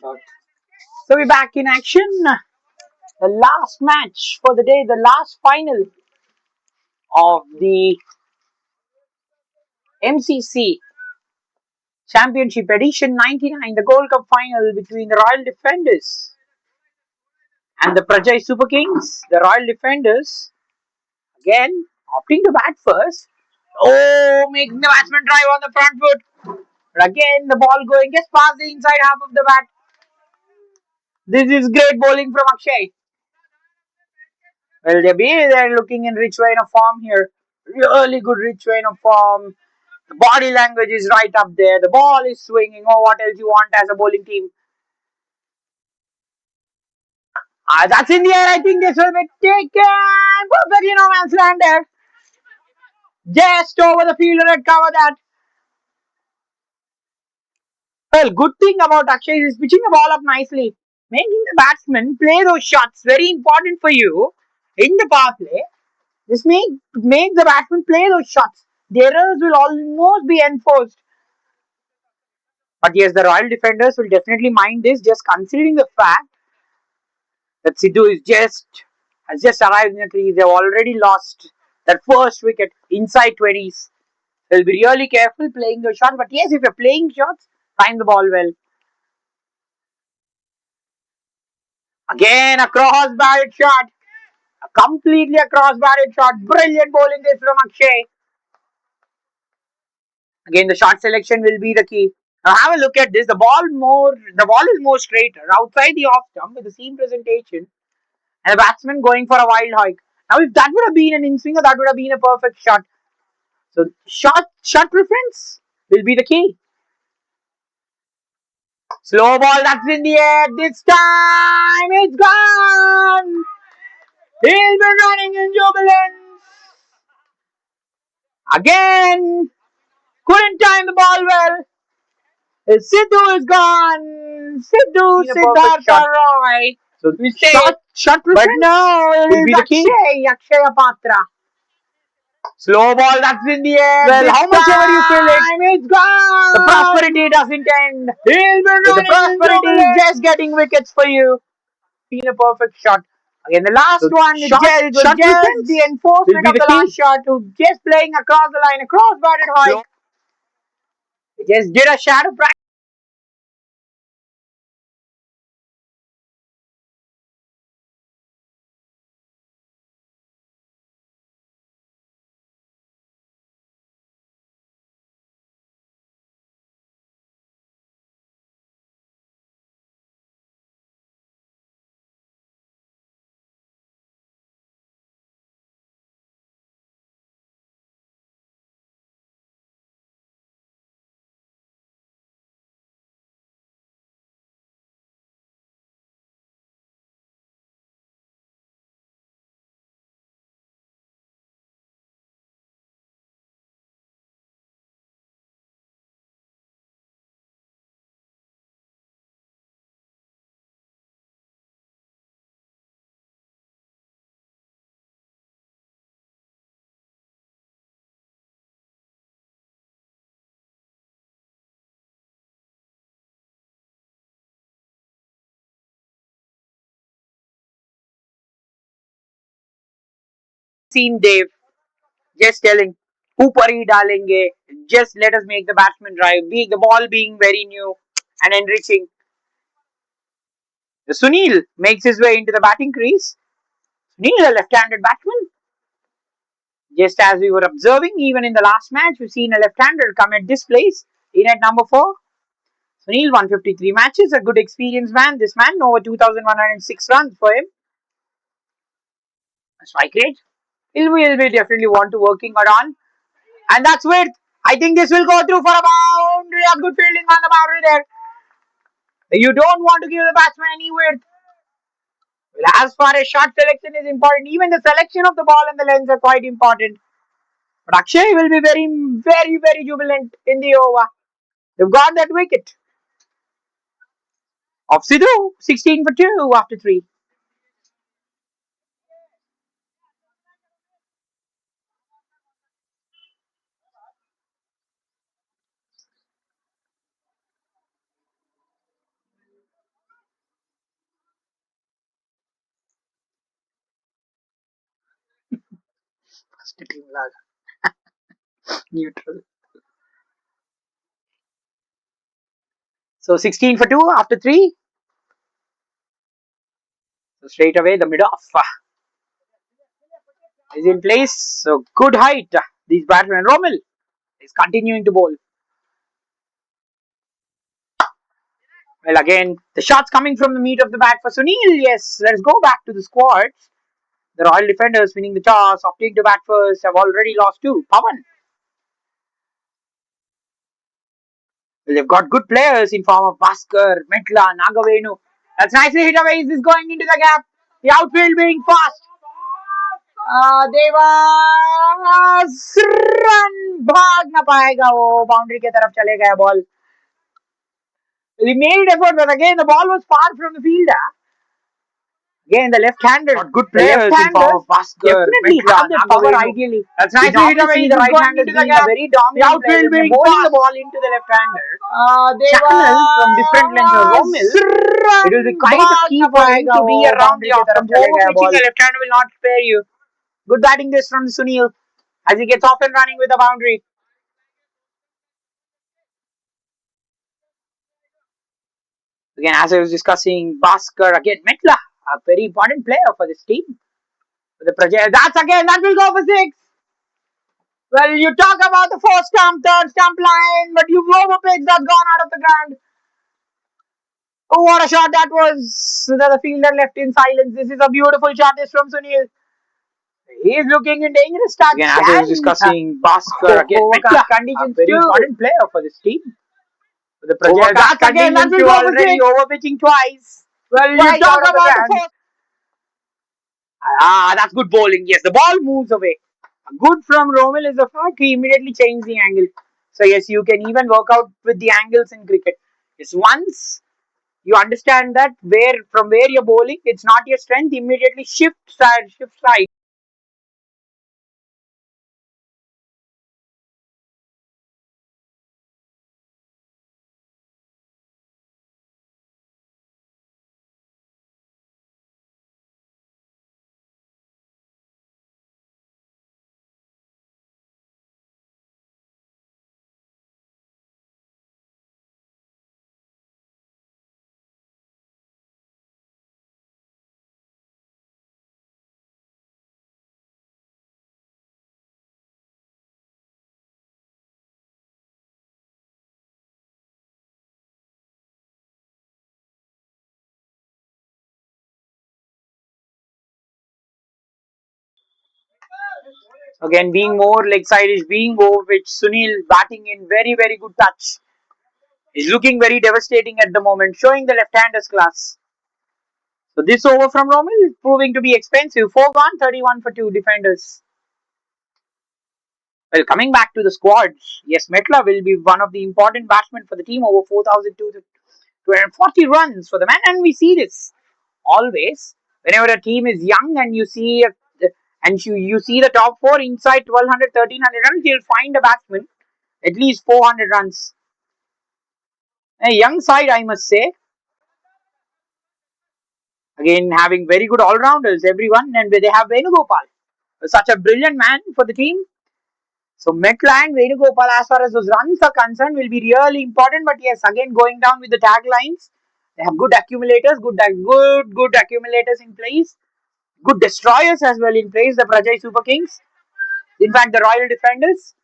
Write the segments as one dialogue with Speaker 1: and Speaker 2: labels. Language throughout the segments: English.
Speaker 1: So we're back in action. The last match for the day, the last final of the M.C.C. Championship Edition 99, the Gold Cup final between the Royal Defenders and the Prajay Super Kings. The Royal Defenders again opting to bat first. Oh, making the batsman drive on the front foot. But again, the ball going just past the inside half of the bat. This is great bowling from Akshay. Well, they're looking in rich vein of form here. Really good rich vein of form. The body language is right up there. The ball is swinging. Oh, what else you want as a bowling team? That's in the air. I think this will be taken. Perfectly no man's land there. Just over the fielder and cover that. Well, good thing about Akshay is pitching the ball up nicely. Making the batsman play those shots. Very important for you in the power play. Just make the batsman play those shots. The errors will almost be enforced. But yes, the Royal Defenders will definitely mind this, just considering the fact that Sidhu has just arrived in the crease. They've already lost that first wicket inside 20s. They'll be really careful playing those shots. But yes, if you're playing shots, time the ball well. Again, a cross-barred shot. A completely a cross-barred shot. Brilliant bowling this from Akshay. Again, the shot selection will be the key. Now have a look at this. The ball is more straighter outside the off stump with the seam presentation, and the batsman going for a wild hike. Now, if that would have been an in swinger, that would have been a perfect shot. So, shot preference will be the key. Slow ball, that's in the air. This time it's gone. He'll be running in jubilance again. Couldn't time the ball well. Sidhu is gone. Sidhu Siddhartha Roy. So we say shot preference. But no, it is Akshay Patra. Slow ball, that's in the air. Well, how much ever you feel it, it's gone. The prosperity doesn't end. He'll be running. The prosperity is just getting wickets for you. Been a perfect shot. Again, the last one, just the enforcement of the last shot to just playing across the line, a cross-barred hike. Just did a shadow practice. Seen Dave just telling ऊपर ही डालेंगे, just let us make the batsman drive, the ball being very new and enriching. The Sunil makes his way into the batting crease. Sunil, a left-handed batsman. Just as we were observing, even in the last match, we've seen a left-hander come at this place in at number 4. Sunil, 153 matches, a good experienced man. This man, over 2,106 runs for him. A strike rate. He'll be definitely want to working on. And that's width. I think this will go through for a boundary. A good fielding on the boundary there. You don't want to give the batsman any width. Well, as far as shot selection is important, even the selection of the ball and the lens are quite important. But Akshay will be very, very, very jubilant in the over. They've got that wicket of Sidhu, 16 for 2 after 3. First team lag. Neutral. So 16 for 2 after 3. So straight away the mid off is in place. So good height. These batsmen. Romil is continuing to bowl. Well, again, the shots coming from the meat of the bat for Sunil. Yes, let's go back to the squads. The Royal defenders winning the toss, opting to bat first, have already lost 2. Pawan. Well, they've got good players in form of Bhaskar, Metla, Nagavenu. That's nicely hit away. Is this going into the gap? The outfield being fast. Dewas run भाग ना पाएगा वो boundary की तरफ चले गया ball. He made effort, but again the ball was far from the fielder. Again, the left-hander, good players in form of Bhaskar, definitely have the power ideally. That's nicely hit away. The right-hander being a very dominant player, bowling the ball into the left-hander. Channel from different lengths. Romil, it will be quite a key for him to be around the off-stump. Over-pitching the left-hander will not spare you. Good batting this from Sunil as he gets off and running with a boundary. Again, as I was discussing, Bhaskar, again, Metla, a very important player for this team. The Prajay, that will go for 6. Well, you talk about the fourth stump, third stump line, but you've overpitched, that's gone out of the ground. Oh, what a shot that was. The fielder left in silence. This is a beautiful shot, this from Sunil. He is looking in dangerous touch. Again, as I was discussing, Bhaskar, again, Metla, conditions, a very important player for this team. The Prajay, that will go already overpitching twice. Well, you talk about the fourth. That's good bowling. Yes, the ball moves away. Good from Romil is the fact he immediately changed the angle. So yes, you can even work out with the angles in cricket. Yes, once you understand that from where you're bowling, it's not your strength. Immediately shift side, shift side. Again, being more leg side is being over which Sunil batting in very, very good touch. He's looking very devastating at the moment, showing the left-hander's class. So this over from Romil is proving to be expensive. 4-1, 31 for 2 defenders. Well, coming back to the squads, yes, Metla will be one of the important batsmen for the team, over 4,240 runs for the man, and we see this always whenever a team is young and you see you see the top 4 inside 1,200, 1,300 runs, you'll find a batsman at least 400 runs. A young side, I must say. Again, having very good all-rounders, everyone, and they have Venugopal, such a brilliant man for the team. So Metla and Venugopal, as far as those runs are concerned, will be really important. But yes, again going down with the taglines, they have good accumulators, good accumulators in place, good destroyers as well in place. The Prajay Super Kings, in fact, the Royal Defenders.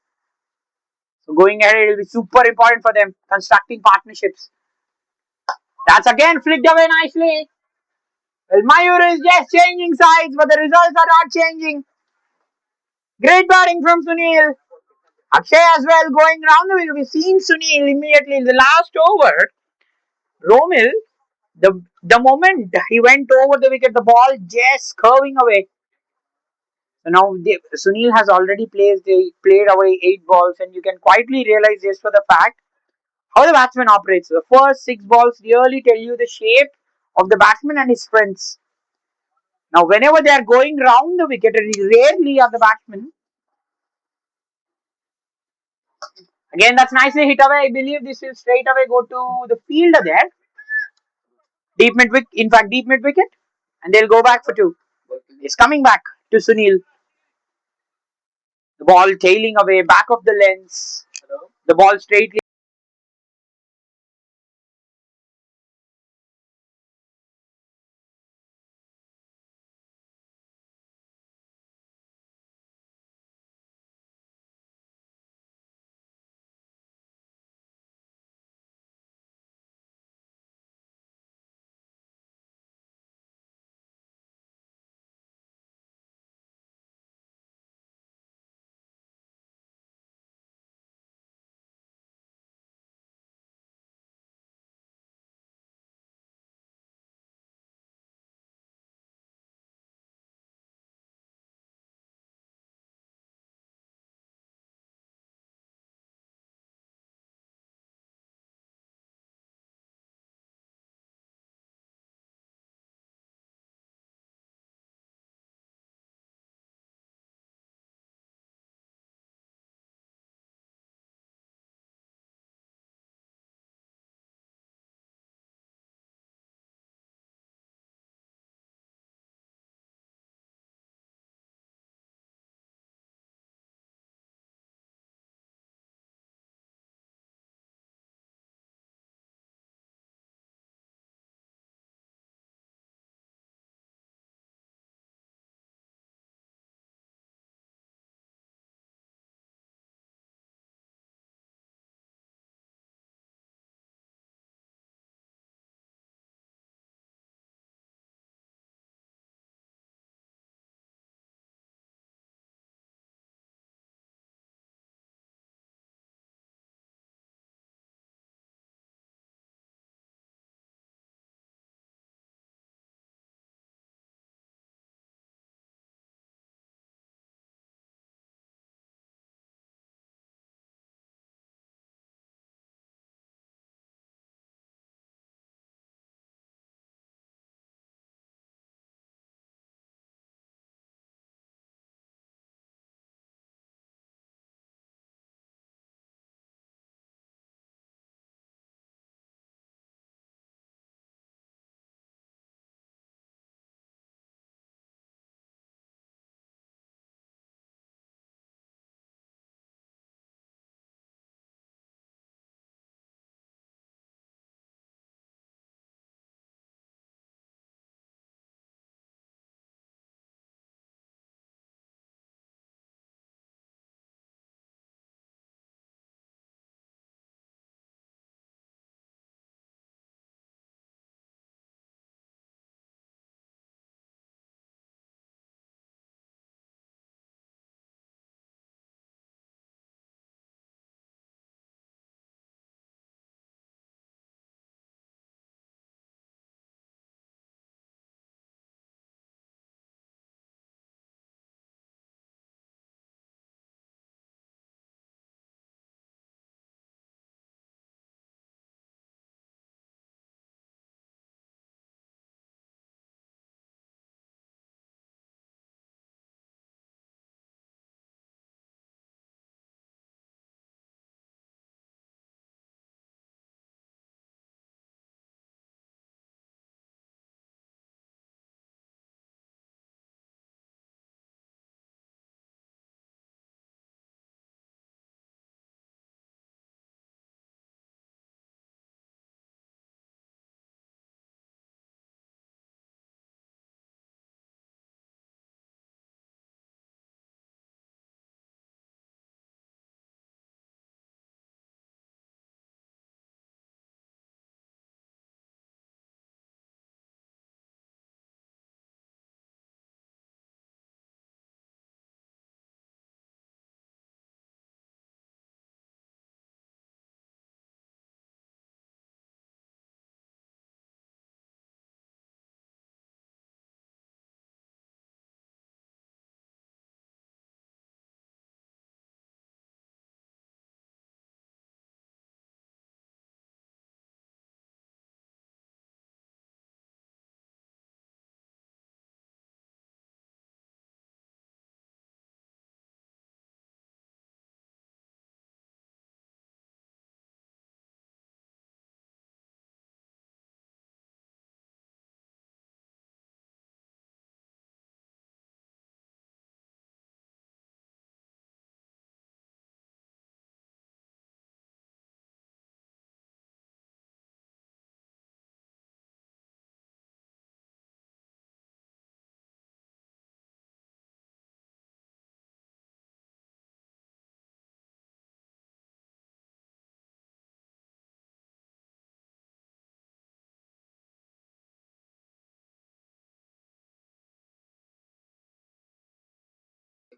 Speaker 1: So going ahead, it will be super important for them constructing partnerships. That's again flicked away nicely. Well, Mayur is just changing sides, but the results are not changing. Great batting from Sunil. Akshay as well going round the wicket. We've seen Sunil immediately in the last over. Romil, the moment he went over the wicket, the ball just curving away. So now Sunil has already played away 8 balls, and you can quietly realize just for the fact how the batsman operates. The first 6 balls really tell you the shape of the batsman and his strengths. Now, whenever they are going round the wicket, rarely are the batsmen. Again, that's nicely hit away. I believe this will straight away go to the fielder there. Deep mid wicket, in fact, deep mid wicket, and they'll go back for 2. It's coming back to Sunil. The ball tailing away back of the lens. The ball straightly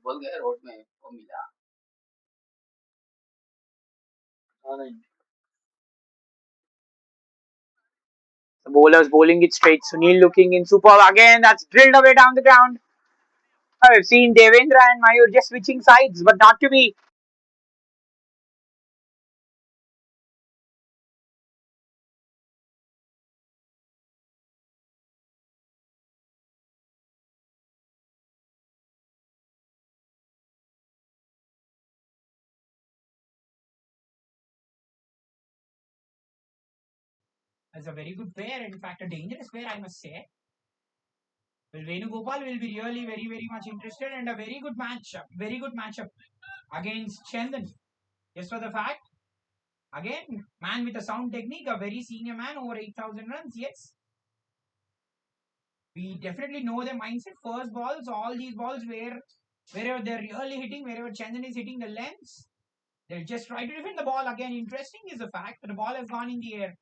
Speaker 1: The bowler's bowling it straight. Sunil looking in superb again. That's drilled away down the ground. I've seen Devendra and Mayur just switching sides, but not to be.
Speaker 2: As a very good player, in fact, a dangerous player, I must say. Well, Venugopal will be really very, very much interested and a very good matchup against Chandan. Just for the fact, again, man with a sound technique, a very senior man, over 8,000 runs, yes. We definitely know their mindset. First balls, all these balls wherever they're really hitting, wherever Chandan is hitting the lens, they'll just try to defend the ball. Again, interesting is the fact that the ball has gone in the air.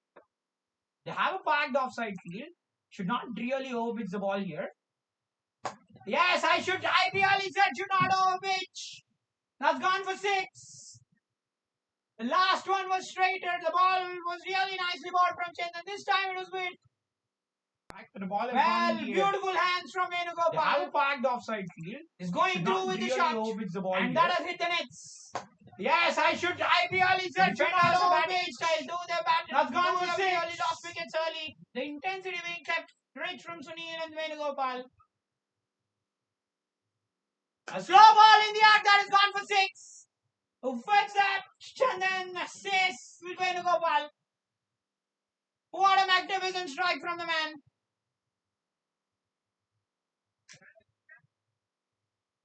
Speaker 2: They have a packed offside field. Should not really overpitch the ball here. Yes, I really said should not overpitch. That's gone for 6. The last one was straighter. The ball was really nicely bowled from Chandan. This time it was good. The ball has well, beautiful hands from Venugopal. They have a parked offside field. Is going through with the shot. The ball and here. That has hit the nets. Yes, I really said should not overpitch. Style do their bat. That's gone for 6. Really lost wickets early. The intensity being kept rich from Sunil and Venugopal. A slow ball in the act that has gone for 6. Who fetched that? Chandan assists with Venugopal. What a magnificent strike from the man.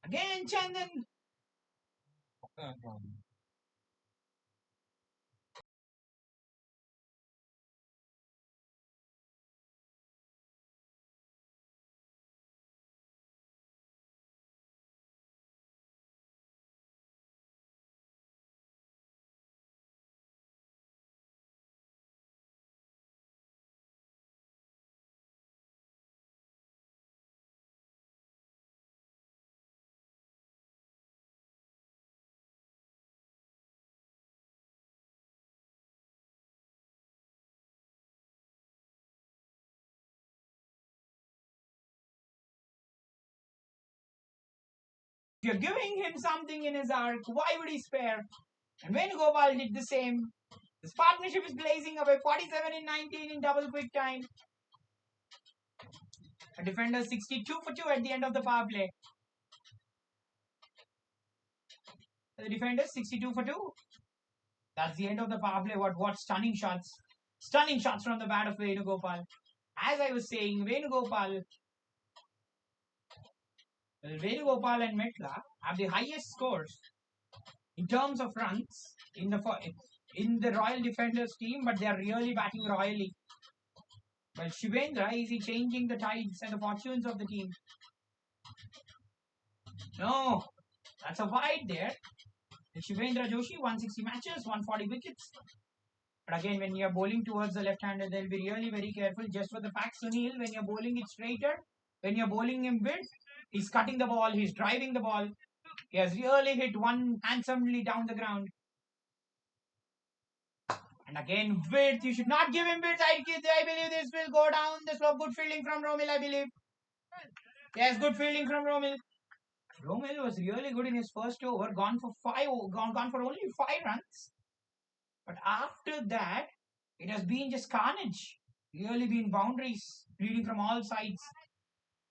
Speaker 2: Again, Chandan. If you're giving him something in his arc, why would he spare? And Venugopal did the same. This partnership is blazing away. 47 in 19 in double quick time. A defender 62 for 2 at the end of the power play. The defender 62 for 2. That's the end of the power play. What stunning shots. Stunning shots from the bat of Venugopal. As I was saying, Venugopal and Metla have the highest scores in terms of runs in the Royal Defenders team, but they are really batting royally. Well, Shivendra, is he changing the tides and the fortunes of the team? No, that's a wide there. Shivendra Joshi, 160 matches, 140 wickets. But again, when you're bowling towards the left-hander, they'll be really very careful. Just for the fact, Sunil, when you're bowling it straighter, when you're bowling him width, he's cutting the ball, he's driving the ball. He has really hit one handsomely down the ground. And again, width, you should not give him width. I believe this will go down the slope. Good fielding from Romil, I believe. Yes, good fielding from Romil. Romil was really good in his first over, gone for only 5 runs. But after that, it has been just carnage. Really been boundaries, leading from all sides.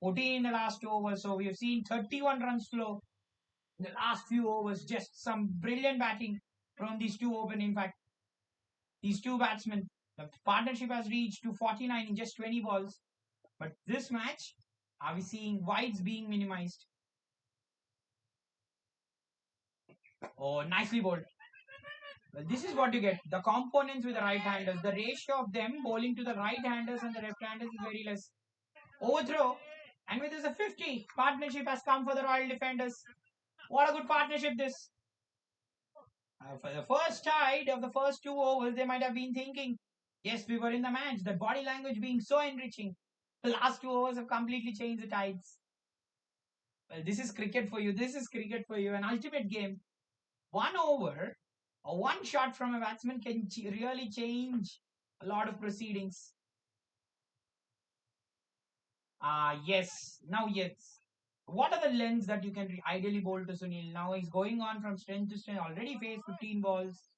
Speaker 2: 14 in the last over, so we have seen 31 runs flow in the last few overs. Just some brilliant batting from these two in fact, these two batsmen. The partnership has reached to 49 in just 20 balls. But this match, are we seeing wides being minimized? Oh, nicely bowled. Well, this is what you get. The components with the right-handers. The ratio of them bowling to the right-handers and the left-handers is very less. Overthrow. And with this a 50. Partnership has come for the Royal Defenders. What a good partnership this. For the first tide of the first 2 overs, they might have been thinking, yes, we were in the match. The body language being so enriching. The last 2 overs have completely changed the tides. Well, this is cricket for you. This is cricket for you. An ultimate game. 1 over or one shot from a batsman can really change a lot of proceedings. Yes. Now, yes. What are the lengths that you can ideally bowl to Sunil? Now he's going on from strength to strength. Already faced 15 balls.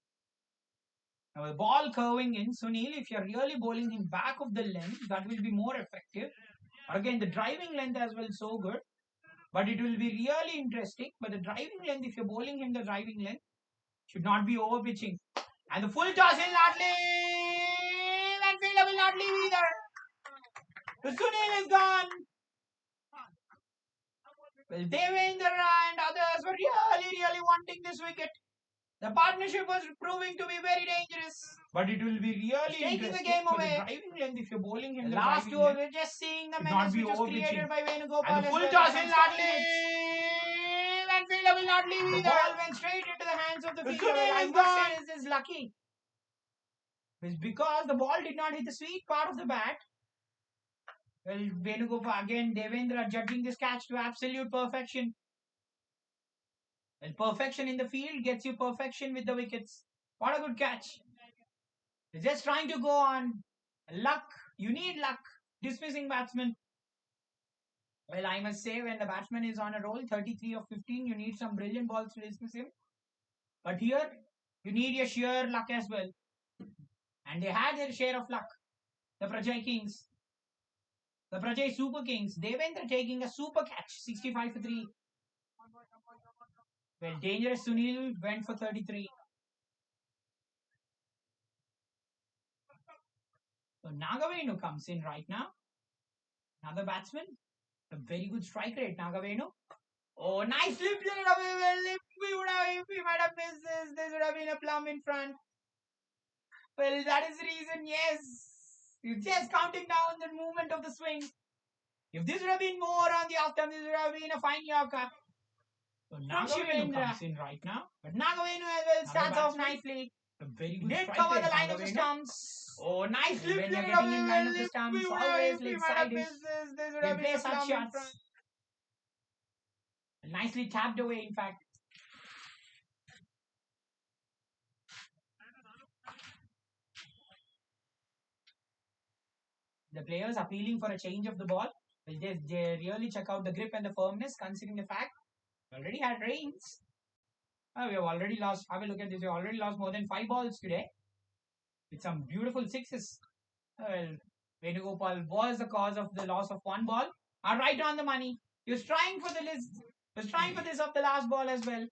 Speaker 2: Now a ball curving in, Sunil, if you're really bowling him back of the length, that will be more effective. Again, the driving length as well, so good. But it will be really interesting. But the driving length, if you're bowling him the driving length, should not be over pitching. And the full toss will not leave. And fielder will not leave either. The Sunil is gone. Well, Devendra and others were really wanting this wicket. The partnership was proving to be very dangerous. But it will be really taking the game away. The driving length, if you're bowling him, the last two, we're just seeing the menace which was created by Venugopal. And the full toss will not leave. And fielder will not leave either. The ball went straight into the hands of the fielder. I must say this is lucky. It's because the ball did not hit the sweet part of the bat. Well, Venugopal again, Devendra judging this catch to absolute perfection. And perfection in the field gets you perfection with the wickets. What a good catch. They're just trying to go on luck. You need luck. Dismissing batsman. Well, I must say, when the batsman is on a roll, 33 of 15, you need some brilliant balls to dismiss him. But here, you need your sheer luck as well. And they had their share of luck. The Prajay Kings. The Prajay Super Kings. Devendra taking a super catch. 65 for 3. Well, dangerous Sunil went for 33. So Nagavenu comes in right now. Another batsman. A very good strike rate, Nagavenu. Oh, nice slip it away. Well, if we might have missed this would have been a plum in front. Well, that is the reason, yes. You're just counting down the movement of the swing. If this would have been more on the off term, this would have been a fine Yorker. So Nagavenu comes in right now. But Nagavenu as well starts off nicely. A very good did cover the line of the stumps. Oh, nice slip. When you're getting in line of the stumps, always leg side-ish. They play such shots. Nicely tapped away, in fact. The players appealing for a change of the ball. They really check out the grip and the firmness, considering the fact we already had rains. We have already lost. Have a look at this. We already lost more than 5 balls today. With some beautiful sixes. Well, Venugopal was the cause of the loss of 1 ball. Are right on the money. He was trying for the list. He was trying for this of the last ball as well.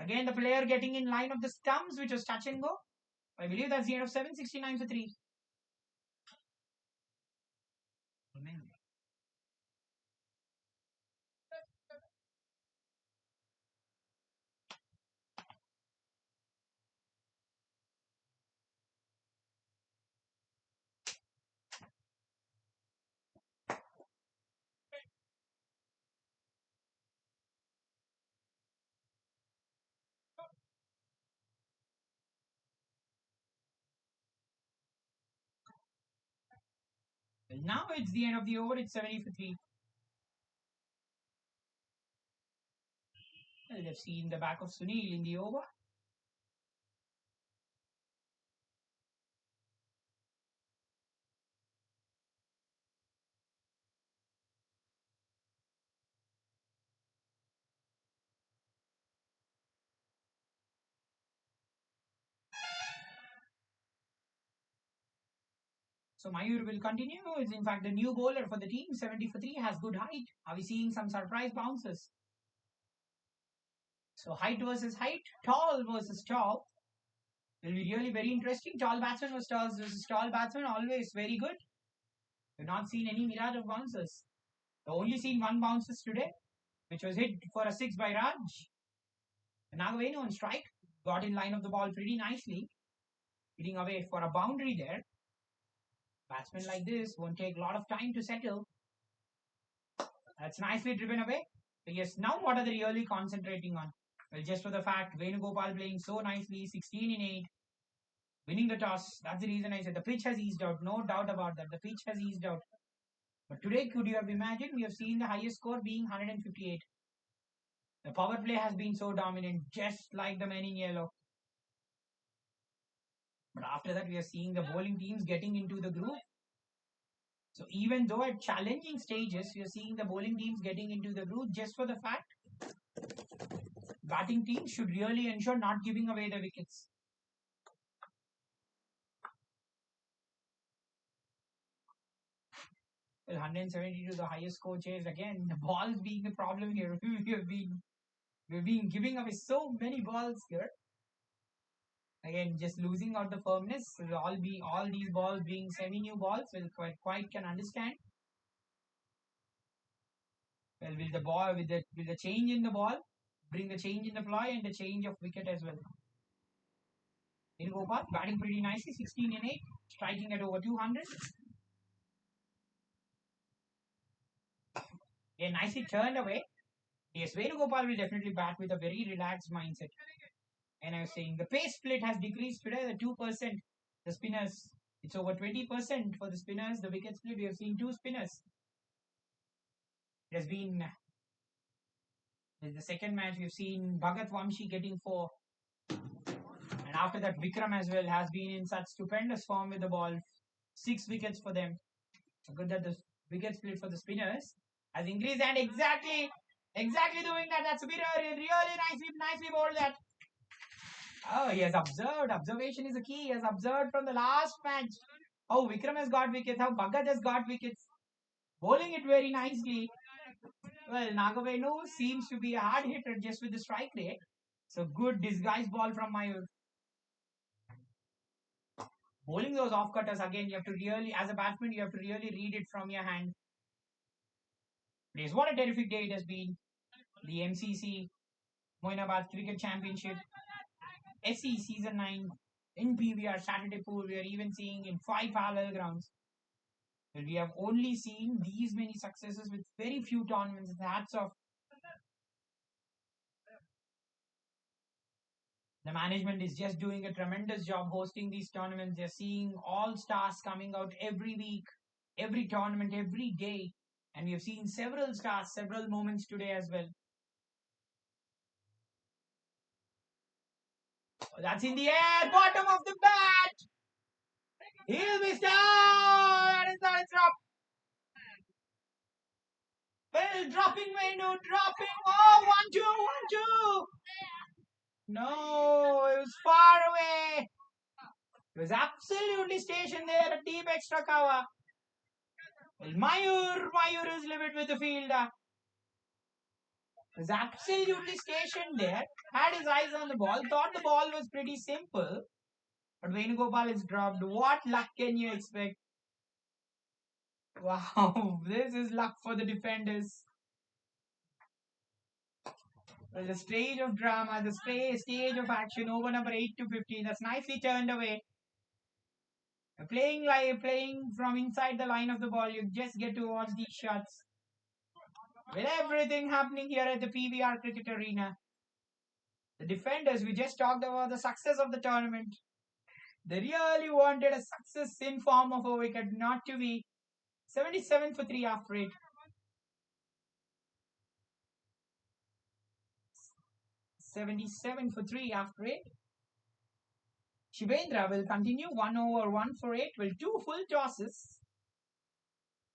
Speaker 2: Again, the player getting in line of the stumps, which was touch and go. I believe that's the end of 7, 69 for 3. Amen. Well, now it's the end of the over. It's 70 for 3. Well, they've seen the back of Sunil in the over. So Mayur will continue. It's in fact the new bowler for the team. 70 for 3 has good height. Are we seeing some surprise bounces? So height versus height, tall versus tall. Will be really very interesting. Tall batsman versus tall batsman, always very good. We've not seen any mirage of bounces. We've only seen 1 bounces today, which was hit for a 6 by Raj. Nagavenu on strike, got in line of the ball pretty nicely, hitting away for a boundary there. Batsmen like this won't take a lot of time to settle. That's nicely driven away. So yes, now what are they really concentrating on? Well, just for the fact, Venugopal playing so nicely, 16 in 8, winning the toss. That's the reason I said the pitch has eased out. No doubt about that. The pitch has eased out. But today, could you have imagined? We have seen the highest score being 158. The power play has been so dominant, just like the men in yellow. But after that, we are seeing the bowling teams getting into the groove. So even though at challenging stages, we are seeing the bowling teams getting into the groove just for the fact batting teams should really ensure not giving away the wickets. Well, 172, the highest score chase. Again, the balls being the problem here. We've been giving away so many balls here. Again, just losing out the firmness. All these balls being semi-new balls. Well, quite can understand. Well, will the change in the ball bring the change in the ploy and the change of wicket as well? Venugopal batting pretty nicely, 16 and 8, striking at over 200. Yeah, nicely turned away. Yes, Venugopal will definitely bat with a very relaxed mindset. And I was saying the pace split has decreased today, the 2%. The spinners, it's over 20% for the spinners. The wicket split, we have seen two spinners. It has been in the second match, we've seen Bhagat Vamshi getting 4. And after that, Vikram as well has been in such stupendous form with the ball. 6 wickets for them. So good that the wicket split for the spinners has increased, and exactly doing that. That's a bit really nicely bowled that. Oh, he has observed. Observation is a key. He has observed from the last match how Vikram has got wickets, how Bhagat has got wickets. Bowling it very nicely. Well, Nagavenu seems to be a hard hitter just with the strike rate. So good disguised ball from Mayur. Bowling those off cutters again, you have to really, as a batsman, you have to really read it from your hand. Please, what a terrific day it has been. The M.C.C. Moinabad Cricket Championship, SE Season 9 in PVR Saturday pool. We are even seeing in 5 parallel grounds. Well, we have only seen these many successes with very few tournaments. Hats off. The management is just doing a tremendous job hosting these tournaments. They're seeing all stars coming out every week, every tournament, every day. And we have seen several stars, several moments today as well. That's in the air, bottom of the bat. He'll be down. It's not a drop. Well, dropping window, dropping. Oh, 1-2, 1-2. No, it was far away. It was absolutely stationed there, a deep extra cover. Well, Mayur is livid with the fielder. He was absolutely stationed there, had his eyes on the ball, thought the ball was pretty simple. But Venugopal is dropped. What luck can you expect? Wow, this is luck for the defenders. Well, the stage of drama, the stage of action, over number 8 to 15. That's nicely turned away. Playing from inside the line of the ball, you just get to watch these shots. With everything happening here at the PVR Cricket Arena, the defenders, we just talked about the success of the tournament. They really wanted a success in form of a wicket, not to be 77 for 3 after 8. 77 for 3 after 8. Shivendra will continue 1 over 1 for 8. Well, two full tosses.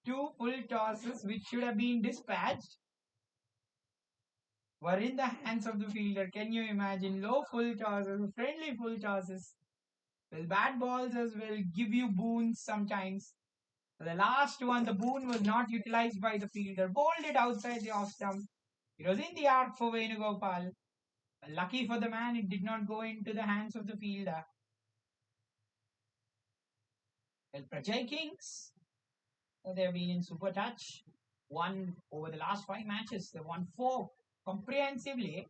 Speaker 2: Two full tosses which should have been dispatched were in the hands of the fielder. Can you imagine? Low full tosses, friendly full tosses. Well, bad balls as well give you boons sometimes. The last one, the boon was not utilized by the fielder. Bowled it outside the off stump. It was in the arc for Venugopal. Lucky for the man, it did not go into the hands of the fielder. Well, Prajay Kings, they have been in super touch. Won over the last 5 matches. They won 4 comprehensively.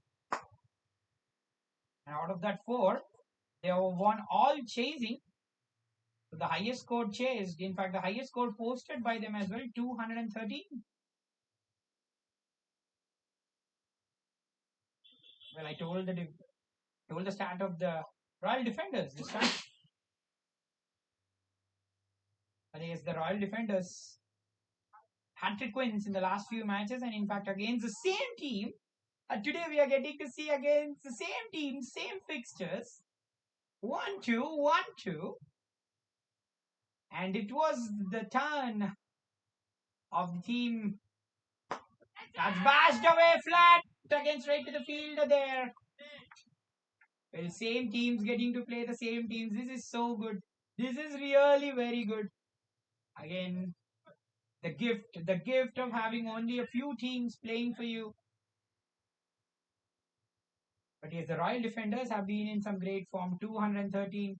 Speaker 2: And out of that 4, they have won all chasing. So the highest score chased, in fact, the highest score posted by them as well, 213. Well, I told the start of the Royal Defenders this time. But yes, the Royal Defenders hat-trick wins in the last few matches, and in fact against the same team. Today we are getting to see against the same team, same fixtures. 1-2, 1-2. And it was the turn of the team that's bashed away flat again straight to the fielder there. Well, same teams getting to play the same teams. This is so good. This is really very good. Again, the gift of having only a few teams playing for you. But yes, the Royal Defenders have been in some great form. 213.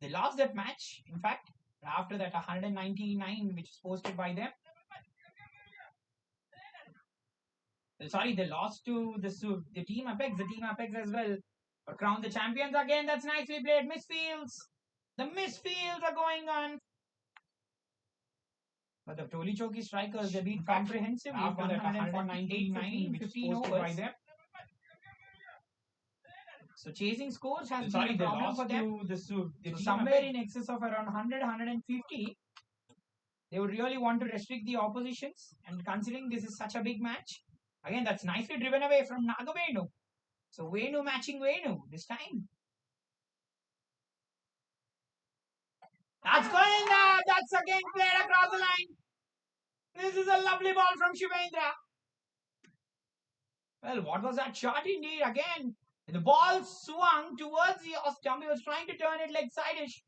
Speaker 2: They lost that match, in fact. After that, 199, which is posted by them. Sorry, they lost to the Team Apex, as well. But crown the champions again. That's nicely played. Misfields. The misfields are going on. But the Toli Choki strikers, they've been comprehensively after that 199, which is posted by them. So chasing scores has been a problem for them. So somewhere in excess of around 100, 150. They would really want to restrict the oppositions. And considering this is such a big match, again, that's nicely driven away from Nagavenu. So Venu matching Venu this time. That's going there. That's again played across the line. This is a lovely ball from Shivendra. Well, what was that shot indeed? Again, the ball swung towards the stump. He was trying to turn it leg side-ish.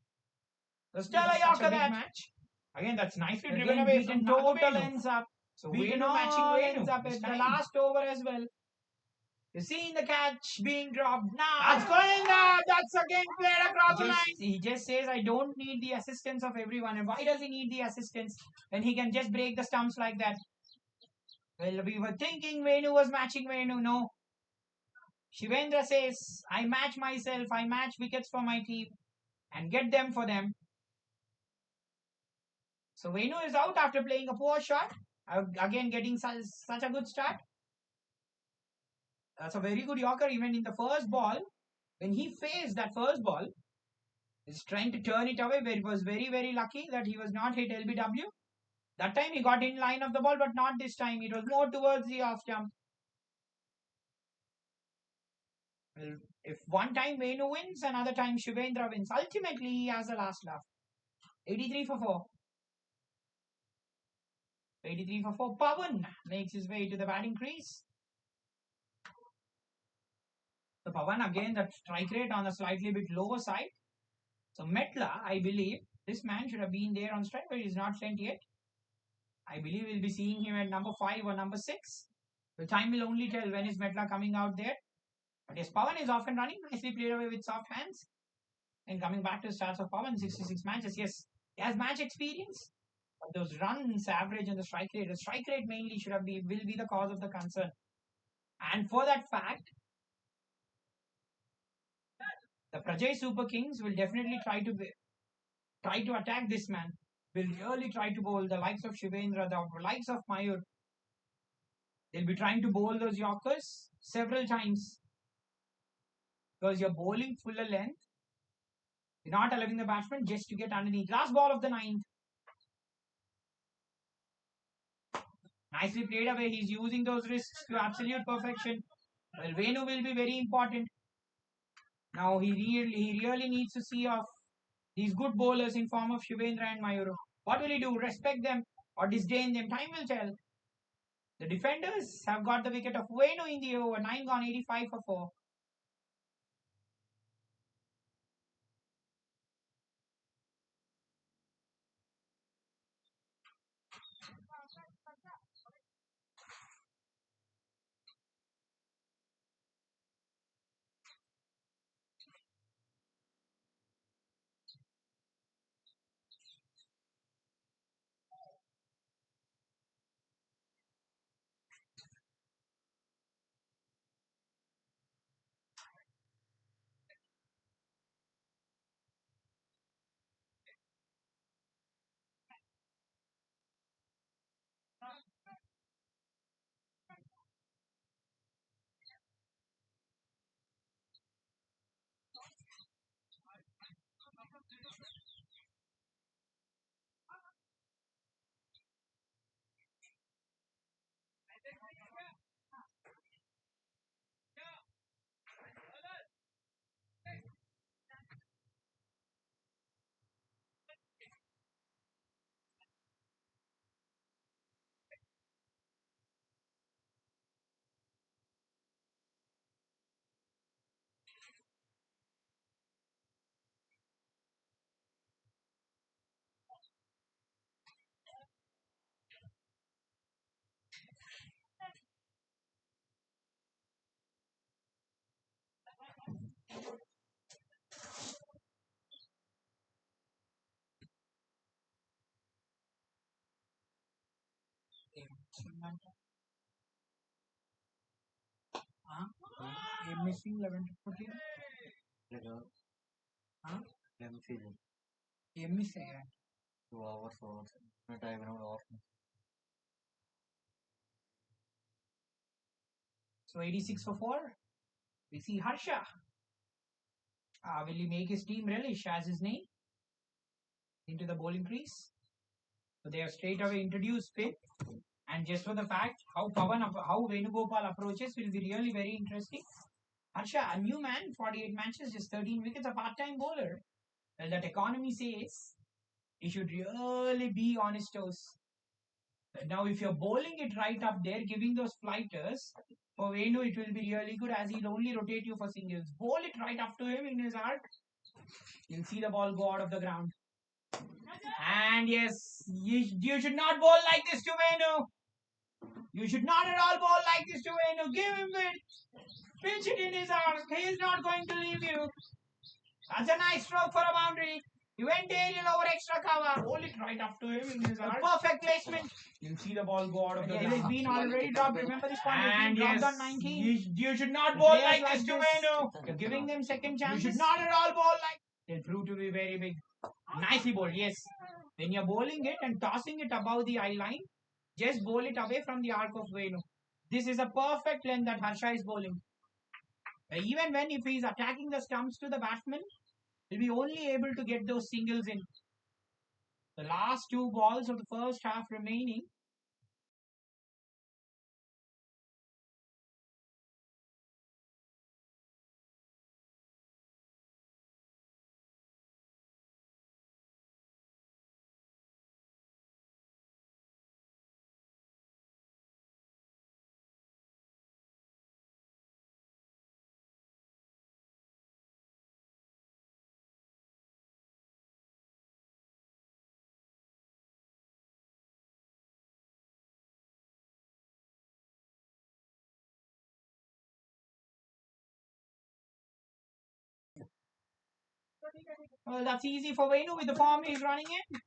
Speaker 2: So still a Yorker that match. Again, that's nicely driven away from total ends up. So Venu matching Venu ends up at the last over as well. You're seeing the catch being dropped now. That's going there. That's again played across the line. He just says, I don't need the assistance of everyone. And why does he need the assistance when he can just break the stumps like that? Well, we were thinking Venu was matching Venu. No. Shivendra says, I match myself. I match wickets for my team and get them for them. So Venu is out after playing a poor shot. Again, getting such a good start. That's a very good Yorker even in the first ball. When he faced that first ball, he's trying to turn it away, where it was very, very lucky that he was not hit LBW. That time he got in line of the ball, but not this time. It was more towards the off jump. Well, if one time Venu wins, another time Shivendra wins. Ultimately, he has the last laugh. 83 for 4. 83 for 4. Pawan makes his way to the batting crease. So Pawan again, that strike rate on a slightly bit lower side. So Metla, I believe, this man should have been there on strike, but he's not sent yet. I believe we'll be seeing him at number 5 or number 6. The time will only tell when is Metla coming out there. But yes, Pawan is off and running. Nicely played away with soft hands. And coming back to the stats of Pawan, 66 matches. Yes, he has match experience. But those runs, average, and the strike rate mainly will be the cause of the concern. And for that fact, the Prajay Super Kings will definitely try to attack this man. Will really try to bowl the likes of Shivendra, the likes of Mayur. They'll be trying to bowl those Yorkers several times. Because you're bowling fuller length. You're not allowing the batsman just to get underneath. Last ball of the 9th. Nicely played away. He's using those risks to absolute perfection. Well, Venu will be very important. Now he really needs to see off these good bowlers in form of Shivendra and Mayuru. What will he do? Respect them or disdain them? Time will tell. The defenders have got the wicket of Venu in the over. 9 gone, 85 for 4. M.C.C 11 to 14.
Speaker 3: M.C.C.
Speaker 2: M.C.C.
Speaker 3: 2 hours. Not even an hour.
Speaker 2: So 86 for 4. We see Harsha. Will he make his team relish as his name into the bowling crease? So they have straight away introduced spin. And just for the fact how Venugopal approaches will be really very interesting. Harsha, a new man, 48 matches, just 13 wickets, a part-time bowler. Well, that economy says he should really be on his toes. Now, if you're bowling it right up there, giving those flighters, for Venu it will be really good as he'll only rotate you for singles. Bowl it right up to him in his arc. You'll see the ball go out of the ground. And yes, you should not bowl like this to Venu. You should not at all bowl like this to Venu. Give him it. Pitch it in his arms. He is not going to leave you. That's a nice stroke for a boundary. He went aerial over extra cover. Hold it right up to him in his arm. Perfect placement. You'll see the ball go out of the ground. It has been already dropped. Remember this point has been dropped on 19. You should not bowl like this to Venu. You're giving them second chances. You should not at all bowl like. They'll prove to be very big. Nicely bowled, yes. When you're bowling it and tossing it above the eye line, just bowl it away from the arc of Venu. This is a perfect length that Harsha is bowling. Even when if he's attacking the stumps to the batsman, he'll be only able to get those singles in. The last 2 balls of the first half remaining. Well, that's easy for Venu with the form he's running in.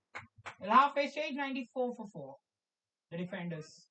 Speaker 2: Well, halfway stage, 94 for 4. The defenders.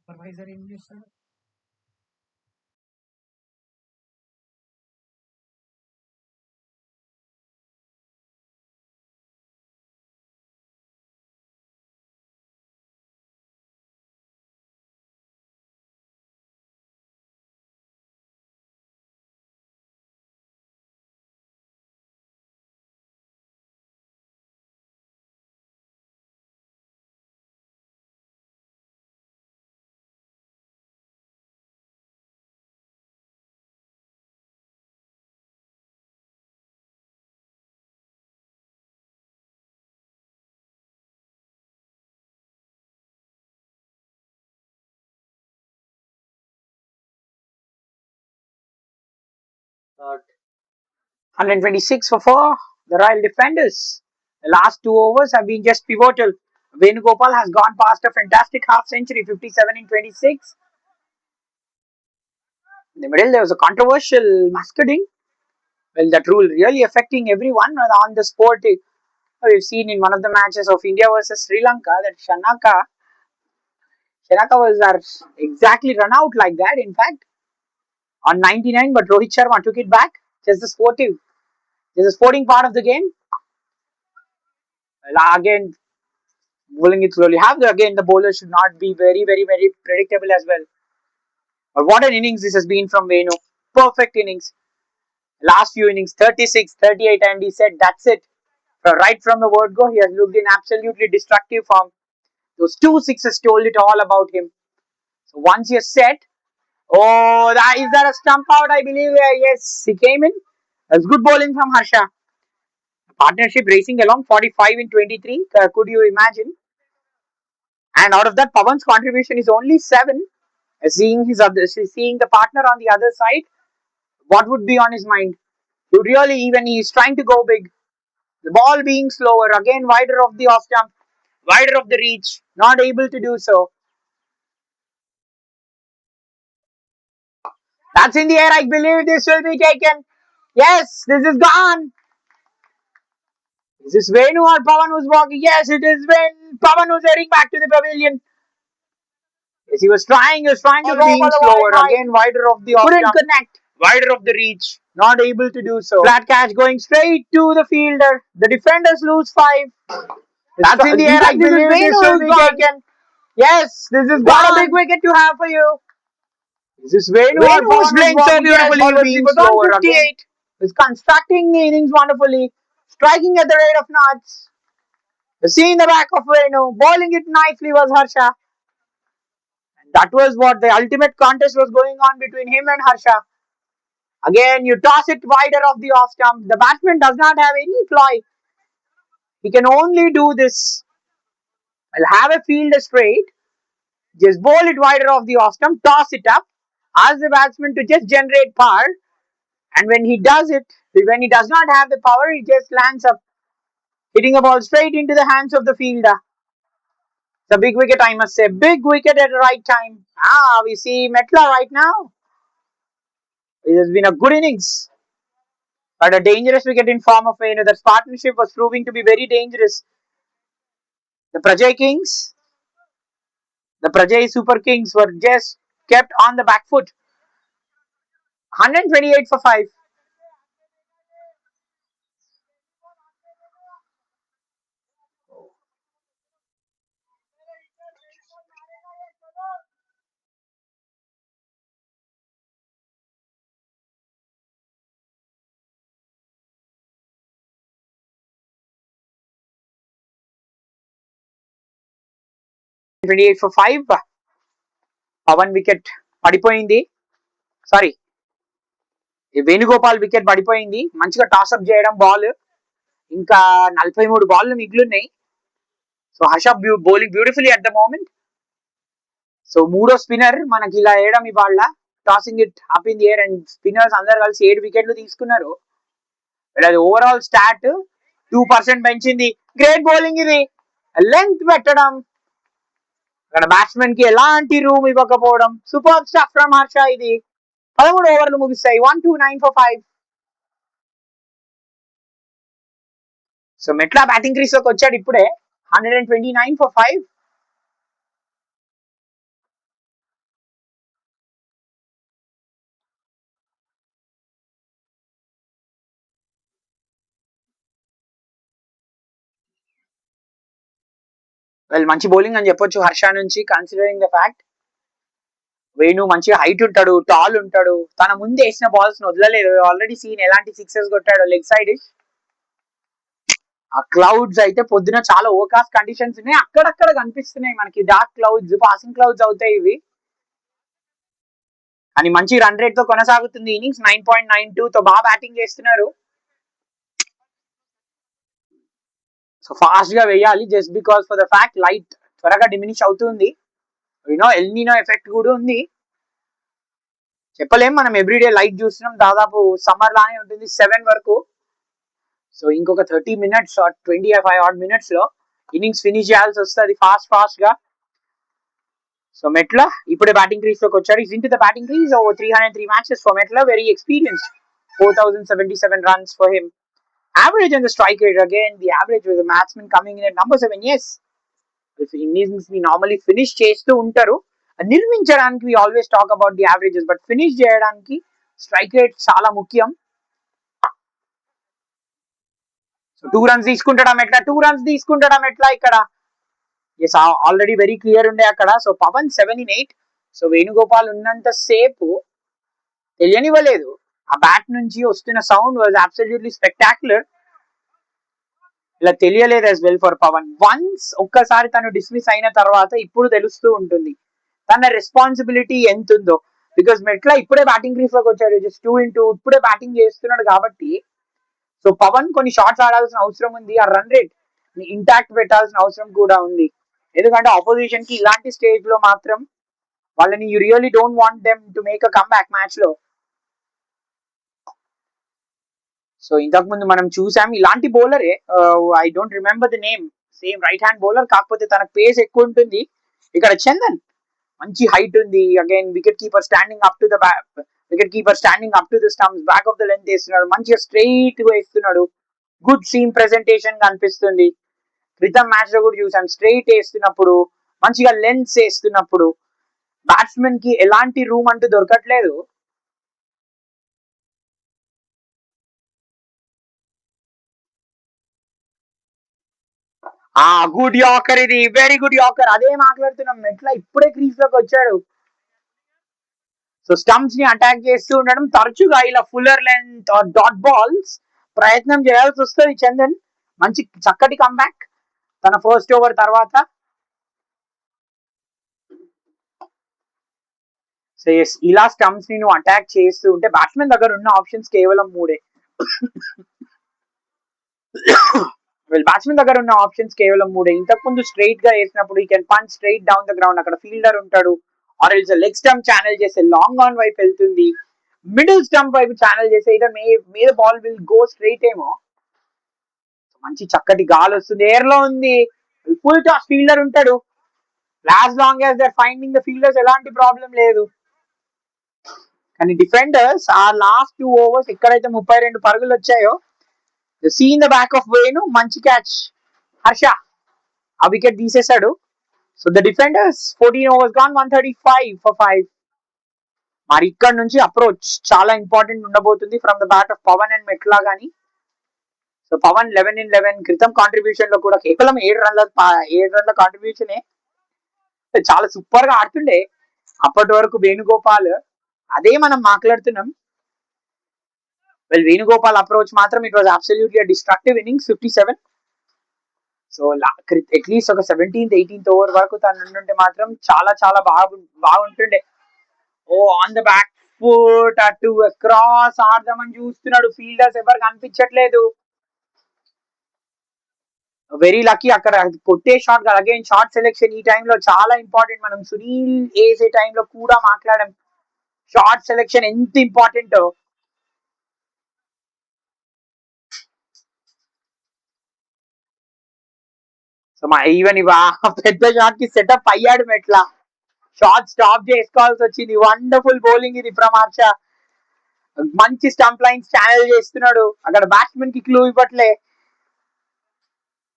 Speaker 2: Supervisor English, sir.
Speaker 1: But 126 for 4, the Royal Defenders. The last 2 overs have been just pivotal. Venugopal has gone past a fantastic half century, 57 in 26. In the middle, there was a controversial mascuding. Well, that rule really affecting everyone on the sport. We've seen in one of the matches of India versus Sri Lanka that Shanaka was exactly run out like that. In fact, on 99, but Rohit Sharma took it back. Just the sporting part of the game. Well, again, bowling it slowly. Again, the bowler should not be very, very, very predictable as well. But what an innings this has been from Venu. Perfect innings. Last few innings, 36, 38, and he said that's it. Right from the word go, he has looked in absolutely destructive form. Those 2 sixes told it all about him. So once you're set, is that a stump out? I believe yes, he came in. That's good bowling from Harsha. Partnership racing along 45 in 23. Could you imagine? And out of that, Pawan's contribution is only 7. Seeing the partner on the other side, what would be on his mind? He's trying to go big. The ball being slower, again wider of the off stump, wider of the reach, not able to do so. That's in the air. I believe this will be taken. Yes, this is gone. Is this Venu or Pawan who's walking? Yes, it is Pawan who's heading back to the pavilion. Yes, he was trying to go for the slower, again wider of the off couldn't stump, connect, wider of the reach, not able to do so. Flat catch going straight to the fielder. The defenders lose 5. That's in the air. I believe this will be taken. Yes, this is what a big wicket to have for you. This is Venu was playing so beautifully. He was on 58. He's constructing the innings wonderfully, striking at the rate of knots. You see in the back of Venu, bowling it nicely was Harsha. And that was what the ultimate contest was going on between him and Harsha. Again, you toss it wider of the off stump. The batsman does not have any ploy. He can only do this. I'll have a field straight, just bowl it wider of the off stump, toss it up, ask the batsman to just generate power. And when he does it, when he does not have the power, he just lands up, hitting a ball straight into the hands of the fielder. It's a big wicket, I must say. Big wicket at the right time. We see Metla right now. It has been a good innings. But a dangerous wicket in form of Venu. That partnership was proving to be very dangerous. The Prajay Kings, the Prajay Super Kings were just kept on the back foot. 128 for 5. 28 for 5. Pavan wicket పడిపోయింది. Sorry, Venugopal wicket పడిపోయింది. మంచిగా toss up చేయడం ball. ఇంకా 43 ball మిగిలిన్నాయి. So Harsha bowling beautifully at the moment. So మూడో spinner మనకి ఇలా వేయడం ఇవాళ, tossing it up in the air, and spinners అందరు కలిసి 7 వికెట్లు తీసుకున్నారు. అది ఓవరాల్ స్టాట్ 2% పెంచింది. గ్రేట్ బౌలింగ్ ఇది. లెంత్ పెట్టడం, అక్కడ బ్యాట్స్మెన్ కి ఎలాంటి రూమ్ ఇవ్వకపోవడం. సూపర్ స్టఫ్ ఫ్రమ్ హర్ష ఇది. 13 ఓవర్లు ముగిస్తాయి. 129 for 5. సో మెట్లా బ్యాటింగ్ క్రీజ్ లోకి వచ్చాడు ఇప్పుడే. 129 for 5. వెల్ మంచి బౌలింగ్ అని చెప్పొచ్చు హర్ష నుంచి, కన్సిడరింగ్ ద ఫ్యాక్ట్ వేణు మంచి హైట్ ఉంటాడు, టాల్ ఉంటాడు. తన ముందు వేసిన బాల్స్ వదలలేదు. ఆల్రెడీ సీన్ ఎలాంటి సిక్సెస్ కొట్టాడు లెగ్ సైడ్. ఆ క్లౌడ్స్ అయితే పొద్దున చాలా ఓవర్కాస్ట్ కండిషన్స్ ఉన్నాయి, అక్కడక్కడ కనిపిస్తున్నాయి మనకి డార్క్ క్లౌడ్స్, పాసింగ్ క్లౌడ్స్ అవుతాయి ఇవి. అని మంచి రన్ రేట్ తో కొనసాగుతుంది ఇన్నింగ్స్. 9.92 తో బాగా బ్యాటింగ్ చేస్తున్నారు. సో ఫాస్ట్ గా వేయాలి just because for the fact light త్వరగా డిమినిష్ అవుతుంది. యూనో ఎల్నినో ఎఫెక్ట్ కూడా ఉంది. చెప్పలేం, మనం ఎవ్రీడే లైట్ చూస్తున్నాం. దాదాపు సమ్మర్ లానే ఉంటుంది 7 వరకు. సో ఇంకొక 30 minutes 25 odd minutes లో ఇన్నింగ్స్ ఫినిష్ చేయాల్సి వస్తుంది ఫాస్ట్ గా. సో మెట్లా ఇప్పుడే బ్యాటింగ్ క్రీజ్ లోకి వచ్చాడు. Is into the batting crease. Over 303 matches for Metla. Very experienced. 4077 runs for him. Average and the strike rate again. The average was a batsman coming in at number 7. Yes, innings ని normally finish చేస్తూ ఉంటారు. నిర్మించడానికి we always talk about the averages, but finish చేయడానికి strike rate చాలా ముఖ్యం. So 2 runs తీసుకుంటాడా మెట్లా. 2 runs తీసుకుంటాడా మెట్లా ఇక్కడ. ఎస్ ఆల్రెడీ వెరీ క్లియర్ ఉండే అక్కడ. So Pavan 7 in 8. So Venugopal ఉన్నంత సేపు తెలియనివ్వలేదు. ఆ బ్యాట్ నుంచి వస్తున్న సౌండ్ వాజ్ అబ్సల్యూట్లీ స్పెక్టాక్యులర్. ఇలా తెలియలేదు as well for Pavan. Once ఒక్కసారి తను డిస్మిస్ అయిన తర్వాత ఇప్పుడు తెలుస్తూ ఉంటుంది తన రెస్పాన్సిబిలిటీ ఎంత ఉందో. బికాస్ మెట్లా ఇప్పుడే బ్యాటింగ్ క్రీజ్ లోకి వచ్చాడు. జస్ట్ 2 in 2 ఇప్పుడే బ్యాటింగ్ చేస్తున్నాడు కాబట్టి సో పవన్ కొన్ని షాట్స్ ఆడాల్సిన అవసరం ఉంది. ఆ రన్ రేట్ ఇంటాక్ట్ పెట్టాల్సిన అవసరం కూడా ఉంది. ఎందుకంటే ఆపోజిషన్ కి ఇలాంటి స్టేజ్ లో మాత్రం వాళ్ళని you really don't want them to make a come back match లో. సో ఇంతకు ముందు మనం చూసాం ఇలాంటి బౌలరే. I don't remember the name. Same right hand bowler, కాకపోతే తన పేస్ ఎక్కువ ఉంటుంది. ఇక్కడ చందన్ మంచి హైట్ ఉంది. Again wicket keeper standing up to the stumps, back of the length వేస్తున్నాడు. మంచిగా స్ట్రైట్ గా వేస్తున్నాడు. గుడ్ సీమ్ ప్రెజెంటేషన్ కనిపిస్తుంది. క్రితం మ్యాచ్ లో కూడా చూసాం స్ట్రైట్ వేస్తున్నప్పుడు, మంచిగా లెన్స్ వేస్తున్నప్పుడు బ్యాట్స్మెన్ కి ఎలాంటి రూమ్ అంటూ దొరకట్లేదు. గుడ్ యాకర్, ఇది వెరీ గుడ్ యాకర్. అదే మాట్లాడుతున్నాం, మెట్లా ఇప్పుడే క్రీజ్ లోకి వచ్చాడు. సో స్టంప్స్ ని అటాక్ చేస్తూ ఉండడం, తరచుగా ఇలా ఫుల్లర్ లెంత్ డాట్ బాల్స్ ప్రయత్నం చేయాల్సి వస్తుంది చందన్. మంచి చక్కటి కంబ్యాక్ తన ఫస్ట్ ఓవర్ తర్వాత. సో ఎస్, ఇలా స్టంప్స్ ని నువ్వు అటాక్ చేస్తూ ఉంటే బ్యాట్స్మెన్ దగ్గర ఉన్న ఆప్షన్స్ కేవలం 3. బ్యాట్స్మెన్ దగ్గర ఉన్న ఆప్షన్స్ కేవలం 3. ఇంతకు ముందు స్ట్రైట్ గా వేసినప్పుడు ఈ can punch straight down the ground, అక్కడ ఫీల్డర్ ఉంటాడు. Or else leg stump channel చేస్తే లాంగ్ ఆన్ వైపు వెళ్తుంది. మిడిల్ స్టంప్ వైపు ఛానల్ చేస్తే ఇదర్ మీద బాల్ విల్ గో స్ట్రైట్ ఏమో. మంచి చక్కటి గాలి వస్తుంది, ఎయిర్ లో ఉంది. ఫుల్ టాస్ ఫీల్డర్ ఉంటాడు. As long as they're finding the fielders ఎలాంటి ప్రాబ్లం లేదు. కానీ డిఫెండర్స్ ఆ లాస్ట్ 2 overs ఎక్కడైతే 32 పరుగులు వచ్చాయో, seen the back of Venu, మంచి క్యాచ్ హర్ష ఆ వికెట్ తీసేశాడు. So the defenders 14 overs gone, 135 for 5. మరి ఇక్కడ నుంచి అప్రోచ్ చాలా ఇంపార్టెంట్ ఉండబోతుంది from the bat of Pavan and Metla గానీ. సో పవన్ 11 in 11 క్రితం కాంట్రిబ్యూషన్ లో కూడా కేవలం 7 రన్ల కాంట్రిబ్యూషనే. చాలా సూపర్ గా ఆడుతుండే అప్పటి వరకు వేణుగోపాల్. అదే మనం మాట్లాడుతున్నాం. వెల్ వేణుగోపాల్ అప్రోచ్ మాత్రం it was absolutely destructive innings 57. So at least ఒక 17th 18th ఓవర్ వరకు తను ఉండుంటే మాత్రం చాలా చాలా బాగుంటుండే. ఓ ఆన్ ద బ్యాక్ ఫుట్ అటు క్రాస్ ఆడదామని చూస్తున్నాడు, ఫీల్డర్స్ ఎవరు కనిపించట్లేదు. వెరీ లక్కీ అక్కడ కొట్టే షాట్ కాదు, అగైన్ షార్ట్ సెలెక్షన్ ఈ టైంలో చాలా ఇంపార్టెంట్. మనం సునీల్ వేసే టైంలో కూడా మాట్లాడాం షార్ట్ సెలెక్షన్ ఎంత ఇంపార్టెంట్. సో మా ఈవెన్ పెద్ద షాట్ కి సెటప్ అయ్యాడు మెట్లా. షాట్ స్టాప్ చేసుకోవాల్సి వచ్చింది. వండర్ఫుల్ బౌలింగ్ ఇది ఫ్రమ్ హర్ష. మంచి స్టంప్ లైన్స్ ఛానల్ చేస్తున్నాడు. అక్కడ బ్యాట్స్మెన్ కి క్లూ ఇవ్వట్లే.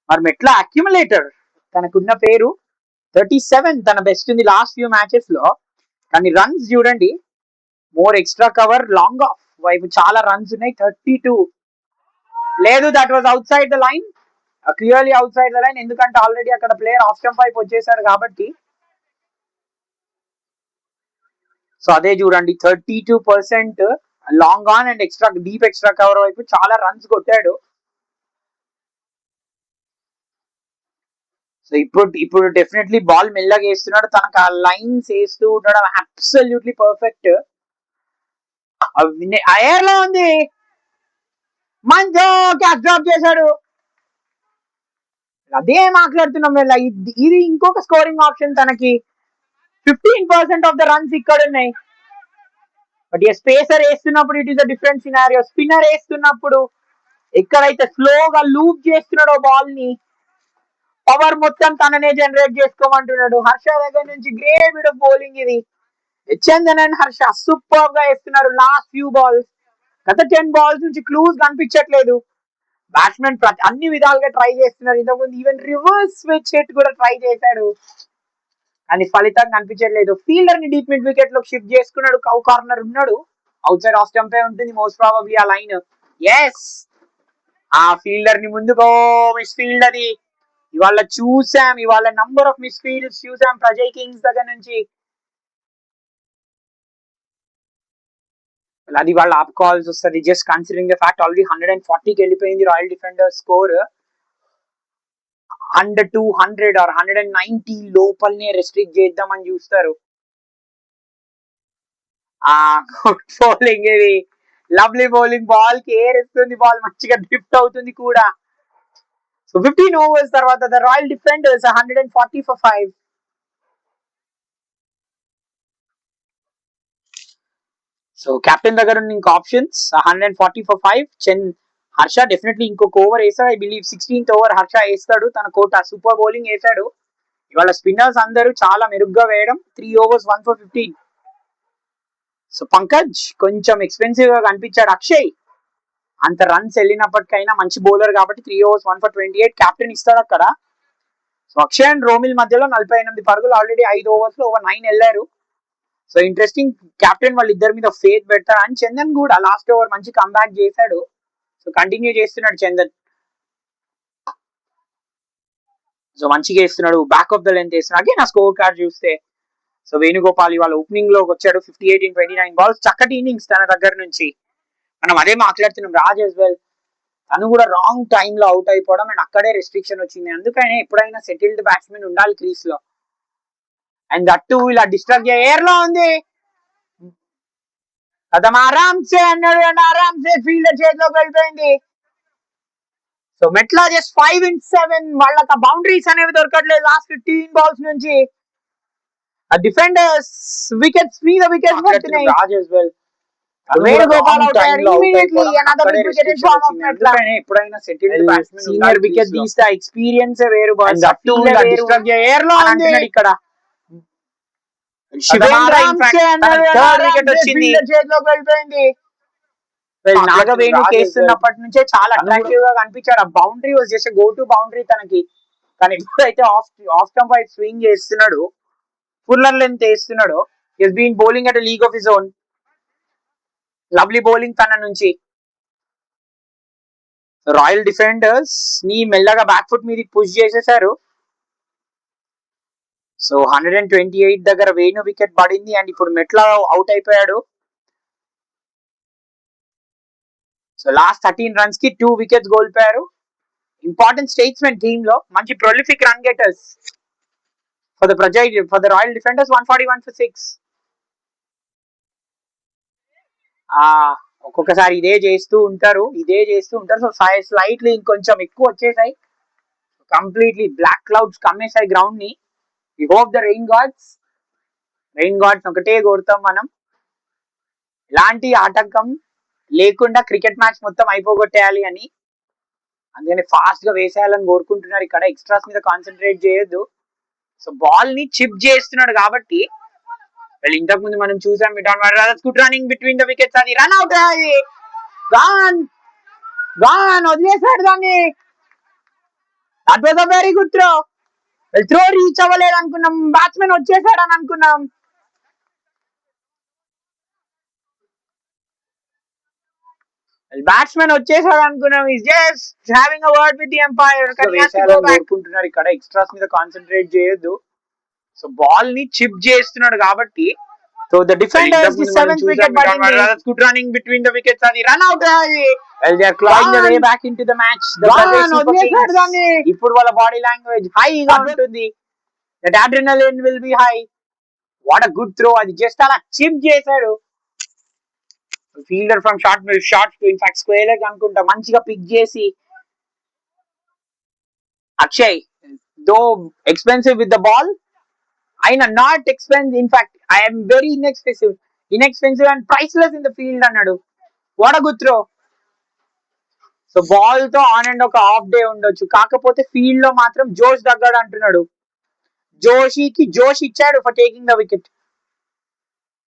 Speaker 1: మరి మెట్ల అక్యుములేటర్ తనకున్న పేరు 37 తన బెస్ట్ ఉంది లాస్ట్ ఫ్యూ మ్యాచెస్ లో. కానీ రన్స్ చూడండి, more extra cover long off వైపు చాలా రన్స్ ఉన్నాయి. 32 లేదు, that was out side the line, clearly out side the line. ఎందుకంటే ఆల్రెడీ అక్కడ ప్లేయర్ ఆఫ్ స్టంప్ వైపు వచ్చేసాడు కాబట్టి. సో అదే చూడండి, 32% long on and extra deep extra cover వైపు చాలా రన్స్ కొట్టాడు. సో ఇప్పుడు డెఫినెట్లీ బాల్ మెల్లగా వేస్తున్నాడు. తనకు ఆ లైన్స్ వేస్తూ ఉండడం అబ్సల్యూట్లీ పర్ఫెక్ట్. ఎయిర్ లో ఉంది, మంచి క్యాచ్ డ్రాప్ చేశాడు. అదే మాట్లాడుతున్నాం వీళ్ళ, ఇది ఇంకొక స్కోరింగ్ ఆప్షన్ తనకి. 15% ఆఫ్ ద రన్స్ ఇక్కడ ఉన్నాయి. బట్ ఈ స్పేసర్ వేస్తున్నప్పుడు it is a different scenario. Spinner వేస్తున్నప్పుడు ఎక్కడైతే స్లోగా లూప్ చేస్తున్నాడో బాల్ ని, పవర్ మొత్తం తననే జనరేట్ చేసుకోమంటున్నాడు. హర్ష దగ్గర నుంచి గ్రేట్ బిట్ ఆఫ్ బౌలింగ్ ఇది. చందన్ అండ్ హర్ష సూపర్ గా వేస్తున్నారు లాస్ట్ ఫ్యూ బాల్స్. గత 10 బాల్స్ నుంచి క్లూస్ కనిపించట్లేదు. బ్యాట్స్మెన్ అన్ని విధాలుగా ట్రై చేస్తున్నారు. ఇంతకుముందు ఈవెన్ రివర్స్ స్విచ్ హిట్ కూడా ట్రై చేశాడు, కానీ ఫలితం కనిపించట్లేదు. ఫీల్డర్ ని డీప్ మిడ్ వికెట్ లో షిఫ్ట్ చేసుకున్నాడు. కౌ కార్నర్ ఉన్నాడు, అవుట్ సైడ్ ఆఫ్ స్టంపే ఉంటుంది మోస్ట్ ప్రాబబ్లీ ఆ లైన్. ఎస్, ఆ ఫీల్డర్ ని ముందుకో మిస్ ఫీల్డ్ అది. ఇవాళ చూసాం, ఇవాళ నంబర్ ఆఫ్ మిస్ ఫీల్డ్స్ చూసాం ప్రజయ్ కింగ్స్ దగ్గర నుంచి. అది వాళ్ళు ఆపుకోవాల్సి వస్తుంది. Just considering the fact already 140కి వెళ్ళిపోయింది రాయల్ డిఫెండర్ స్కోర్. 200 ఆర్ 190 లోపలనే రెస్ట్రిక్ట్ చేద్దామని చూస్తారు. ఆ గుడ్ బౌలింగ్ ఇది, లవ్లీ బౌలింగ్. బాల్ కి ఏర్ ఇస్తుంది, బాల్ మంచిగా డ్రిఫ్ట్ అవుతుంది కూడా. సో 15 overs తర్వాత the royal defenders 140 for 5. So captain దగ్గర ఉన్న ఇంకో ఆప్షన్స్ 140 for 5. హర్ష డెఫినెట్లీ ఇంకొక ఓవర్ వేస్తాడు. I believe 16th over Harsha వేస్తాడు. తన కోట సూపర్ బౌలింగ్ వేసాడు. ఇవాళ స్పిన్నర్స్ అందరూ చాలా మెరుగ్గా వేయడం. 3 overs 1 for 15. సో పంకజ్ కొంచెం ఎక్స్పెన్సివ్ గా కనిపించాడు. అక్షయ్ అంత రన్స్ వెళ్ళినప్పటికైనా మంచి బౌలర్ కాబట్టి 3 overs 1 for 28 కెప్టెన్ ఇస్తాడు అక్కడ. సో అక్షయ్ అండ్ రోమిల్ మధ్యలో 48 పరుగులు. ఆల్రెడీ 5 overs లో ఓవర్ 9 వెళ్ళారు. సో ఇంట్రెస్టింగ్, కెప్టెన్ వాళ్ళిద్దరి మీద ఫేత్ పెడతారు. అండ్ చందన్ కూడా లాస్ట్ ఓవర్ మంచి కంబ్యాక్ చేశాడు. సో కంటిన్యూ చేస్తున్నాడు చందన్. సో మంచిగా వేస్తున్నాడు, బ్యాక్ ఆఫ్ ద లెంత్ వేస్తున్నాడు. అగే నా స్కోర్ కార్డ్ చూస్తే, సో వేణుగోపాల్ ఇవాళ ఓపెనింగ్ లోకి వచ్చాడు. 58 in 29 balls, చక్కటి ఇన్నింగ్స్ తన దగ్గర నుంచి. మనం అదే మాట్లాడుతున్నాం. రాజ్ as well, తను కూడా రాంగ్ టైమ్ లో అవుట్ అయిపోవడం అండ్ అక్కడే రెస్ట్రిక్షన్ వచ్చింది. అందుకనే ఎప్పుడైనా సెటిల్డ్ బ్యాట్స్మెన్ ఉండాలి క్రీస్ లో. అండ్ దట్టు ఇలా డిస్టర్బ్ ఎయిర్ లో ఉంది కదా, ఆరామ్సే అన్నాడు అండ్ ఆరామ్సే ఫీల్డర్ చేతిలోకి వెళ్ళిపోయింది. So Metla just 5 in 7. వాళ్ళకి ఆ బౌండరీస్ అనేవి దొరకట్లేదు లాస్ట్ 15 balls నుంచి. ఆ డిఫెండర్స్ వికెట్స్ మీద వికెట్స్ పడుతున్నాయి. Raj as well, Venugopal out అయ్యారు. Immediately another big wicket in form of Metla. ఎప్పుడైనా సెటిల్డ్ బ్యాట్స్మెన్ సీనియర్ వికెట్ తీస్తే ఎక్స్పీరియన్స్ వేరు. బాల్ డిస్టర్బ్ ఎయిర్ లో ఉంది ఇక్కడ. శివేంద్ర థర్డ్ వికెట్ వచ్చింది, చేతిలోకి వెళ్ళిపోయింది. నాగవేణు చేస్తున్నప్పటి నుంచే చాలా అట్రాక్టివ్ గా కనిపించాడు. ఆ boundary was just go to boundary తనకి. కానీ ఎప్పుడైతే ఆఫ్ స్టంప్ వైపు స్వింగ్ చేస్తున్నాడు, ఫుల్లర్ లెంత్ వేస్తున్నాడు, he's been bowling at league of his own. Lovely bowling తన నుంచి. రాయల్ డిఫెండర్స్ ని మెల్లగా బ్యాక్ ఫుట్ మీదకి పుష్ చేసేసారు. సో 128 దగ్గర వేణు వికెట్ పడింది అండ్ ఇప్పుడు మెట్ల అవుట్ అయిపోయాడు. సో లాస్ట్ 13 runs కి 2 wickets కోల్పోయారు. ఇంపార్టెంట్ స్టేట్స్మెన్ టీమ్ లో, మంచి prolific run getters for the royal defenders. 141 for 6. ఒక్కొక్కసారి ఇదే చేస్తూ ఉంటారు. సో స్లైట్లీ ఇంకొంచెం ఎక్కువ వచ్చేసాయి. కంప్లీట్లీ బ్లాక్ క్లౌడ్స్ కమ్మేసాయి గ్రౌండ్ ని. We hope the rain gods ఒకటే కోరుతాం మనం, ఎలాంటి ఆటంకం లేకుండా క్రికెట్ మ్యాచ్ మొత్తం అయిపోగొట్టేయాలి అని. అందుకని ఫాస్ట్ గా వేసేయాలని కోరుకుంటున్నారు. ఇక్కడ ఎక్స్ట్రాస్ మీద కాన్సన్ట్రేట్ చేయొద్దు. సో బాల్ ని చిప్ చేస్తున్నాడు కాబట్టి Well, ఇంతకు ముందు మనం చూసాం mid on rather's good running between the wickets, అది రన్ అవుట్, అది గాన్ వదిలేసాడు దాన్ని. That was a very good throw. Throw reach అవ్వలేదు అనుకున్నాం, బ్యాట్స్మెన్ వచ్చేసాడు అని అనుకున్నాం. బ్యాట్స్మెన్ వచ్చేసాడు అనుకున్నాం. Is just having a word with the umpire. కోరుకుంటున్నారు ఇక్కడ, ఎక్స్ట్రాస్ మీద కాన్సన్ట్రేట్ చేయొద్దు. సో బాల్ ని చిప్ చేస్తున్నాడు కాబట్టి. So the defenders the 7th wicket good running between the wickets, అది రన్ అవుట్, అది well they are clawing their way back into the match. The Prajay Super Kings, ఇప్పుడు వాళ్ళ body language హైగా ఉంటుంది. That adrenaline will be high. What a good throw, అది just అలా chip చేశాడు. Fielder from short in fact square leg అనుకుంటా, మంచిగా pick చేసి. Akshay though expensive with the ball, అయినా not expensive, in fact I'm very inexpensive and priceless in the field అన్నాడు. What a good throw. So ball తో on and ఒక half day ఉండొచ్చు, కాకపోతే field లో మాత్రం జోష్ తగ్గాడు అంటున్నాడు. జోష్ ఇచ్చాడు for taking the wicket.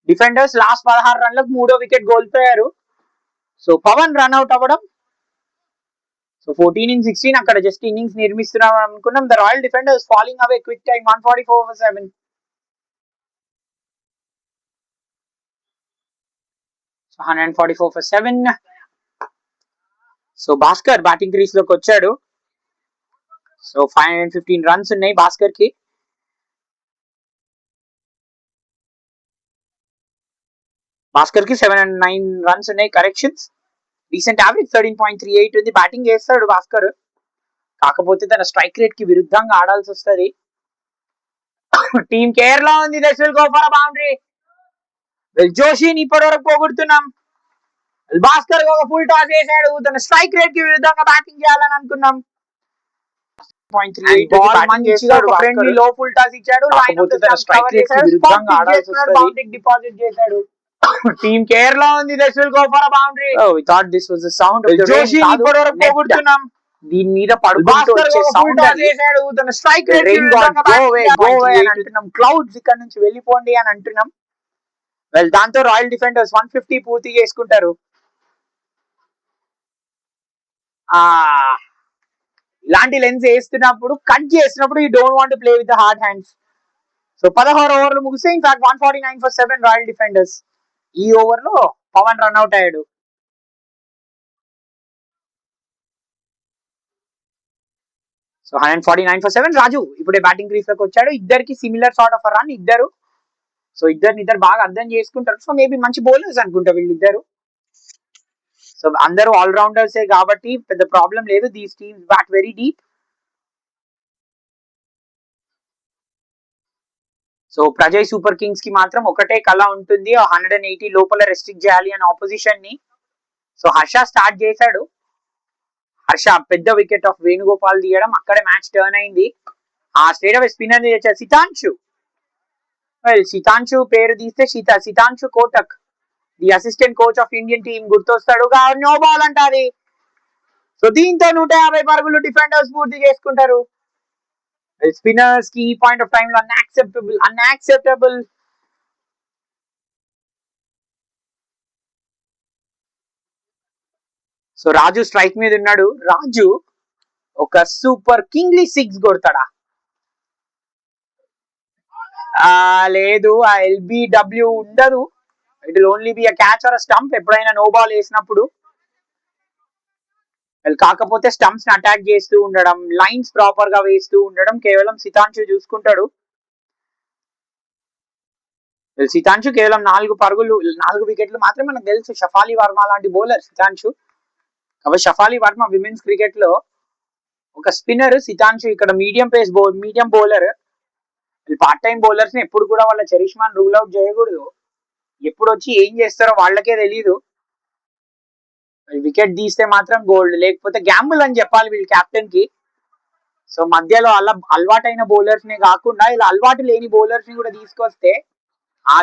Speaker 1: Defenders last 16 రన్లకు 3వ వికెట్ కోల్పోయారు. సో పవన్ రన్అట్ అవ్వడం. సో 14 in 16 అక్కడ జస్ట్ ఇన్నింగ్స్ నిర్మిస్తున్నాం అనుకున్నాం. The royal defenders falling away quick time 144 for 7. 144 for 7. So Bhaskar batting crease లోకి వచ్చాడు. సో 515 రన్స్ ఉన్నాయి భాస్కర్ కి. భాస్కర్ కి 709 రన్స్ ఉన్నాయి. కరెక్షన్స్, రీసెంట్ యావరేజ్ 13.38 ఉంది. బ్యాటింగ్ చేస్తాడు భాస్కర్, కాకపోతే తన స్ట్రైక్ రేట్ కి విరుద్ధంగా ఆడాల్సి వస్తుంది. టీమ్ కేర్ లో ఉంది. That will go for a boundary. Joshini ఇప్పటి వరకు పోగొడుతున్నాం. భాస్కర్ ఒక ఫుల్ టాస్ వేసాడు. తన స్ట్రైక్ రేట్ కి విరుద్ధంగా బ్యాటింగ్ చేయాలని అనుకున్నాం. ఫ్రెండ్లీ లో ఫుల్ టాస్ ఇచ్చాడు. డిపాజిట్ చేశాడు. టీమ్ కేర్ లో ఉంది. That will go for a boundary. We thought this was the sound of the Joshi ఇప్పటి వరకు పోగొడుతున్నాం. దీని మీద పడుకుంటూ వచ్చే సౌండ్ చేశాడు. తన స్ట్రైక్ రేట్ కి విరుద్ధంగా బ్యాటింగ్ అంటున్నాం. క్లౌడ్స్ ఇక్కడ నుంచి వెళ్ళిపోండి అని అంటున్నాం. వెల్, దాంతో రాయల్ డిఫెండర్స్ 150 పూర్తి చేసుకుంటారు. ఇలాంటి లెన్స్ వేస్తున్నప్పుడు, కట్ చేసినప్పుడు you don't want to play with the hard hands. So 16 ఓవర్లు ముగిస్తే ఇన్ఫాక్ట్ 149 for 7 రాయల్ డిఫెండర్స్. ఈ ఓవర్ లో పవన్ రన్అట్ అయ్యాడు. So 149 for 7. రాజు ఇప్పుడే బ్యాటింగ్ క్రీజ్ లోకి వచ్చాడు. ఇద్దరికి సిమిలర్ సార్ట్ ఆఫ్ రన్ ఇద్దరు. సో ఇద్దరు బాగా అర్థం చేసుకుంటారు. సో మేబీ మంచి బౌలర్స్ అనుకుంటా వీళ్ళిద్దరు. సో అందరూ ఆల్రౌండర్సే కాబట్టి పెద్ద ప్రాబ్లం లేదు. These teams bat very deep. So Prajay Super Kings కి మాత్రం ఒకటే కళ ఉంటుంది, 180 లోపల రెస్ట్రిక్ట్ చేయాలి అని ఆపోజిషన్ ని. సో హర్ష స్టార్ట్ చేశాడు. హర్ష పెద్ద వికెట్ ఆఫ్ వేణుగోపాల్ తీయడం, అక్కడే మ్యాచ్ టర్న్ అయింది. ఆ స్టేట్ ఆఫ్ స్పిన్నర్ చేశారు సితాంశు. సితాంశు పేరు తీస్తే Sitanshu Kotak, the assistant coach of Indian team గుర్తొస్తాడు. నో బాల్ అంటాది. సో దీంతో 150 పరుగులు డిఫెండర్స్ పూర్తి చేసుకుంటారు. స్పిన్నర్స్ కి ఈ పాయింట్ ఆఫ్ టైమ్ లో అన్యాక్సెప్టబుల్. సో రాజు స్ట్రైక్ మీద ఉన్నాడు. రాజు ఒక సూపర్ కింగ్లీ 6 కొడతాడా? లేదు, ఆ LBW ఉండదు. It will only be a catch or a stump ఎప్పుడైనా నో బాల్ వేసినప్పుడు. కాకపోతే స్టంప్స్ ని అటాక్ చేస్తూ ఉండడం, లైన్స్ ప్రాపర్ గా వేస్తూ ఉండడం కేవలం సితాంశు చూసుకుంటాడు. సితాంశు కేవలం 4 వికెట్లు మాత్రమే మనకు తెలుసు. షఫాలి వర్మ లాంటి బౌలర్ సితాంశు. కాబట్టి షఫాలి వర్మ విమెన్స్ క్రికెట్ లో ఒక స్పిన్నర్, సితాంశు ఇక్కడ medium bowler. Part time bowlers ని ఎప్పుడు కూడా వాళ్ళ చరిష్మాన్ రూల్ అవుట్ చేయకూడదు. ఎప్పుడు వచ్చి ఏం చేస్తారో వాళ్ళకే తెలియదు. వికెట్ తీస్తే మాత్రం గోల్డ్, లేకపోతే గ్యాంబుల్ అని చెప్పాలి వీళ్ళ కెప్టెన్ కి. సో మధ్యలో అలవాటైన బౌలర్స్ నే కాకుండా ఇలా అలవాటు లేని బౌలర్స్ ని కూడా తీసుకొస్తే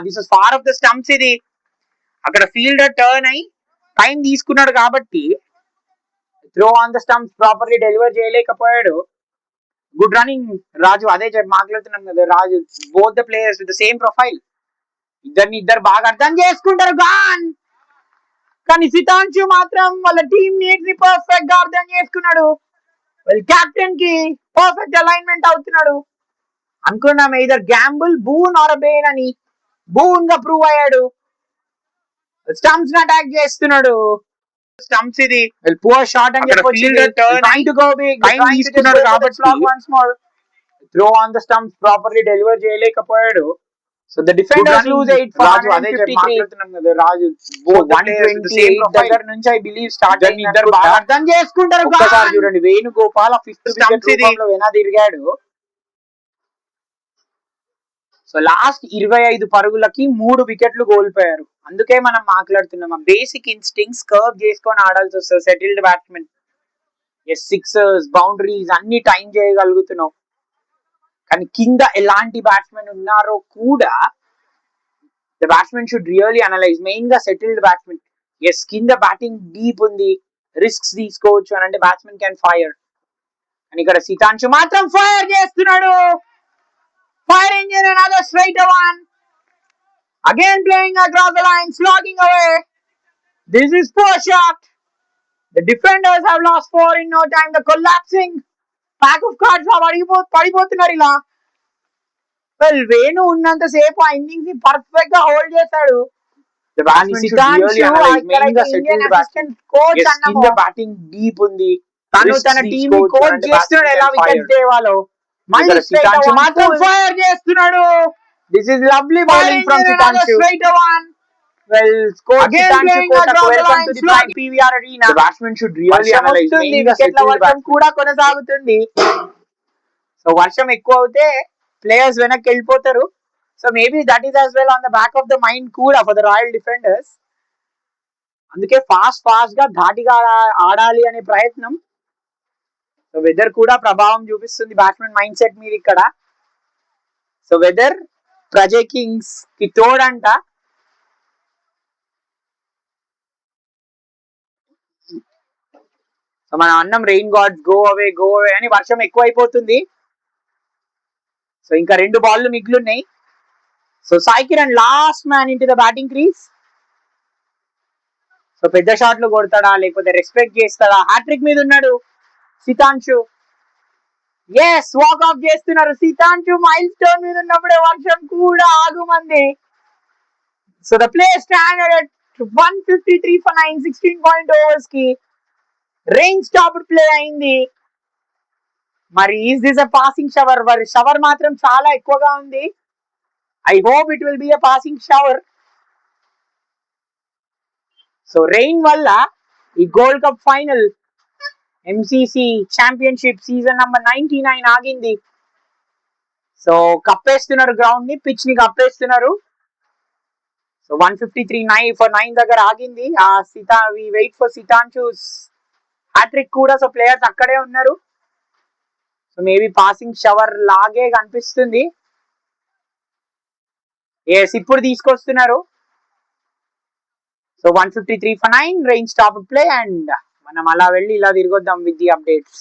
Speaker 1: this is far off the stumps. ఇది అక్కడ ఫీల్డర్ టర్న్ అయి టైం తీసుకున్నాడు కాబట్టి throw on the stumps properly deliver చేయలేకపోయాడు. Good running Raju. అదే మాట్లాడుతున్నాం కదా, Raju both the players with the same profile. ఇద్దరు బాగా అర్థం చేసుకుంటారు గాన్. కానీ సితాంశు మాత్రం వాళ్ళ టీమ్ నీడ్స్ ని పర్ఫెక్ట్ గా అర్థం చేసుకున్నాడు. వాళ్ళ కెప్టెన్ కి పర్ఫెక్ట్ అలైన్మెంట్ అవుతున్నాడు. అనుకున్నాం either Gamble boon are ben అని. బూన్ గా ప్రూవ్ అయ్యాడు. స్టంప్స్ ని అటాక్ చేస్తున్నాడు. స్టంప్స్ ఇది పువర్ షాట్ అని చెప్పొచ్చు. Trying to go big, trying to తీసుకున్నాడు కాబట్టి once more throw on the stumps properly deliver చేయలేకపోయాడు. So the defenders lose 8 for 153. Raju 128 దగ్గర నుంచి ఐ బిలీవ్ స్టార్ట్ అయింది. ఇద్దరు బాగా అర్థం చేసుకుంటారు. ఒక్కసారి చూడండి వేణుగోపాల్ ఫిఫ్త్ వికెట్ రూపంలో వెనా తిరిగాడు. సో లాస్ట్ 25 పరుగులకి 3 వికెట్లు కోల్పోయారు. అందుకే మనం మాట్లాడుతున్నాం ఆ బేసిక్ ఇన్స్టింగ్స్ కర్వ్ చేసుకొని ఆడాల్సి వస్తుంది. సెటిల్డ్ బ్యాట్స్మెన్ సిక్సర్స్ బౌండరీస్ అన్ని టైం చేయగలుగుతున్నావు. కానీ కింద ఎలాంటి బ్యాట్స్మెన్ ఉన్నారో కూడా the batsmen should really analyse. Main గా సెటిల్డ్ బ్యాట్స్మెన్ కింద బ్యాటింగ్ డీప్ ఉంది, రిస్క్స్ తీసుకోవచ్చు అని అంటే బ్యాట్స్మెన్ క్యాన్ ఫైర్. అని ఇక్కడ సితాంశు మాత్రం ఫైర్ చేస్తున్నాడు. Firing in another straight one. Again playing across the line, slogging away. This is poor shot. The defenders have lost 4 in no time. The collapsing pack of cards పడిపోతున్నారు ఇలా. Well Venu ఉన్నంత సేపు ఆ innings ని perfect గా hold చేశాడు. Batting deep ఉంది, తను తన టీమ్ ని కోచ్ చేస్తున్నాడు ఎలా వికెట్స్ తేవాలో. మళ్ళీ మాత్రం ఫైర్ చేస్తున్నాడు. This is lovely bowling from Sitanshu. Well score Sitanshu Kotak welcome to the PVR arena. The batsmen should really analyse. వికెట్ల వర్షం కూడా కొనసాగుతుంది. సో వర్షం ఎక్కువ అవుతే ప్లేయర్స్ వెనక్కి వెళ్ళిపోతారు. So maybe that is as well on the back of the mind కూడా ఫర్ ద రాయల్ డిఫెండర్స్. అందుకే ఫాస్ట్ గా ధాటిగా ఆడాలి అనే ప్రయత్నం. సో వెదర్ కూడా ప్రభావం చూపిస్తుంది బ్యాట్స్మెన్ మైండ్ సెట్ మీద ఇక్కడ. సో వెదర్ ప్రజయ్ కింగ్స్ కి తోడంట. సో మనం అన్నం రెయిన్ గాడ్స్ గో అవే అని వర్షం ఎక్కువ అయిపోతుంది. సో ఇంకా 2 బాల్లు మిగిలిన్నాయి. So Sai Kiran last man in to the batting crease. So పెద్ద షాట్లు కొడతాడా లేకపోతే రెస్పెక్ట్ చేస్తాడా? హ్యాట్రిక్ మీద ఉన్నాడు సితాంశు. వాక్ ఆఫ్ చేస్తున్నారు. సితాంశు మైల్ స్టోన్ మీద ఉన్నప్పుడే వర్షం కూడా ఆగుమంది. So the play standard at 153 for 9, 16 point overs కి రెయిన్ స్టాప్ ప్లే అయింది. మరి is this a passing shower? Shower మాత్రం చాలా ఎక్కువగా ఉంది. I hope it will be a passing shower. So rain వల్ల ఈ gold cup final M.C.C championship season number 99 ఆగింది. సో కప్పేస్తున్నారు గ్రౌండ్ ని, పిచ్ ని కప్పేస్తున్నారు. సో 153 for 9 దగ్గర ఆగింది. వి వెయిట్ ఫర్ సితాంశుస్ హ్యాట్రిక్ కూడా. సో ప్లేయర్స్ అక్కడే ఉన్నారు. సో మేబీ పాసింగ్ షవర్ లాగే కనిపిస్తుంది. ఇప్పుడు తీసుకొస్తున్నారు. So 153 for 9 rain stop play. And మనం అలా వెళ్ళి ఇలా తిరగొద్దాం with the updates.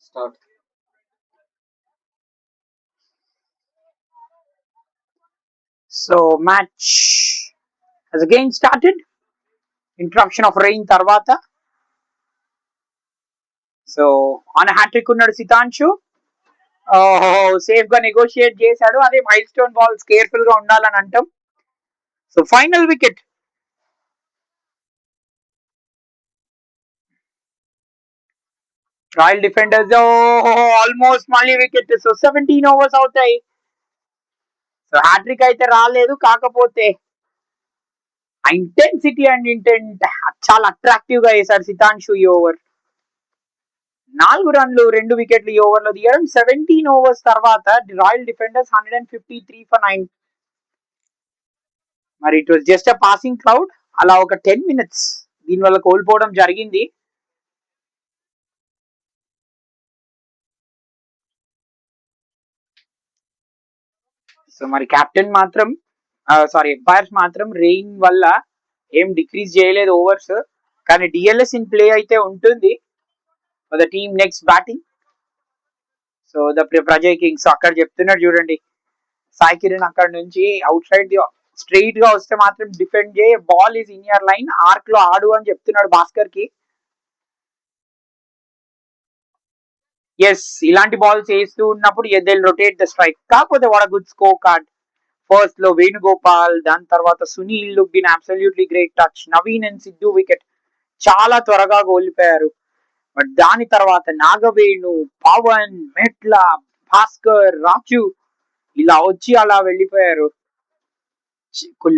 Speaker 3: Start.
Speaker 1: So match has again started. Interruption of rain tarvata. So on a hat-trick ఉన్నాడు సితాంశు. సేఫ్ గా నెగోషియేట్ చేశాడు. అదే మైల్ స్టోన్ బాల్స్ కేర్ఫుల్ గా ఉండాలని అంటాం. So final wicket. Royal defenders almost మళ్ళీ వికెట్. సో 17 ఓవర్స్ అవుతాయి. So hattrick అయితే రాలేదు, కాకపోతే ఆ ఇంటెన్సిటీ అండ్ ఇంటెంట్ చాలా అట్రాక్టివ్ గా వేశాడు సితాంశు ఈ ఓవర్. 4 రన్లు 2 వికెట్లు ఈ ఓవర్ లో తీయడం. 17 ఓవర్స్ తర్వాత రాయల్ డిఫెండర్స్ 153 ఫర్ 9. మరి it was just a passing cloud. అలా ఒక 10 మినిట్స్ దీనివల్ల కోల్పోవడం జరిగింది. సో మరి కెప్టెన్ మాత్రం ఎంపైర్స్ మాత్రం రెయిన్ వల్ల ఏం డిక్రీజ్ చేయలేదు ఓవర్స్. కానీ డిఎల్ఎస్ ఇన్ ప్లే అయితే ఉంటుంది for the team next batting. So the Prajay kings అక్కడ చెప్తున్నాడు చూడండి, సాయి కిరణ్ అక్కడ నుంచి అవుట్ సైడ్ ది స్ట్రైట్ గా వస్తే మాత్రం డిఫెండ్ చేయి, ball is in your line, arc లో ఆడు అని చెప్తున్నాడు భాస్కర్ కి. ఎస్, ఇలాంటి బాల్స్ వేస్తూ ఉన్నప్పుడు దే రొటేట్ ద స్ట్రైక్. కాకపోతే what good scorecard. First లో వేణుగోపాల్, దాని తర్వాత Sunil looked in absolutely great touch. Naveen and Sidhu wicket చాలా త్వరగా కోల్పోయారు. బట్ దాని తర్వాత నాగవేణు, పవన్, మెట్ల, భాస్కర్, రాజు ఇలా వచ్చి అలా వెళ్ళిపోయారు.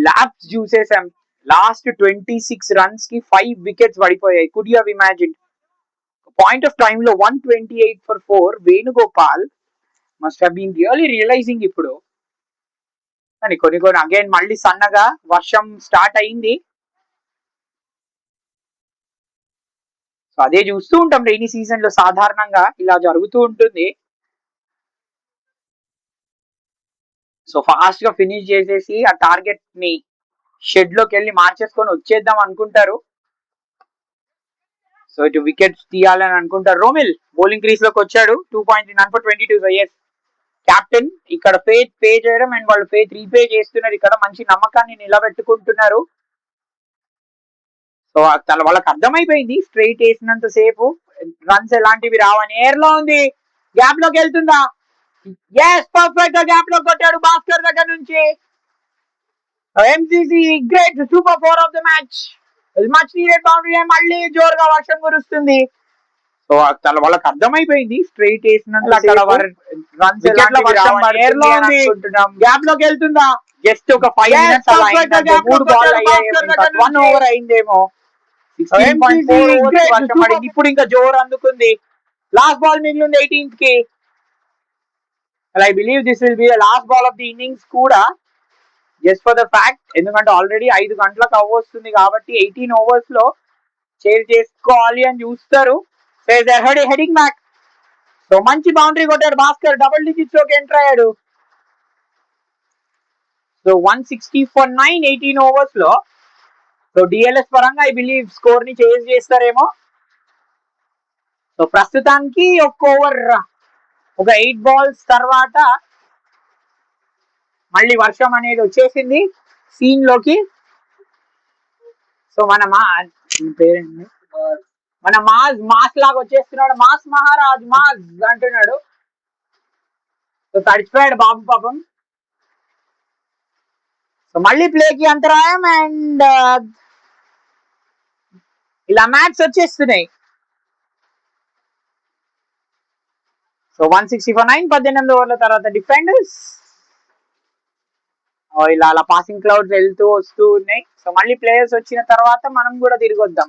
Speaker 1: ల్యాబ్స్ చూసేసాం. లాస్ట్ 26 రన్స్ కి 5 వికెట్స్ పడిపోయాయి. Could you have imagine? Point of time లో 128 for 4. Venugopal must have been realising ఇప్పుడు. కానీ కొన్ని అగైన్ మళ్ళీ సన్నగా వర్షం స్టార్ట్ అయింది. సో అదే చూస్తూ ఉంటాం రైనీ సీజన్ లో, సాధారణంగా ఇలా జరుగుతూ ఉంటుంది. సో ఫాస్ట్ గా ఫినిష్ చేసేసి ఆ టార్గెట్ ని షెడ్ లోకి వెళ్ళి మార్చేసుకొని వచ్చేద్దాం అనుకుంటారు. సో ఇటు వికెట్స్ తీయాలని అనుకుంటారు. రోమిల్ బౌలింగ్ క్రీజ్ లోకి వచ్చాడు. 2.9 ఫర్ 22. సో ఎస్, కెప్టెన్ ఇక్కడ ఫేత్ పే చేయడం అండ్ వాళ్ళు ఫేత్ రీపే చేస్తున్నారు. ఇక్కడ మంచి నమ్మకాన్ని నిలబెట్టుకుంటున్నారు. సో వాళ్ళకి అర్థమైపోయింది స్ట్రైట్ వేసినంత సేపు రన్స్ ఎలాంటివి రావని. ఎయిర్ లో ఉంది, గ్యాప్ లోకి వెళ్తుందా? ఎస్, పర్ఫెక్ట్ గా గ్యాప్ లో కొట్టాడు భాస్కర్ దగ్గర నుంచి. M.C.C great super 4 of the match. Much needed boundary. మళ్ళీ జోరుగా వర్షం కురుస్తుంది. సో వాళ్ళకి అర్థమైపోయింది స్ట్రైట్ వేసినంత అక్కడ రన్స్ గ్యాప్ లోకి వెళ్తుందా? జస్ట్ ఒక 5 మినిట్స్ 3 బాల్ 1 ఓవర్ అయిందేమో. 16.4 వర్షం పడింది. ఇప్పుడు ఇంకా జోరు అందుకుంది. లాస్ట్ బాల్ మిగిలింది 18th కి. I believe this will be the last ball of the innings కూడా, జస్ట్ ఫర్ ద ఫ్యాక్ట్. ఎందుకంటే ఆల్రెడీ 5 గంటలకు అవ్వొస్తుంది కాబట్టి 18 ఓవర్స్ లో చేర్ చేసుకోవాలి అని చూస్తారు. Heading back. సో మంచి బౌండరీ కొట్టాడు భాస్కర్. డబుల్ డిజిట్స్ లోకి ఎంటర్ అయ్యాడు. సో 160 ఫర్ 9 18 ఓవర్స్ లో. సో డిఎల్ఎస్ పరంగా ఐ బిలీవ్ స్కోర్ ని చేంజ్ చేస్తారేమో. సో ప్రస్తుతానికి ఒక 8 బాల్స్ తర్వాత మళ్ళీ వర్షం అనేది వచ్చేసింది సీన్ లోకి. సో పేరేంటి, మన మాస్ లాగా వచ్చేస్తున్నాడు. మాస్ మహారాజ్ మాస్ అంటున్నాడు. సో తడిచిపోయాడు బాబు పాపం. సో మళ్ళీ ప్లేకి అంతరాయం అండ్ ఇలా మ్యాచ్ వచ్చేస్తున్నాయి. సో 160 ఫర్ 9 18 ఓవర్ల తర్వాత డిఫెండర్స్ ఇలా అలా పాసింగ్ క్లౌడ్స్ వెళ్తూ వస్తూ ఉన్నాయి. సో మళ్ళీ ప్లేయర్స్ వచ్చిన తర్వాత మనం కూడా తిరిగి వద్దాం.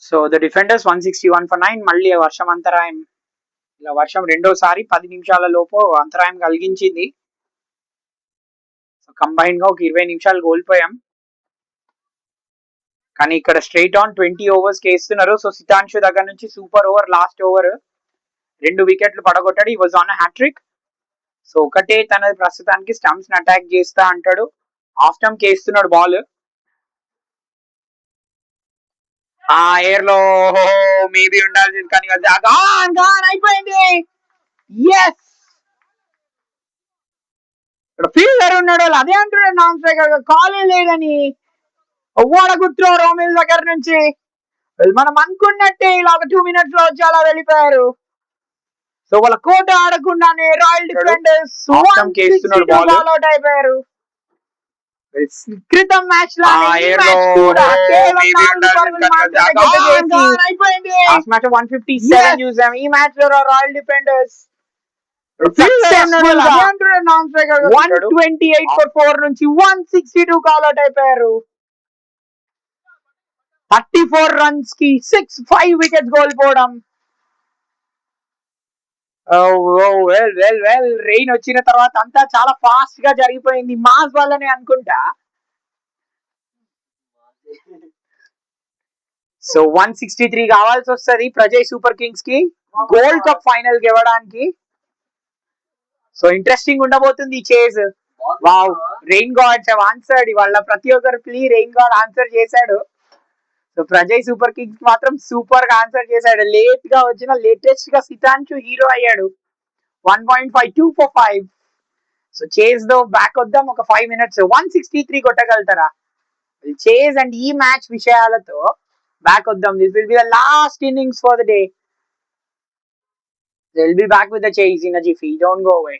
Speaker 1: So the defenders 161 for 9. మళ్ళీ వర్షం అంతరాయం, ఇలా వర్షం రెండోసారి 10 నిమిషాల లోపు అంతరాయం కలిగించింది. సో కంబైన్ గా ఒక 20 నిమిషాలు కోల్పోయాం. కానీ ఇక్కడ స్ట్రైట్ ఆన్ 20 overs కి వేస్తున్నారు. సో సితాంశు దగ్గర నుంచి సూపర్ ఓవర్, లాస్ట్ ఓవర్ 2 వికెట్లు పడగొట్టాడు. ఈ వాజ్ ఆన్ హ్యాట్రిక్. సో ఒకటే తనది ప్రస్తుతానికి స్టంప్స్ ని అటాక్ చేస్తా అంటాడు. ఆఫ్ స్టంప్ కి వేస్తున్నాడు బాల్. ఆ ఎయిర్ లో మేబీ ఉండాల్సింది కానీ అయిపోయింది. ఎస్, ఇక్కడ ఫీల్డర్ ఉన్నాడు, వాళ్ళు అదే అంటున్నాడు నాన్ స్ట్రైకర్ కాలే లేదని. ఓడగుట్లో రోమిల్ దగ్గర నుంచి మనం అనుకున్నట్టే ఇలా ఒక 2 minutes లో వచ్చి అలా వెళ్ళిపోయారు. సో వాళ్ళ కోట ఆడకుండానే రాయల్ డిఫెండర్స్ అవుట్ అయిపోయారు. క్రితం మ్యాచ్ లో అయిపోయింది. 157 చూసాం. ఈ మ్యాచ్ లో రాయల్ డిఫెండర్స్ 128 for 4 నుంచి 162 అవుట్ అయిపోయారు. 34 runs కి 5 wickets కోల్పోవడం. రెయిన్ వచ్చిన తర్వాత అంతా చాలా ఫాస్ట్ గా జరిగిపోయింది. మాస్ వల్లనే అనుకుంటా. సో 163 కావాల్సి వస్తుంది ప్రజయ్ సూపర్ కింగ్స్ కి గోల్డ్ కప్ ఫైనల్ కి ఇవ్వడానికి. సో ఇంట్రెస్టింగ్ ఉండబోతుంది ఈ chase. Wow, rain gods have answered. వాళ్ళ ప్రతి ఒక్కరు ప్లీ రెయిన్ గాడ్ ఆన్సర్ చేశాడు. సో ప్రజయ్ సూపర్ కింగ్స్ మాత్రం సూపర్ గా ఆన్సర్ చేశాడు. లేట్ గా వచ్చిన లేటెస్ట్ గా సితాంశు హీరో అయ్యాడు. 1.5 2 for 5. So chase though back వద్దాం ఒక 5 minutes. 163 కొట్టగలుగుతారా చేజ్? అండ్ ఈ మ్యాచ్ విషయాలతో బ్యాక్ వద్దాం. This will be the last innings for the day. They will be back with the chase in a జిఫీ. Don't go away.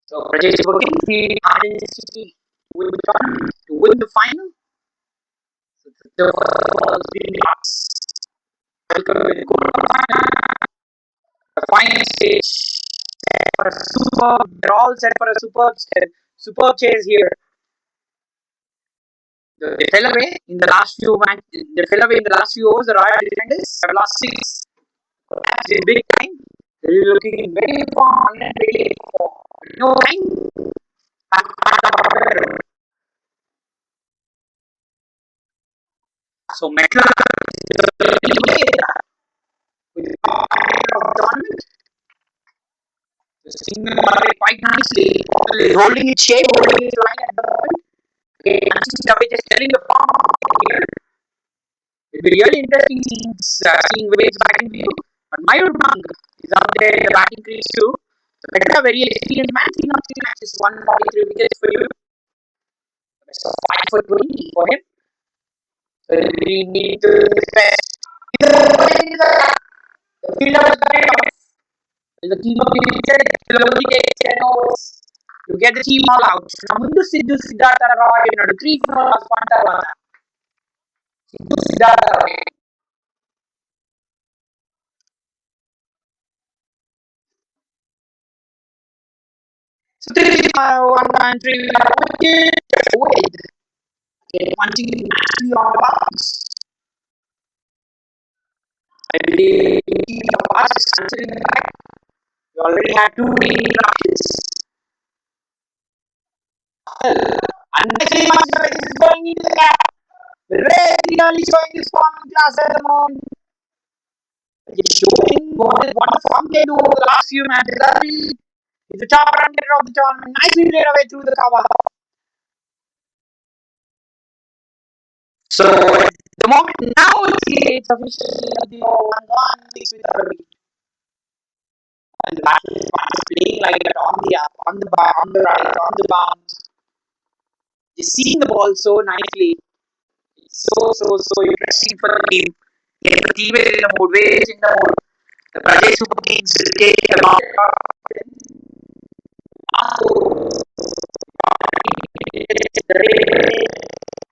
Speaker 1: So Prajay Super Kings need RNCT to win the tournament, to win the final. So the first ball has been lost. Welcome to the quarterfinal, the final stage. For a superb, they're all set for a superb chase here. They fell away in the last few They fell away in the last few overs. The Royal Defenders have lost six. That's a big time. They're looking in very form and really for no time. So Metro is the with the tournament. The single quite nicely. Is holding its shape, holding its line at the moment. Okay, just telling the form here. It'll be really interesting seeing Wade's batting view. But Mayurbank is out there in the batting crease too. So Mehta, very experienced man, 3 matches, 143 wickets for you. So 5 for 20 for him. So we need to best. The fielder was very tough. The team of the will only take 10 overs to get the team all out. Mundu Sidhu Siddhartha Roy, 3 for Pantavana. Sidhu Siddhartha Roy. So this is 1 country wicket. Wade. Punching nicely on the bounce. I believe the pass is considering the fact you already had 2 interruptions. Unless Master is going into the gap. The Red really showing his form in class at the moment. It's showing what the form they do over the last few matches. He's the top run getter of the tournament. Nicely played away through the cover. So the moment now it's officially the 1-1 with the and the batsman is playing like that on the up, on the right, on the bounce. Just seeing the ball so nicely. It's so interesting for the team. If the team is in the mood, Wade is in the mood. The Prajay Super Kings will take a lot.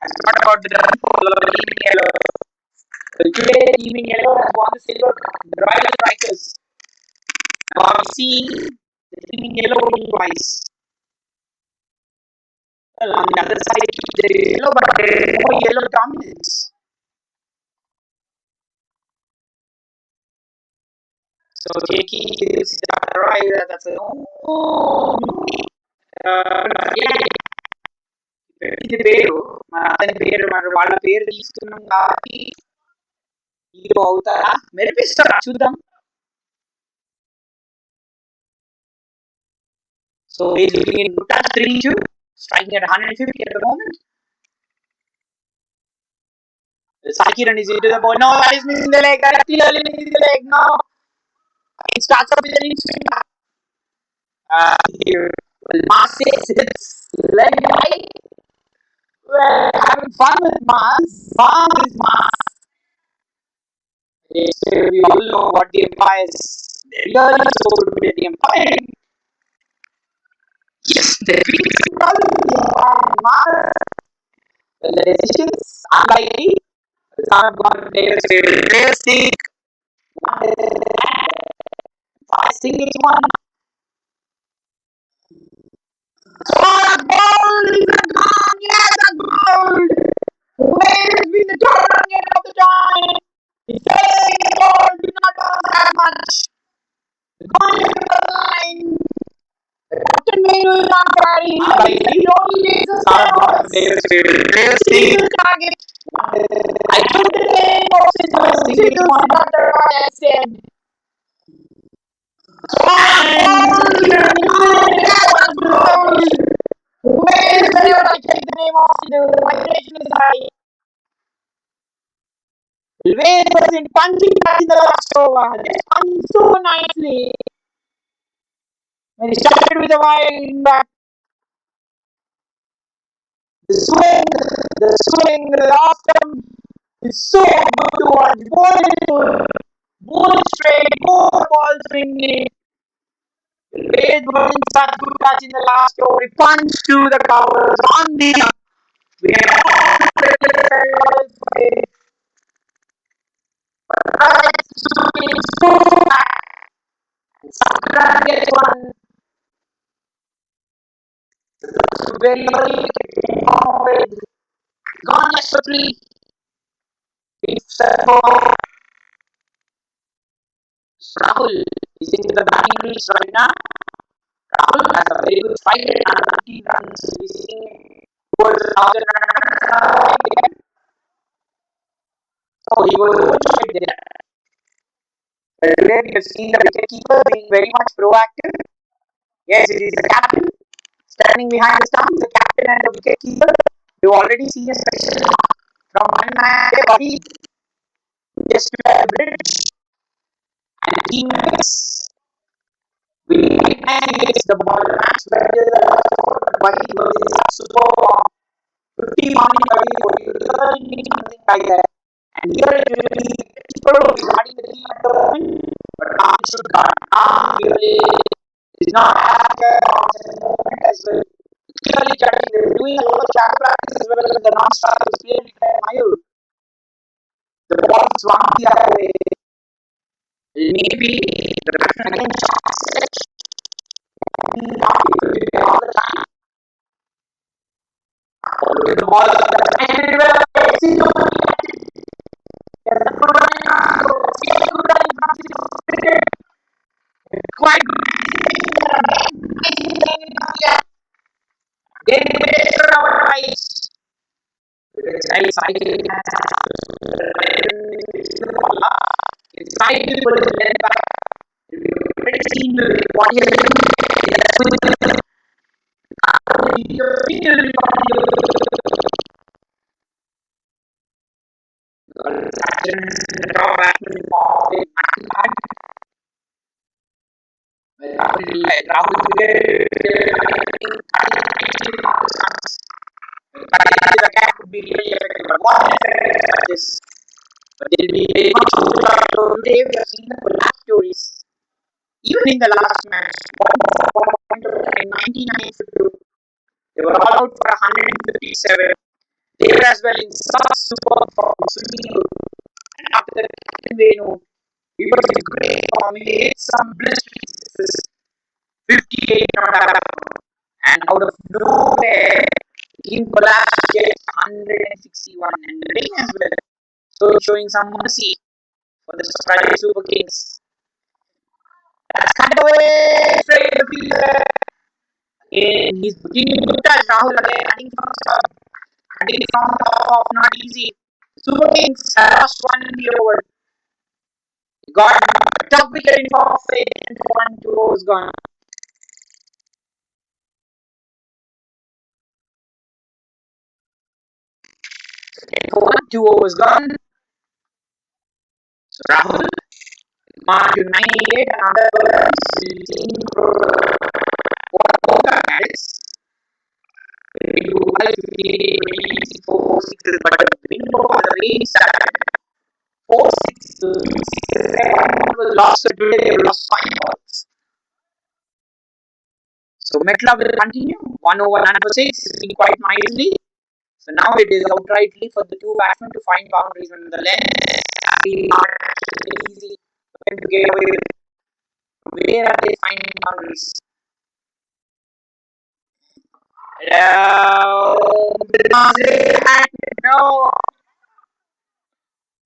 Speaker 1: It's not about the run for the team in yellow. Today, the team in yellow has won the silver. The Royal Strikers. Now I'm seeing the team in yellow winning twice. Well, on the other side, there is yellow, but there is more yellow dominance. So taking this right, that's a ఇది పేరు మన అతని పేరు మన వాళ్ళ పేరు తీసుకున్నాం కాబట్టి హీరో అవుతారా మెరిపిస్తారా చూద్దాం so he's looking in good touch 3-2 striking at 150 at the moment. Sakiran is into the ball. No, that is missing the leg. That is clearly missing the leg. No. It starts up with an in-swing. Here. Well, Mars says it's leg right. Well, having fun with Mars. Mars is Mars. Yes, we all know what the empires. They're really so good at the empire. Yes, they're really so good at the empire. Mars. Well, the decisions unlikely. It's not going to take us realistic. I think it's one. Oh, gold is a gold! Yes, a gold! Where has been the tournament of the time? He's saying the gold did not cost that much. The gold is the line. The captain made it not carry. He only needs a star. Single target. I took the name of Sidhu Siddhartha Roy and said, whenever I take the name of Sidhu, the vibration is high. Wade wasn't punching back in the last over. They spun so nicely. When he started with a wide back, the last term is so good to watch. Ball straight, more ball swinging. Wade was in such good touch in the last over. He punched to the covers on the up. We have gets one very early. Gone extra three. It's Rahul is into the batting crease right now. Rahul has a very good fight and 15 runs. Towards 1,000 runs. So he was good there. But today we have seen the wicketkeeper being very much proactive. Yes, it is the captain standing behind the stumps, the captain and the wicketkeeper. We've already seen a special from one man, but he just to a bridge and teammates. We managed the ball match better but he was in super form. 50 morning something like that. And here it will be people regarding the team at the moment, but now it should not really is not having a moment as well. Clearly judging they were doing a lot of shadow practice as well as the non-stop was clearly admired. The ball swung the other way. Maybe the batsman again shot all the time. Following the ball quite then our eyes. It's excited for the left back. Very seen what he is doing. The gap would be really effective. But what effective at this? But they'll be very much so today we have seen the collapse stories. Even in the last match, in 99 they were all out for 157. They were as well in such super form. And after that, Captain Venu, he was in great form. He hit some blistering sixes, 58 not out. And out of nowhere, King collapsed gets 161 and the rain as well. So showing some mercy for the Prajay Super Kings. That's cut away straight to the fielder. Again, he's beginning to touch Rahul again, cutting from top. Cutting from top off, not easy. Super Kings have lost one in the over. Got a tough wicket in off it and 1-2 overs gone. Second for 1-2 overs gone. So Rahul marked to 98 and other what that is. We do 4 6 but the window of the range started 4 6 was lost so today they lost 5 balls. So Metla will continue 1 over 9 for 6 quite nicely. So now it is outrightly for the two batsmen to find boundaries when the length is not easy for them to get away with. Where are they finding boundaries? No.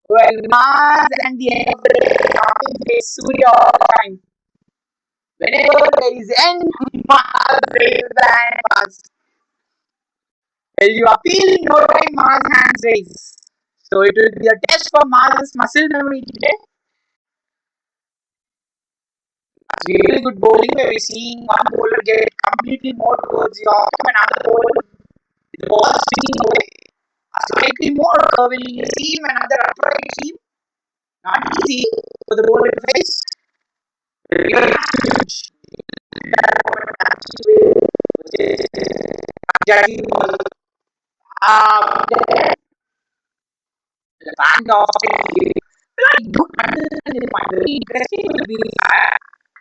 Speaker 1: Well, Mars and the end of the day, talking face Surya all the time. Whenever there is end, Mars raises the hand Mars. Well, you appeal, no time Mars hands raise. So it will be a test for Mars' muscle memory today. It's really good bowling where we're seeing one bowler get completely more towards the off and another bowler the ball swinging away. A slightly more curving seam, another upright seam. Not easy for the bowler to face. Really huge. Judging was the band of I don't understand this point. Very interesting will be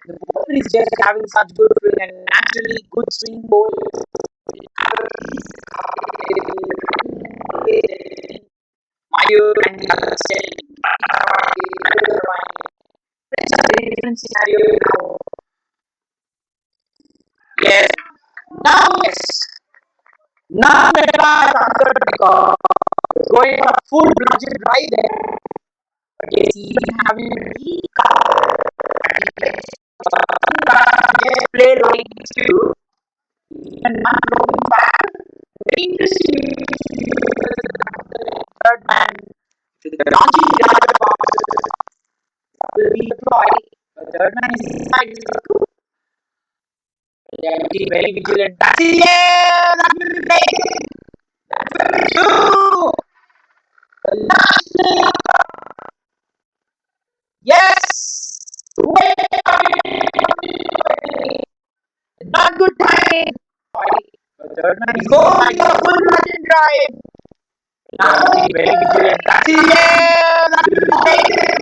Speaker 1: the is just having such good swing and naturally good swing ball. Mayur and the other state. It's a very different scenario now. Yes. Now, yes. Now the class answered because going for a full blooded drive there. Okay, see, having weak just play like this too. And not going back. Very interesting. Third man. The launching driver will be deployed. The third man is inside. They are looking very vigilant. That's it! Yeah! That will be taken! That will be true! The last player! Yes! Wait! Not good timing! The third man is going for a full Russian drive! Now he's very vigilant. That's it! Yeah! That will be taken!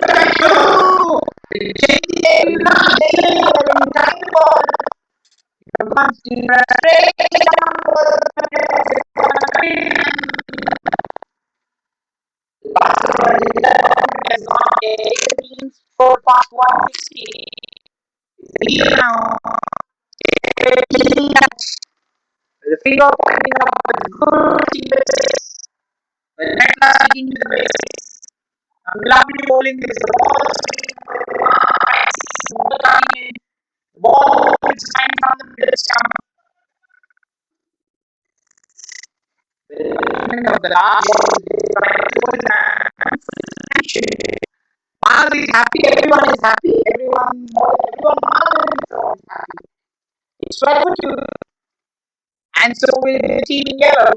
Speaker 1: That's true! Change the aim! Time the ball! Once the has gone 18 score past 160. Now, the finger pointing up with good defenses. The net sticking to the base. I'm lovely bowling this. The ball is flying from the middle stump. The last ball is trying towards the Manav is happy, everyone is happy, everyone Manav is happy. It's 12 for 2, and so will the team in yellow.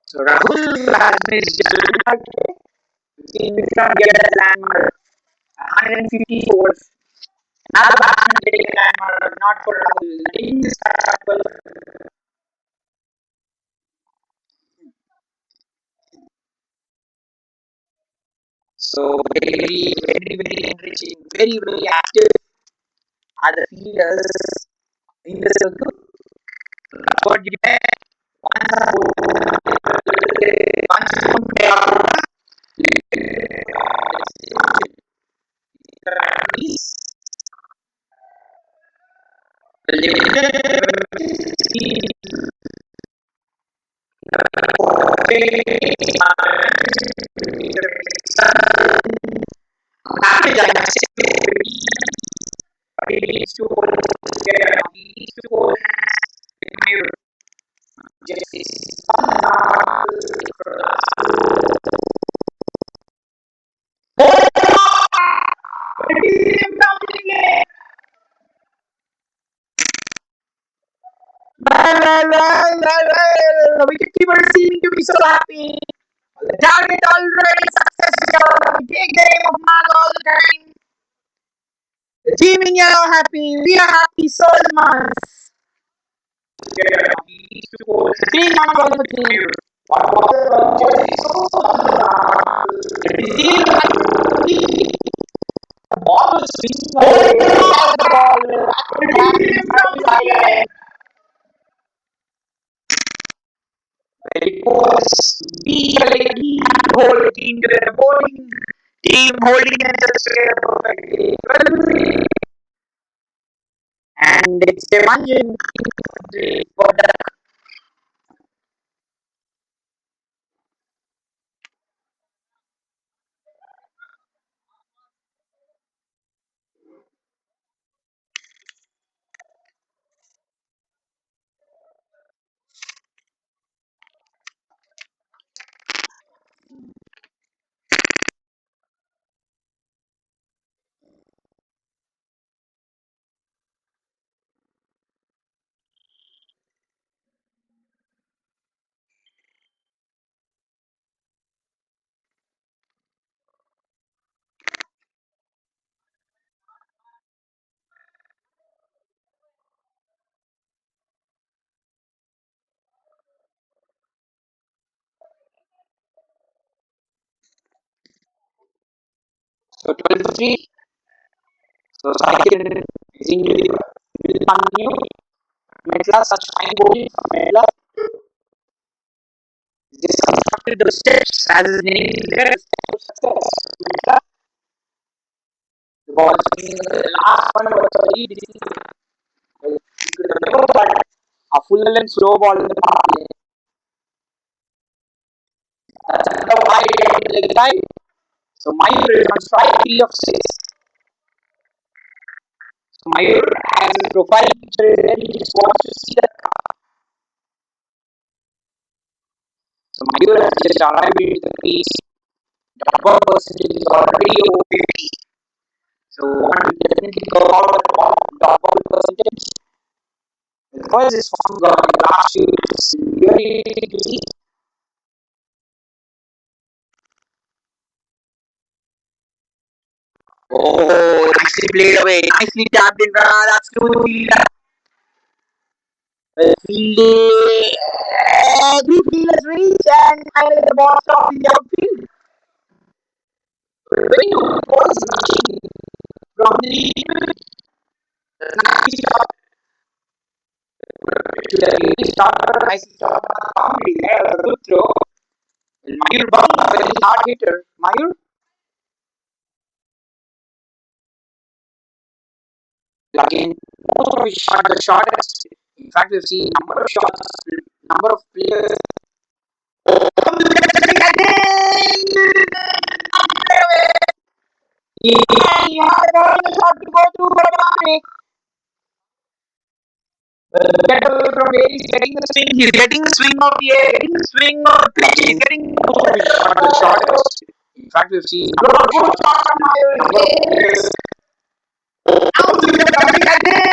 Speaker 1: So Rahul has missed the team from get a landmark, 154. Another batsman getting a landmark, not for Rahul. In this couple, so very enriching, very active are the fielders in the circle. What you get? The wicketkeeper seeming to be so happy. The target already successful. We take the aim of Mark all the time. The team in yellow happy. We are happy. So is Mars. 3-1 for the team. The ball was swinging away. The ball it was we whole team to the bowling team holding it perfectly. And it's a Manjan for the So 12 to 3. So cycle is into the will continue. Metla, such fine bowling from Metla. Just constructed the steps as his name is there. Steps of success. Metla, the ball is the last one was a very difficult. You could have never got a full length slow ball in the park. That's another wide on the leg side. So Mayur is on strike 3 of 6. So Mayur has his profile picture is there. He just wants to see that. So Mayur has just arrived into the crease. Dropper percentage is already over 50. So one will definitely go out at dropper percentage. Because his form got in the last few years really to see. Oh, nicely played away. Nicely tapped in. That's two fielder. Fielding. Every fielder's reach and finally the ball stopped in the outfield. When you was rushing from the nice shot to the starter, nice shot on the boundary there, a good throw. Mayur Bang, a very hard hitter. Mayur, again, most of his shot, the shortest. In fact, we've seen number of shots, number of players. Yeah, you have the ball in the shot to go through for a boundary. Get away from where he's getting the swing. He's getting the swing of the air, getting the swing of the pitch. He's getting the shortest. In fact, we've seen a lot of shots from Mayur. Out to the coming again.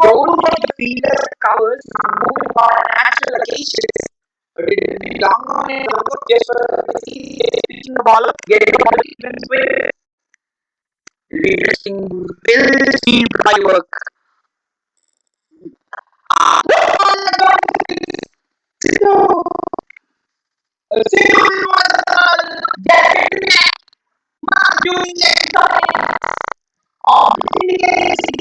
Speaker 1: Don't let the fielder covers move on natural occasions. Long on and long just for pitching the ball up, getting the ball and swing. Interesting, well seen by work. So, a single one, doing it of indicating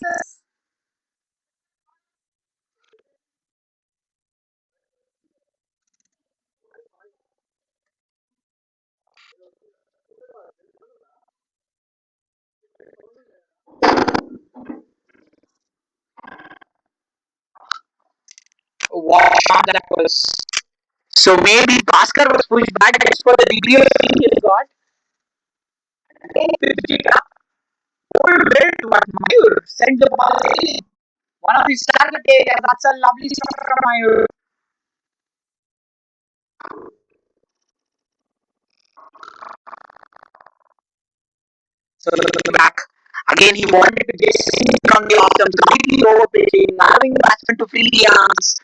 Speaker 1: what shot that was. So maybe Bhaskar was pushed back just for the degree of swing he got. Then pitched it up. Pulled it, but Mayur sent the ball in. One of his target areas. That's a lovely shot from Mayur. So back. Again, he wanted to just swing from the off stump, completely overpitching, allowing the batsman to free the arms.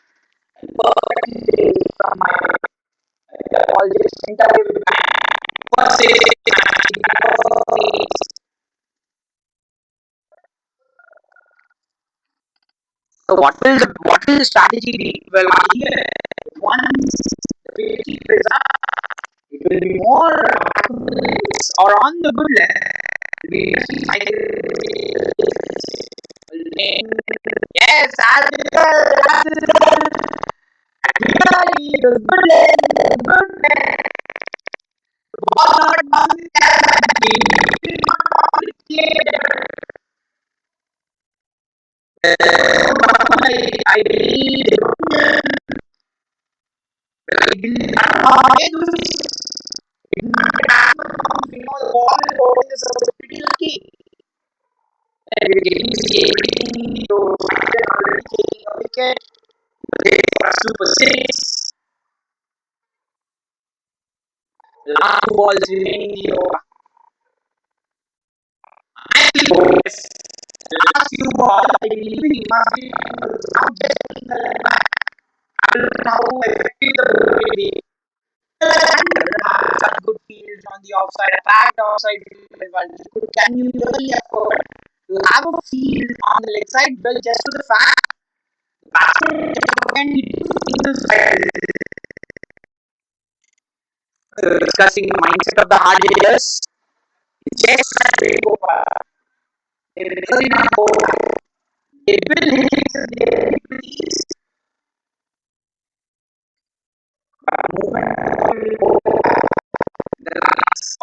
Speaker 1: Perfectly from Mayur. The ball just went away with the bat. So what will the strategy be? Well, here once the wicketkeeper is up, it will be more or on the good lane. Yes, as really the good lane, good lane. Ball not bouncing I believe the ball is going this is pretty lucky. We're getting to already taking a wicket. For a super six. Last two balls remaining in the over. Last few balls, I believe he must be now just in the left back. I don't know how effective the ball will be. Some good fields on the offside, a packed offside field. Can you really afford to have a field on the leg side? Well, just to the fact, batsman can hit the side. discussing the mindset of the hard hitters. Just they go they really not go. They will hit it. The last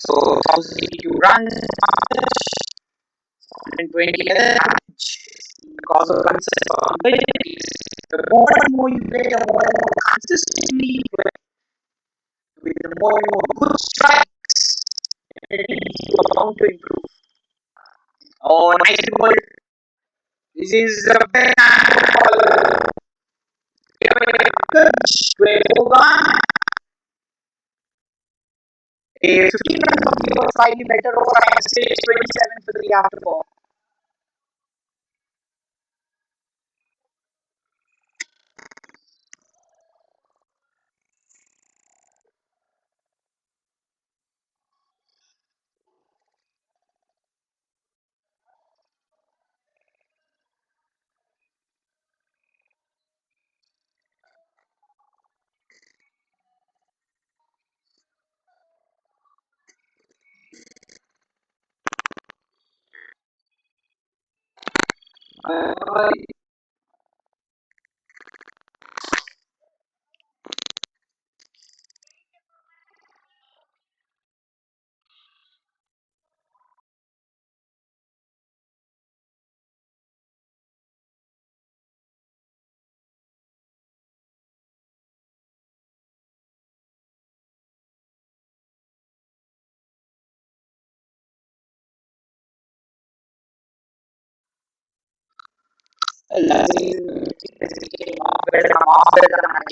Speaker 1: so so 1082 runs, 120 because of consistency. The more and more you play, the more and more consistently you play, with the more and more good strikes, you are bound to improve. Oh, nice ball. This is a very nice ball. Good. 12 a 15 runs of the over slightly better over, I say 27 for the after ball. Uh,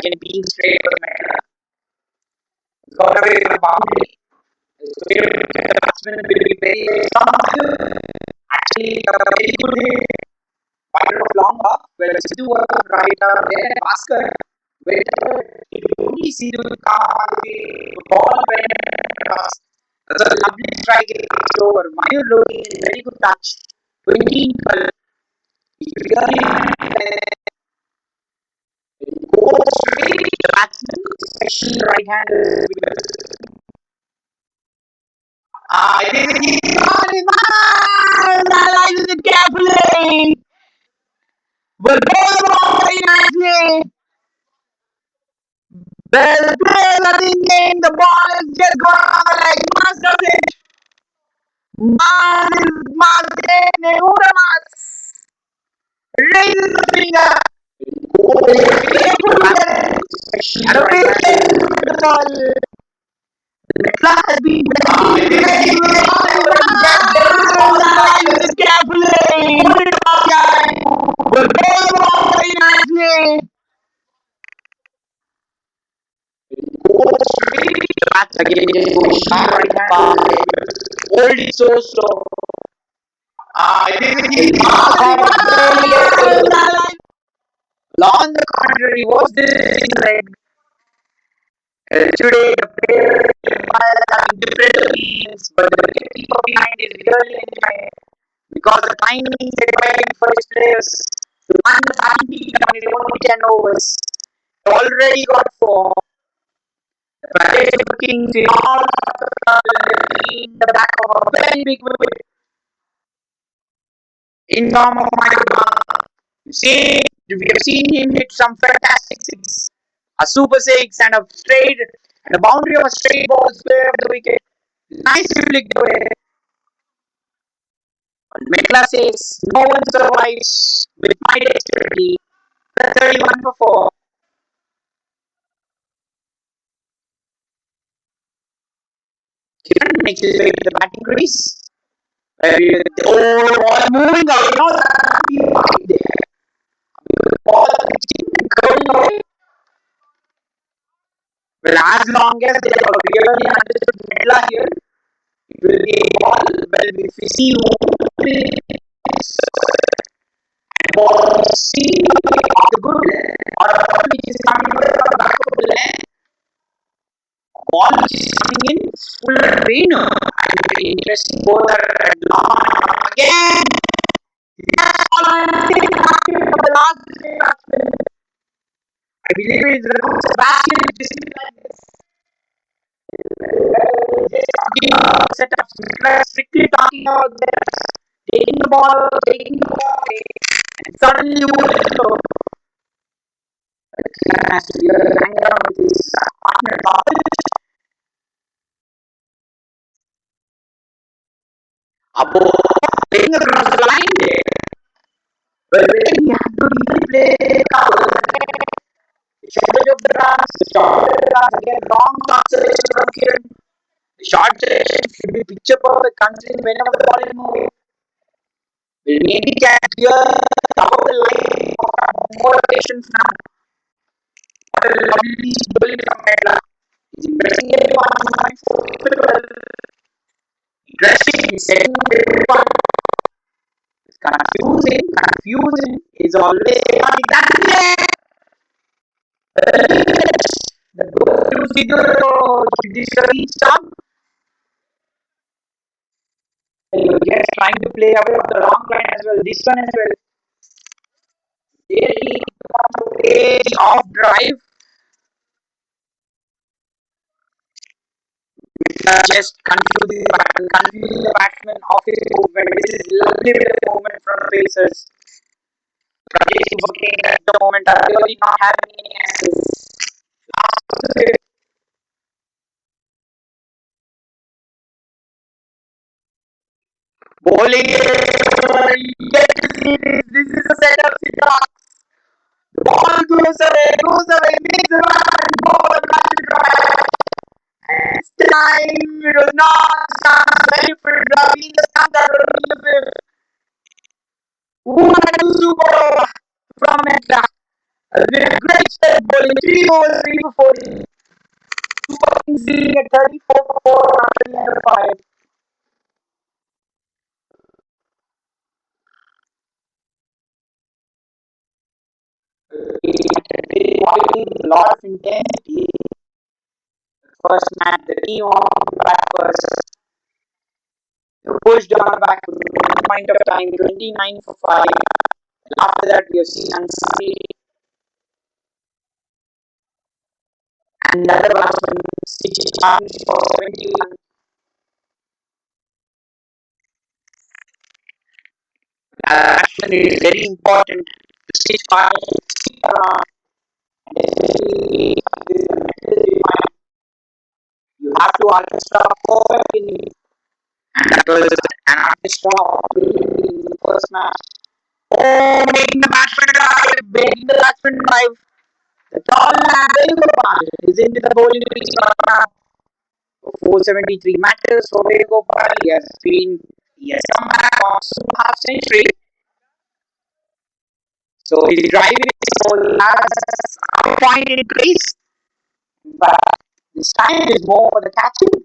Speaker 1: again being straight for the matter. Got away from the boundary. So the batsman will be very actually a very good hit. Wide of long off, where Sidhu was right up there and Bhaskar went you could only see the ball went across. That's a lovely strike in the over. Mayur Lohi is very good touch. 20 12. He really goes straight to the batsman, especially right handed. I think he's on his mind. Analyzes it carefully. But ball very nicely. The player are thinking the ball is just going on the leg. Mas does it. Mas Nehura Mas raises the finger. And a big hit with the ball. The clock has been analyzes it carefully. Put it up, but ball very nicely. Bats again right hand. Hold it so slow. I think he's on the contrary, was this in leg? Today the players having different opinions, but the wicketkeeper behind is really enjoying because the timing is advising for his players to run the batting team on his only 10 overs. He already got 4. Prajay is looking to all the back of a very big wicket in form of Moinabad. We have seen him hit some fantastic six, a super six and a straight and a boundary of a straight ball square of the wicket. Nicely flicked away. Mekla says no one survives with my dexterity. 31 for 4. Kiran makes his way to the batting crease. Ball moving away. You know that right there. The ball pitching and curling away. Well, as long as they have really understood Medla here, it will be a ball. Well, if we see ball, see the good or which is coming from the back of the lane, ball which is coming in full rain. And very interesting both are long again. That's all I'm saying for the last batsman. I believe it's the Sebastian like this. Just talking about setups, strictly talking about this. Taking the ball, and suddenly you will has to be hang around with his partner. Abo playing across the line there. Well, he had to really play the shortage of the runs, the shortage of the runs, again, wrong acceleration from Kiran. The short selection should be picture perfect considering whenever the ball is moving. Will maybe can clear top of the line more patience now. What a lovely bowling from Medla. He's impressing everyone. Interesting, he's setting up everyone. Confusing is always not exactly the go-to figure judiciary stuff. You're just trying to play away on the wrong line as well. This one as well. Really want to play the off drive. Just confusing the batsman off his movement. This is lovely bit of movement from pacers. Prajay is working at the moment are really not having any answers. Bowling. Get to see this. This is a setup. The ball goes away, makes the run, ball back to drive. This time it was not very for Ravi. The stand out of the fifth. What a super from Medla. Has been a great step bowling 3 overs, 3 for 40. Super Kings leading at 34 for 4 after the end of 5. A lot of intensity. First match, the team on back first. Pushed on back to one point of time, 29 for 5. After that, we have seen Ansari and the other batsman switching partnership for 71. Batsman is very important to switch partnership. Especially if this is a mental defined. You have to orchestra perfect in it. And that was an orchestra in the first match. Oh, making the batsman drive. The tall man, Venugopal, is into the bowling crease for 473 matches for Venugopal. He has come back on half century. So he's driving so he has a point in crease. But this time is more for the catching.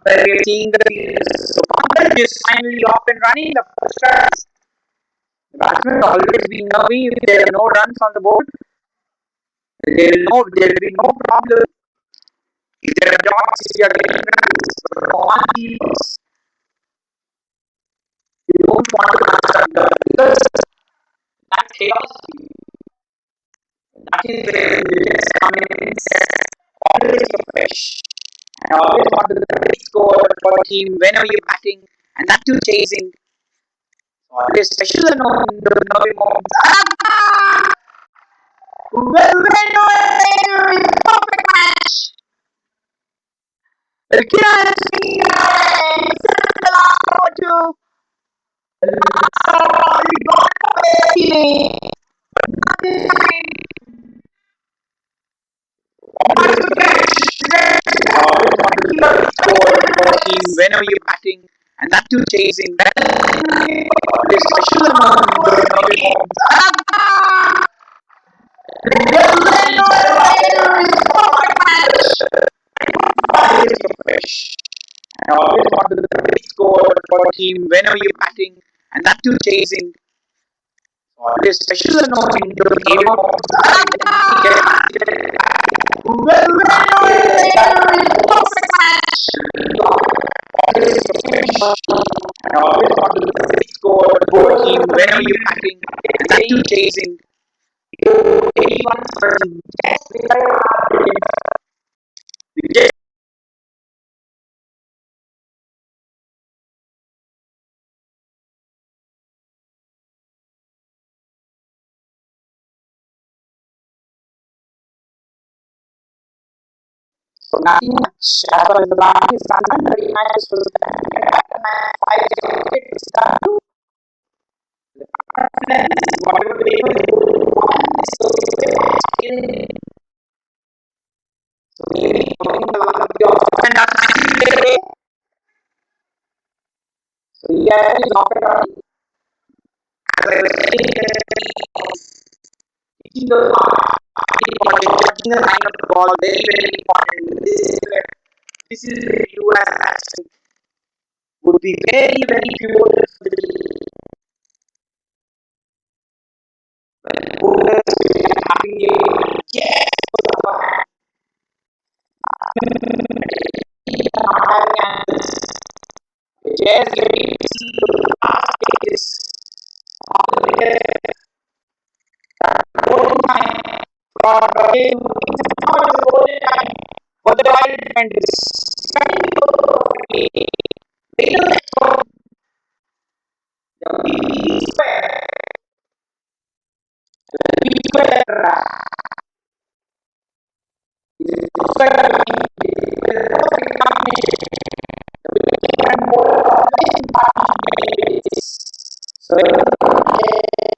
Speaker 1: Where we are seeing the fielders. So Pankaj is finally off and running the first runs. The batsman will always be nervy if there are no runs on the board. There will be no problem if there are dogs, if you are getting runs. But on these, you don't want to construct them because that chaos, that is where the villains come in always fresh and always want to the big score for a team whenever you're batting and that too chasing. Always special and on the nervy moments. Well, perfect match. The last over two. We got away. Whenever you're batting and that too chasing that is special amount Fish. And always wanted the big score for a team whenever you're batting, and that too chasing. Always special and all into the game of and always wanted the big score for a team whenever you're batting, and that too chasing. 81%. So nothing much as far as the batting is concerned. 30 matches was five wickets was done. Whatever they were so maybe and so yeah, is often as I was saying, judging the line of the ball very very important. This is where you as a batsman would be very very pivotal for the having a yes just getting to see the last stages of the golden time for Prajay to think now it is the golden time for the Royal Defenders. Starting to the B square, B square is the square and more so the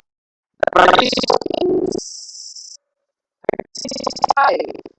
Speaker 1: Prajay is 65.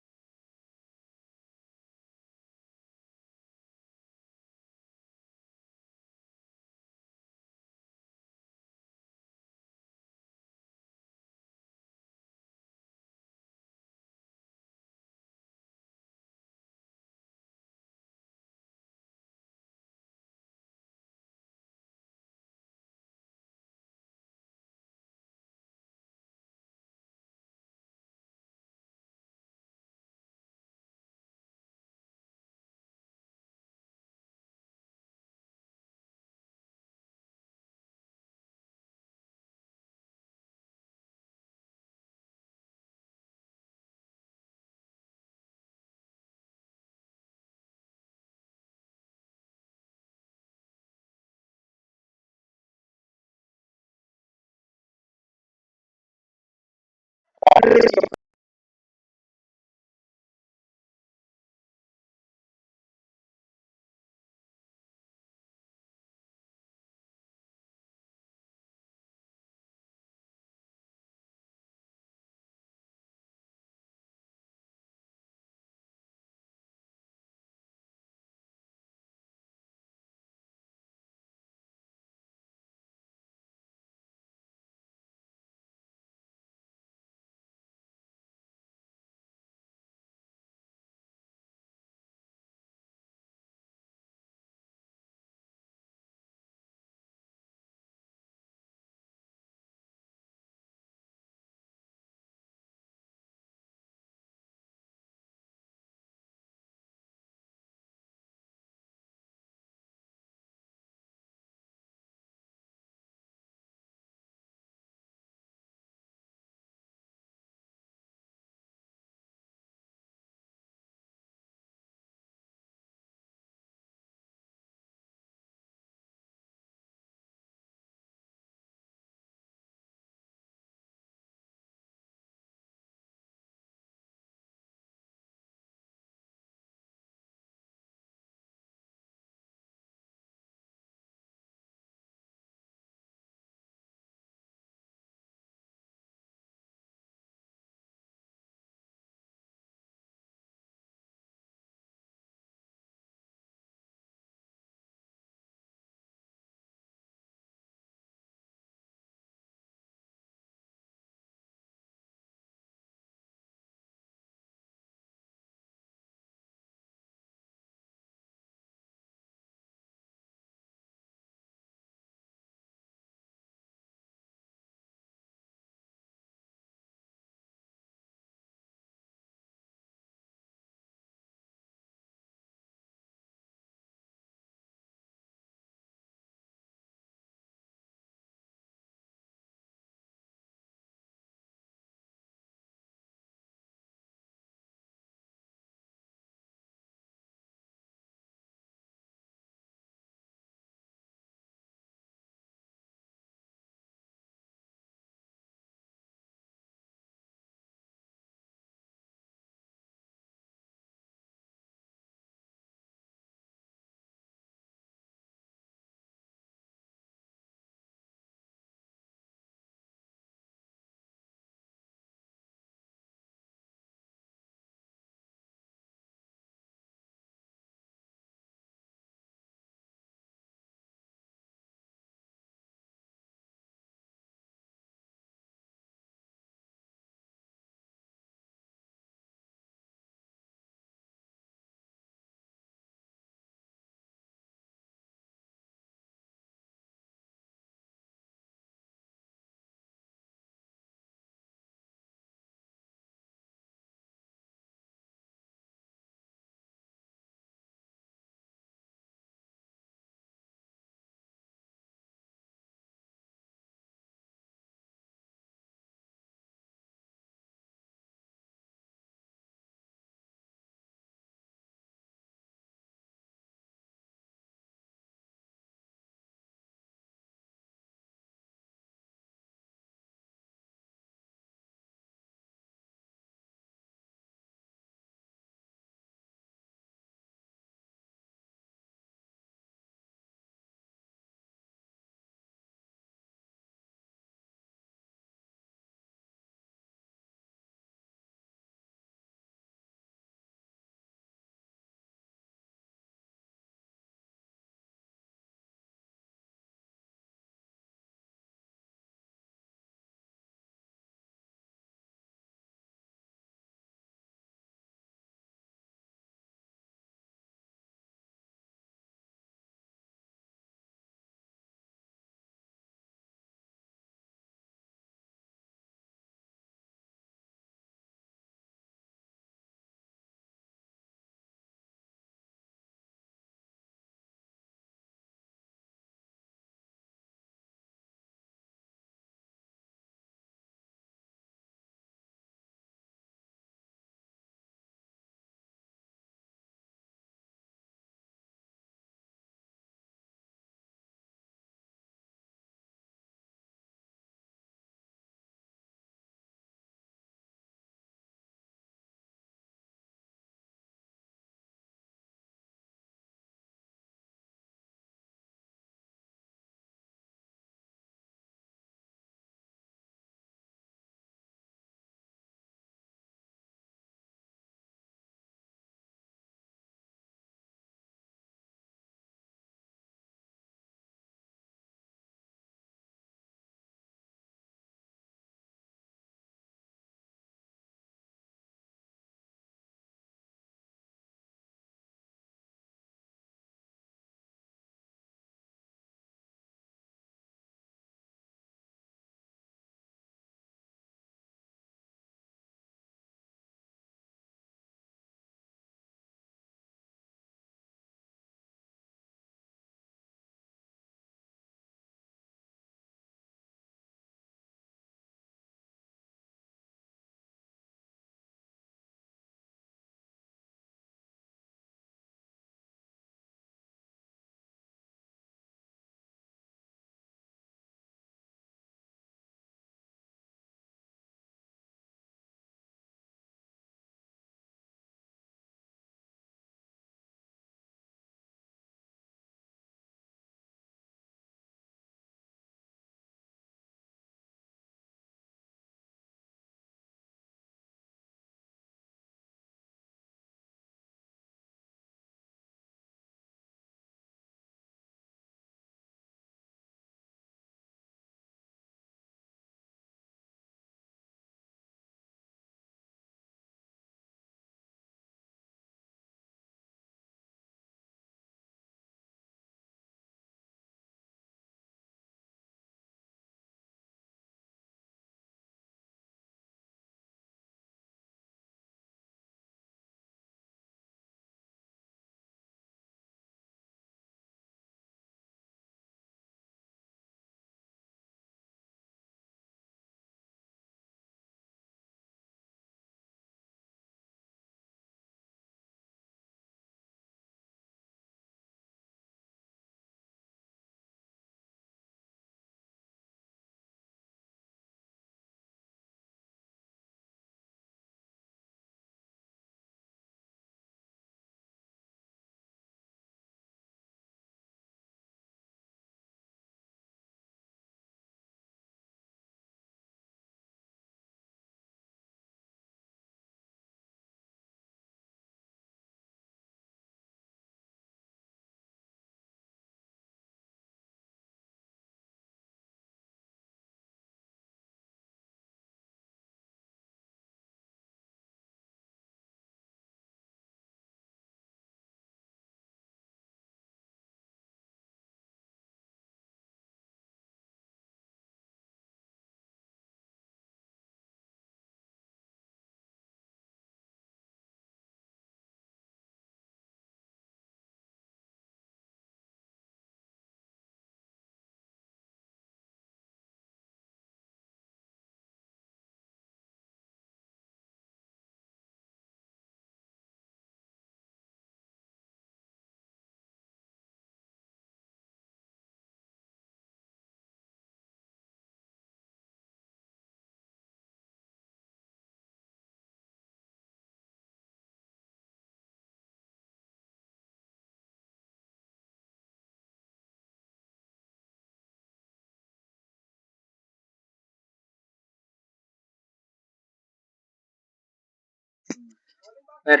Speaker 1: Like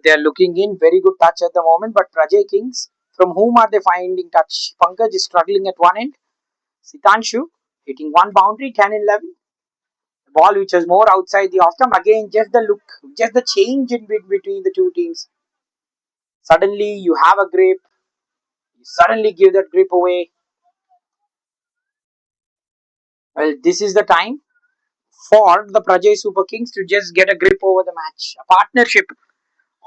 Speaker 1: they're looking in very good touch at the moment, but Prajay Kings, from whom are they finding touch? Pankaj is struggling at one end. Sitanshu hitting one boundary, 10 and 11. The ball which was more outside the off stump. Again, just the look, just the change in between the two teams. Suddenly you have a grip, you suddenly give that grip away. Well, this is the time for the Prajay Super Kings to just get a grip over the match. A partnership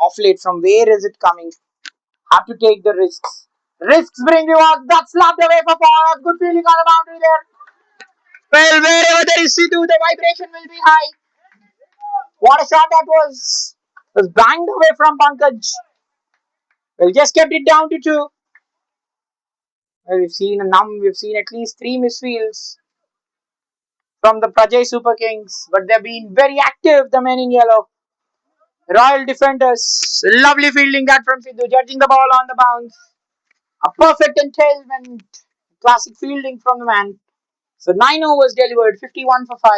Speaker 1: of late. From where is it coming? Have to take the risks. Risks bring rewards. That's slapped away for four. Good feeling on the boundary there. Well, wherever there is Sidhu, the vibration will be high. What a shot that was! It was banged away from Pankaj. Well, just kept it down to two. Well, we've seen at least three misfields from the Prajay Super Kings, but they've been very active, the men in yellow. Royal defenders. Lovely fielding that from Sidhu, judging the ball on the bounce. A perfect entailment. Classic fielding from the man. So 9 overs delivered, 51 for 5.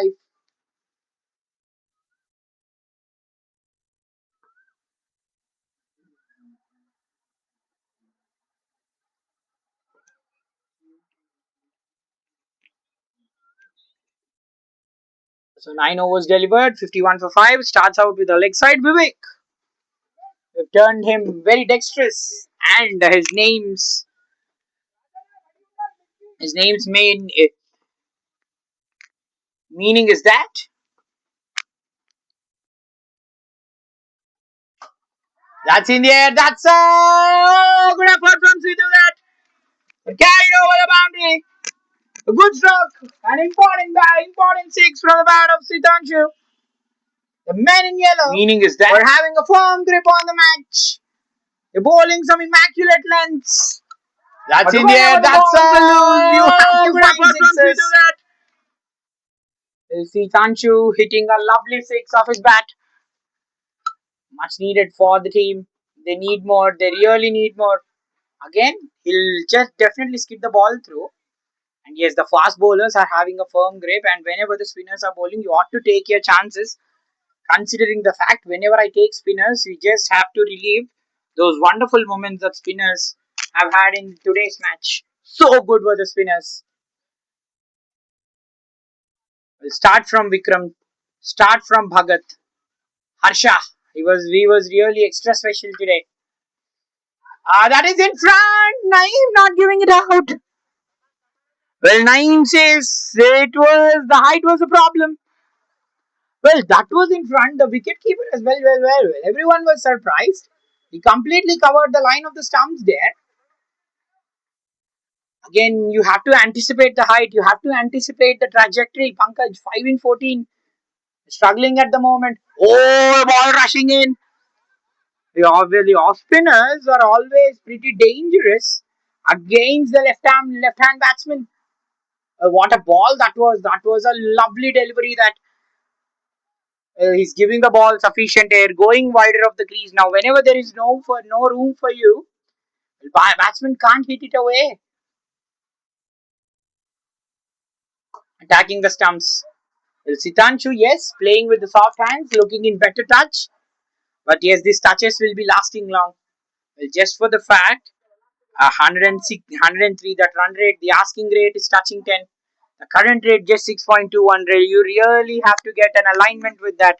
Speaker 1: So 9 overs delivered, 51 for 5. Starts out with a leg side. Vivek. We've turned him very dexterous. And his name's main meaning is that. That's in the air. That's a good effort from Sidhu that carried over the boundary. A good stroke. An important six from the bat of Sitanshu. The men in yellow. Meaning is that. We're having a firm grip on the match. They're bowling some immaculate lengths. That's in the air. That's a loose. You have to find sixes. You see Tanshu hitting a lovely six off his bat. Much needed for the team. They need more. They really need more. Again, he'll just definitely skip the ball through. And yes, the fast bowlers are having a firm grip. And whenever the spinners are bowling, you ought to take your chances. Considering the fact, whenever I take spinners, we just have to relieve those wonderful moments that spinners have had in today's match. So good were the spinners. We'll start from Vikram. Start from Bhagat. Harsha. He was really extra special today. That is in front. Naeem not giving it out. Well, Naeem says the height was a problem. Well, that was in front. The wicket keeper as well. Everyone was surprised. He completely covered the line of the stumps there. Again, you have to anticipate the height. You have to anticipate the trajectory. Pankaj, 5 in 14. Struggling at the moment. Oh, ball rushing in. The off spinners are always pretty dangerous against the left hand batsman. What a ball that was! That was a lovely delivery. That he's giving the ball sufficient air, going wider of the crease. Now, whenever there is no room for you, batsman can't hit it away. Attacking the stumps. Well, Sitanshu, yes, playing with the soft hands, looking in better touch. But yes, these touches will be lasting long. Well, just for the fact 106, 103, that run rate, the asking rate is touching 10. The current rate just 6.21. You really have to get an alignment with that.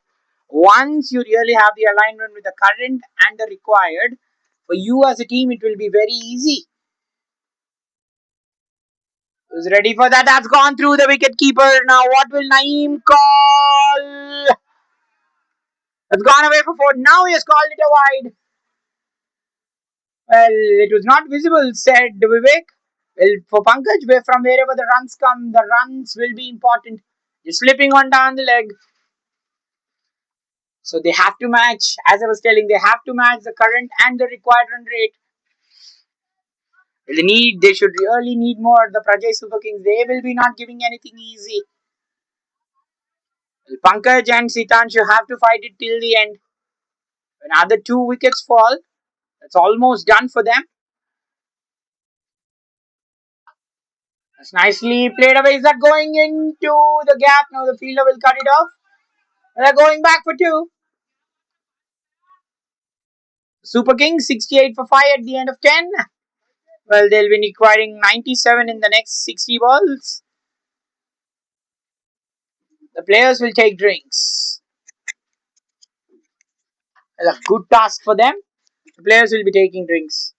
Speaker 1: Once you really have the alignment with the current and the required, for you as a team, it will be very easy. Who's ready for that? That's gone through the wicket keeper. Now, what will Naeem call? It's gone away for four. Now he has called it a wide. Well, it was not visible, said Vivek. Well, for Pankaj, from wherever the runs come, the runs will be important. You're slipping on down the leg. So they have to match, as I was telling, they have to match the current and the required run rate. They should really need more. The Prajay Super Kings, they will be not giving anything easy. Well, Pankaj and Sitanshu have to fight it till the end. When other two wickets fall, that's almost done for them. That's nicely played away. Is that going into the gap? Now the fielder will cut it off. They're going back for two. Super Kings 68 for 5 at the end of 10. Well, they'll be requiring 97 in the next 60 balls. The players will take drinks. Well, a good task for them. The players will be taking drinks.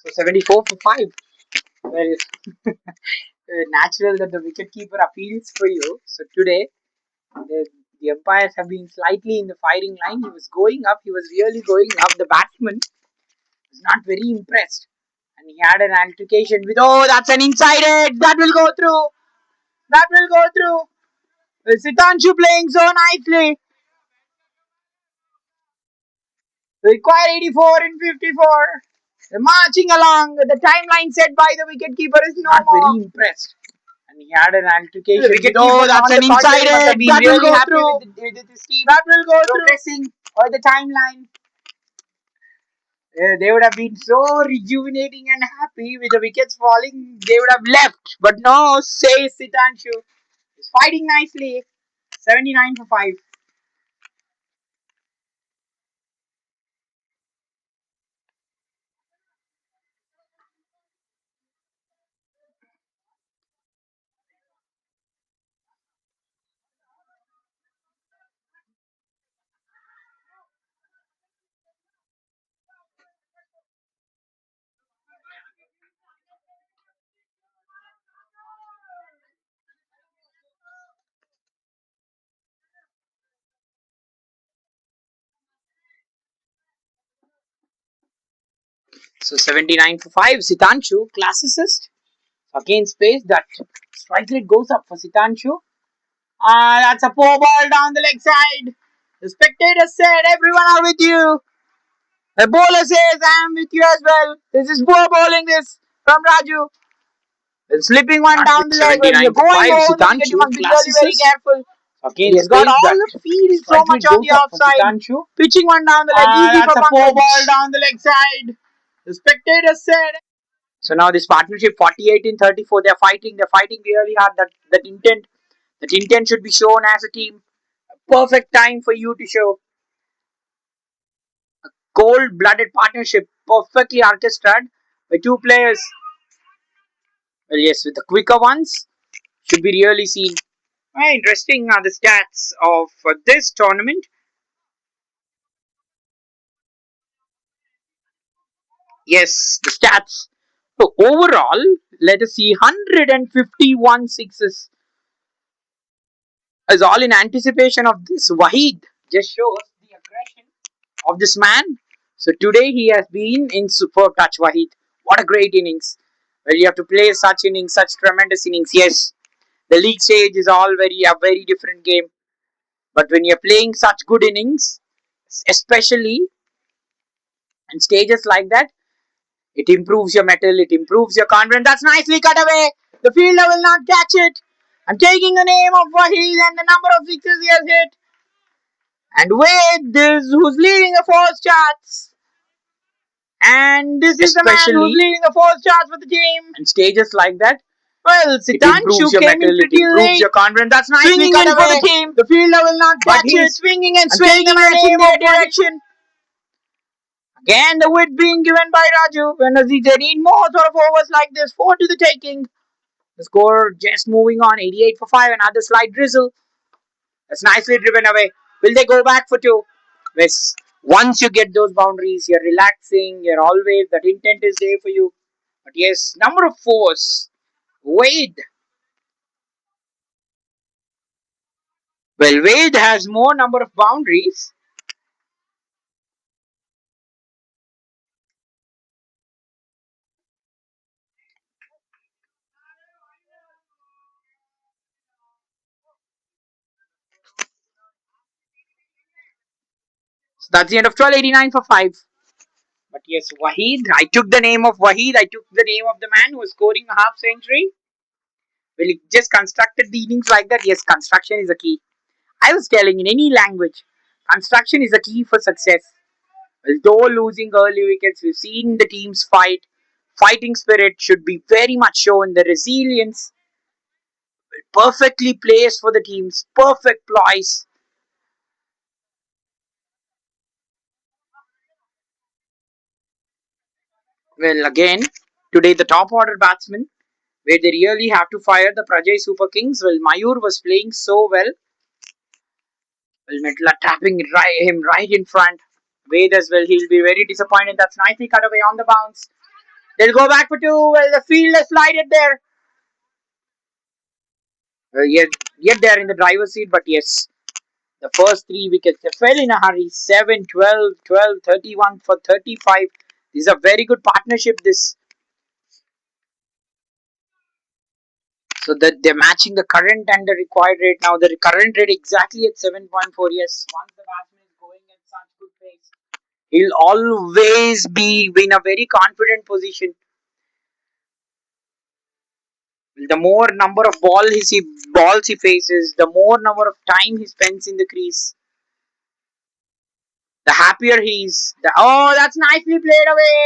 Speaker 1: So 74 for 5. Well, natural that the wicketkeeper appeals for you. So today, the umpires have been slightly in the firing line. He was going up. He was really going up. The batsman was not very impressed. And he had an altercation with, oh, that's an inside edge. That will go through. That will go through. Sitanshu playing so nicely. Require 84 in 54. They're marching along. The timeline set by the wicketkeeper is no not more. Very impressed. And he had an altercation. The wicket oh, that's an inside edge. That will go through. With his team that will go progressing through. Or the timeline. They would have been so rejuvenating and happy with the wickets falling. They would have left. But no, says Sitanshu. He's fighting nicely. 79 for 5. So 79 for 5. Sitanshu, classicist. Again, space. That strike rate goes up for Sitanshu. That's a poor ball down the leg side. The spectator said, everyone are with you. The bowler says, I am with you as well. This is poor bowling this from Raju. Slipping one down the leg when you're going over the wicket, you must be really very careful. Again, he's got all the field so much on the offside. Pitching one down the leg, easy for a poor ball down the leg side. The spectator said. So now this partnership 48 in 34, they're fighting really hard. That intent should be shown as a team. Perfect time for you to show cold-blooded partnership, perfectly orchestrated by two players. Well, yes, with the quicker ones, should be really seen. Interesting are the stats of this tournament. Yes, the stats. So overall, let us see 151 sixes is all in anticipation of this. Wahid just shows the aggression of this man. So today he has been in superb touch, Wahid. What a great innings. Well, you have to play such innings, such tremendous innings. Yes, the league stage is all a very different game. But when you're playing such good innings, especially in stages like that, it improves your mettle, it improves your confidence. That's nicely cut away. The fielder will not catch it. I'm taking the name of Wahid and the number of sixes he has hit. And with this, who's leading the force charts. And this is the man who's leading the force charts for the team. And stages like that. Well, Sitanshu came in pretty late. Your confidence. That's nicely swinging cut in away. For the team. The fielder will not catch it. Swinging and swinging the match in their direction. Again, the width being given by Raju. When they need more sort of overs like this, 4 to the taking. The score just moving on. 88 for 5. Another slight drizzle. That's nicely driven away. Will they go back for 2? Yes. Once you get those boundaries, you're relaxing. You're always, that intent is there for you. But yes, number of 4s. Wade. Well, Wade has more number of boundaries. So that's the end of 1289 for 5. But yes, Wahid. I took the name of Wahid. I took the name of the man who was scoring a half century. Well, he just constructed the innings like that. Yes, construction is a key. I was telling in any language, construction is a key for success. Although losing early wickets, we've seen the teams fight. Fighting spirit should be very much shown. The resilience, perfectly placed for the teams. Perfect ploys. Well, again, today the top order batsmen, where they really have to fire the Prajay Super Kings. Well, Mayur was playing so well. Well, Metla tapping him right in front. Ved as well, he'll be very disappointed. That's nicely cut away on the bounce. They'll go back for two. Well, the field is slided there. Yet they're in the driver's seat, but yes, the first three wickets they fell in a hurry. 7, 12, 12, 31 for 35. This is a very good partnership. This so that they're matching the current and the required rate now. The current rate exactly at 7.4. Yes, once the batsman is going at such good pace, he'll always be in a very confident position. The more number of balls he faces, the more number of time he spends in the crease, the happier he is. Oh, that's nicely played away.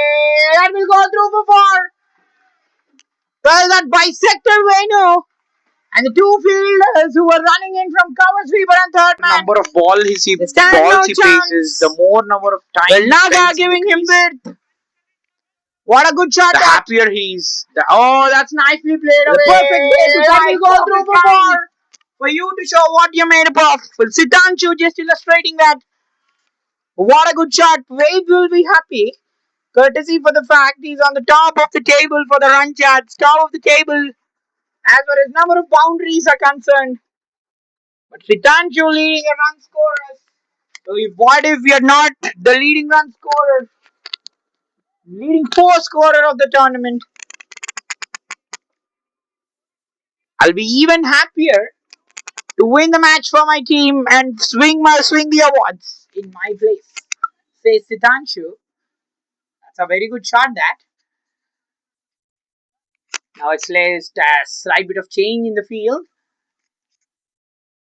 Speaker 1: That will go through for four. Well, that bisector Venu and the two fielders who were running in from cover sweeper and third man. Number of balls he faces, the more number of time. Well, Naga giving him width. What a good shot! The happier he is. Oh, that's nicely played away. The perfect way to that will go through for four. For you to show what you're made up of. Well, Siddhanchu just illustrating that. What a good shot. Wade will be happy. Courtesy for the fact he's on the top of the table for the run charts. Top of the table as far as number of boundaries are concerned. But Siddhanchu leading a run scorers. So what if we are not the leading run scorer? Leading four scorer of the tournament. I'll be even happier to win the match for my team and swing the awards in my place. Says Siddhanshu. That's a very good shot. That now it's last a slight bit of change in the field.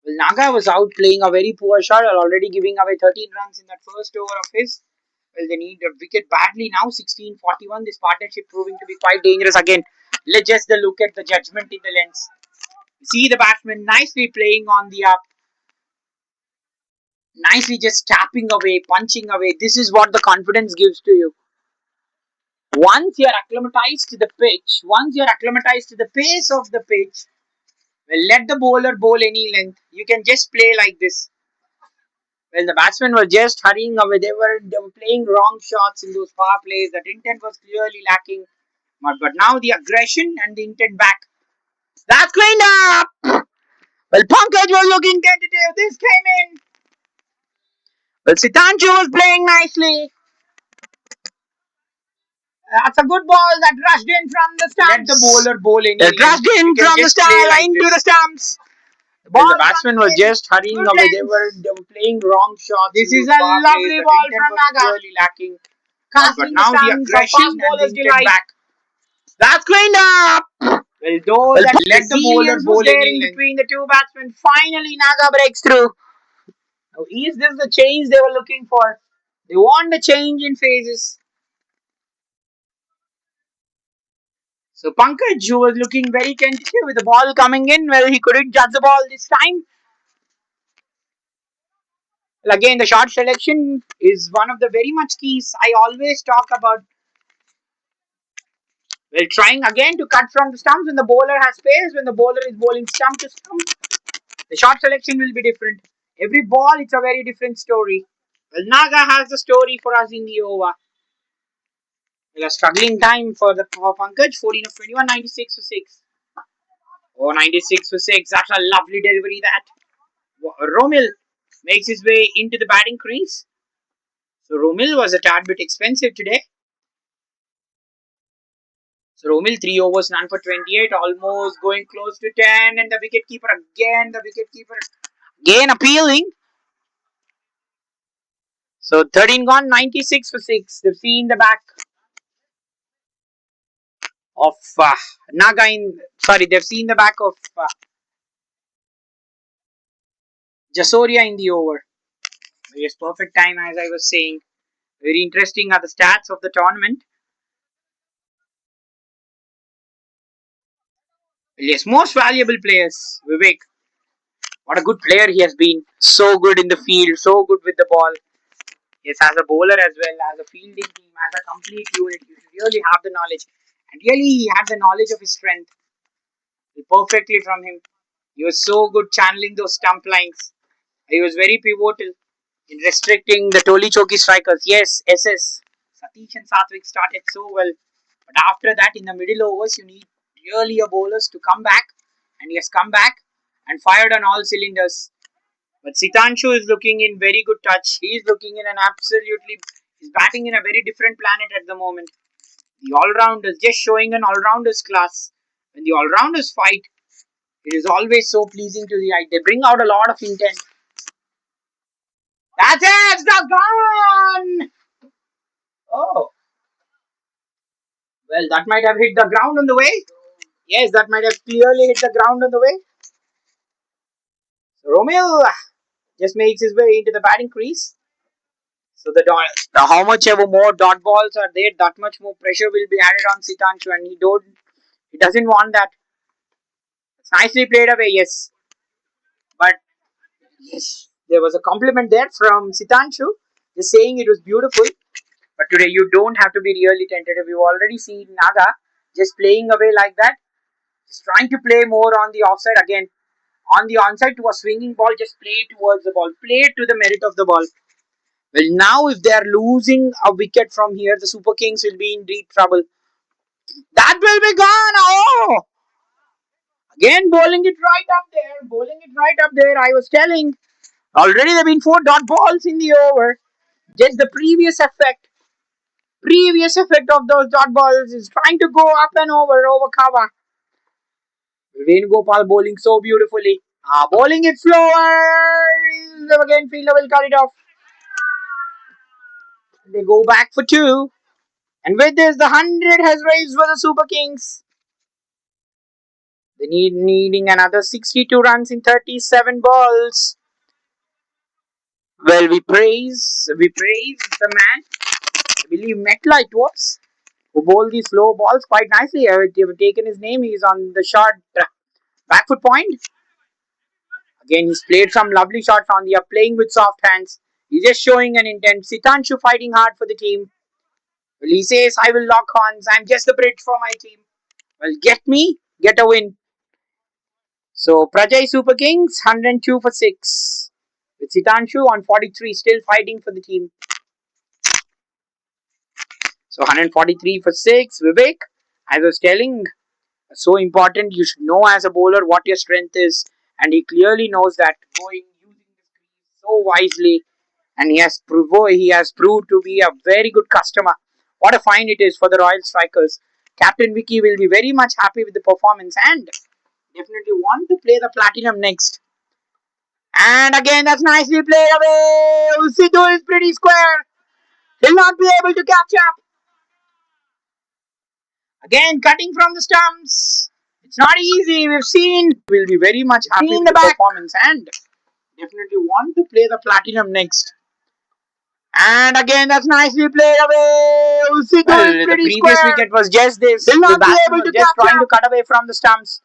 Speaker 1: Well, Naga was out playing a very poor shot, already giving away 13 runs in that first over of his. Well, they need a wicket badly now. 16:41. This partnership proving to be quite dangerous again. Let's just look at the judgment in the lens. See the batsman nicely playing on the up. Nicely just tapping away, punching away. This is what the confidence gives to you. Once you're acclimatized to the pitch, once you're acclimatized to the pace of the pitch, well, let the bowler bowl any length. You can just play like this. Well, the batsmen were just hurrying away. They were playing wrong shots in those power plays. That intent was clearly lacking. But now the aggression and the intent back. That's cleaned up. Well, Pankaj was looking tentative. This came in. Well, Sitanchu was playing nicely. That's a good ball that rushed in from the stumps. Let the bowler bowl in. It rushed in from the stumps into the stumps. The batsmen were just hurrying away. They were playing wrong shots. This is a lovely ball from Naga. Really lacking. But now the aggression and the intent back. That's cleaned up. Well, though that let the bowler bowl in between the two batsmen. Finally, Naga breaks through. Now, is this the change they were looking for? They want the change in phases. So Pankaj, who was looking very tentative with the ball coming in, well, he couldn't judge the ball this time. Well, again, the shot selection is one of the very much keys I always talk about. Well, trying again to cut from the stumps when the bowler has space, when the bowler is bowling stump to stump, the shot selection will be different. Every ball, it's a very different story. Well, Naga has the story for us in the over. Well, a struggling time for Pankaj, 14 of 21, 96 for 6. Oh, 96 for 6. That's a lovely delivery that. Romil makes his way into the batting crease. So Romil was a tad bit expensive today. So Romil 3 overs, none for 28, almost going close to 10, and the wicketkeeper again appealing. So 13 gone, 96 for 6. They've seen the back of Naga they've seen the back of Jasoria in the over. Yes, perfect time as I was saying. Very interesting are the stats of the tournament. Yes, most valuable players, Vivek. What a good player he has been. So good in the field, so good with the ball. Yes, as a bowler as well, as a fielding team, as a complete unit, you should really have the knowledge. And really, he had the knowledge of his strength perfectly from him. He was so good channeling those stump lines. He was very pivotal in restricting the Toli Choki strikers. Yes, SS. Satish and Satvik started so well.
Speaker 2: But after that, in the middle overs, you need really a bowlers to come back, and he has come back and fired on all cylinders. But Sitanshu is looking in very good touch. He is looking in an absolutely. He's batting in a very different planet at the moment. The all-rounders just showing an all-rounders class. When the all-rounders fight, it is always so pleasing to the eye. They bring out a lot of intent. That's it! That's gone! Oh, well, that might have hit the ground on the way. Yes, that might have clearly hit the ground on the way. So Romeo just makes his way into the batting crease. So how much ever more dot balls are there, that much more pressure will be added on Sitanshu, and he doesn't want that. It's nicely played away, yes, but yes, there was a compliment there from Sitanshu, just saying it was beautiful. But today you don't have to be really tentative. You've already seen Naga just playing away like that, just trying to play more on the offside again. On the onside to a swinging ball, just play towards the ball, play to the merit of the ball. Well, now if they are losing a wicket from here, the Super Kings will be in deep trouble. That will be gone. Oh, again bowling it right up there, bowling it right up there. I was telling already there have been 4 dot balls in the over. Just the previous effect of those dot balls is trying to go up and over cover. Venugopal bowling so beautifully. Bowling it slower. Again, fielder will cut it off. They go back for 2. And with this, the 100 has raised for the Super Kings. They needing another 62 runs in 37 balls. Well, we praise the man. I believe Metla it was, who bowled these slow balls quite nicely. They've taken his name. He's on the short back foot point. Again, he's played some lovely shots on the up, playing with soft hands. He's just showing an intent. Sitanshu fighting hard for the team. Well, he says, I will lock horns. I'm just the bridge for my team. Well, get a win. So, Prajay Super Kings, 102 for 6. With Sitanshu on 43, still fighting for the team. So, 143 for 6. Vivek, as I was telling, so important. You should know as a bowler what your strength is. And he clearly knows that, going using the crease so wisely. And he has proved to be a very good customer. What a find it is for the Royal Strikers. Captain Vicky will be very much happy with the performance and definitely want to play the platinum next. And again, that's nicely played away. Sidhu is pretty square. He'll not be able to catch up. Again, cutting from the stumps. It's not easy. We've seen. Will be very much happy with the performance and definitely want to play the platinum next. And again, that's nicely played away. Well, the previous wicket was just this. He'll not be able to just trying to cut away from the stumps.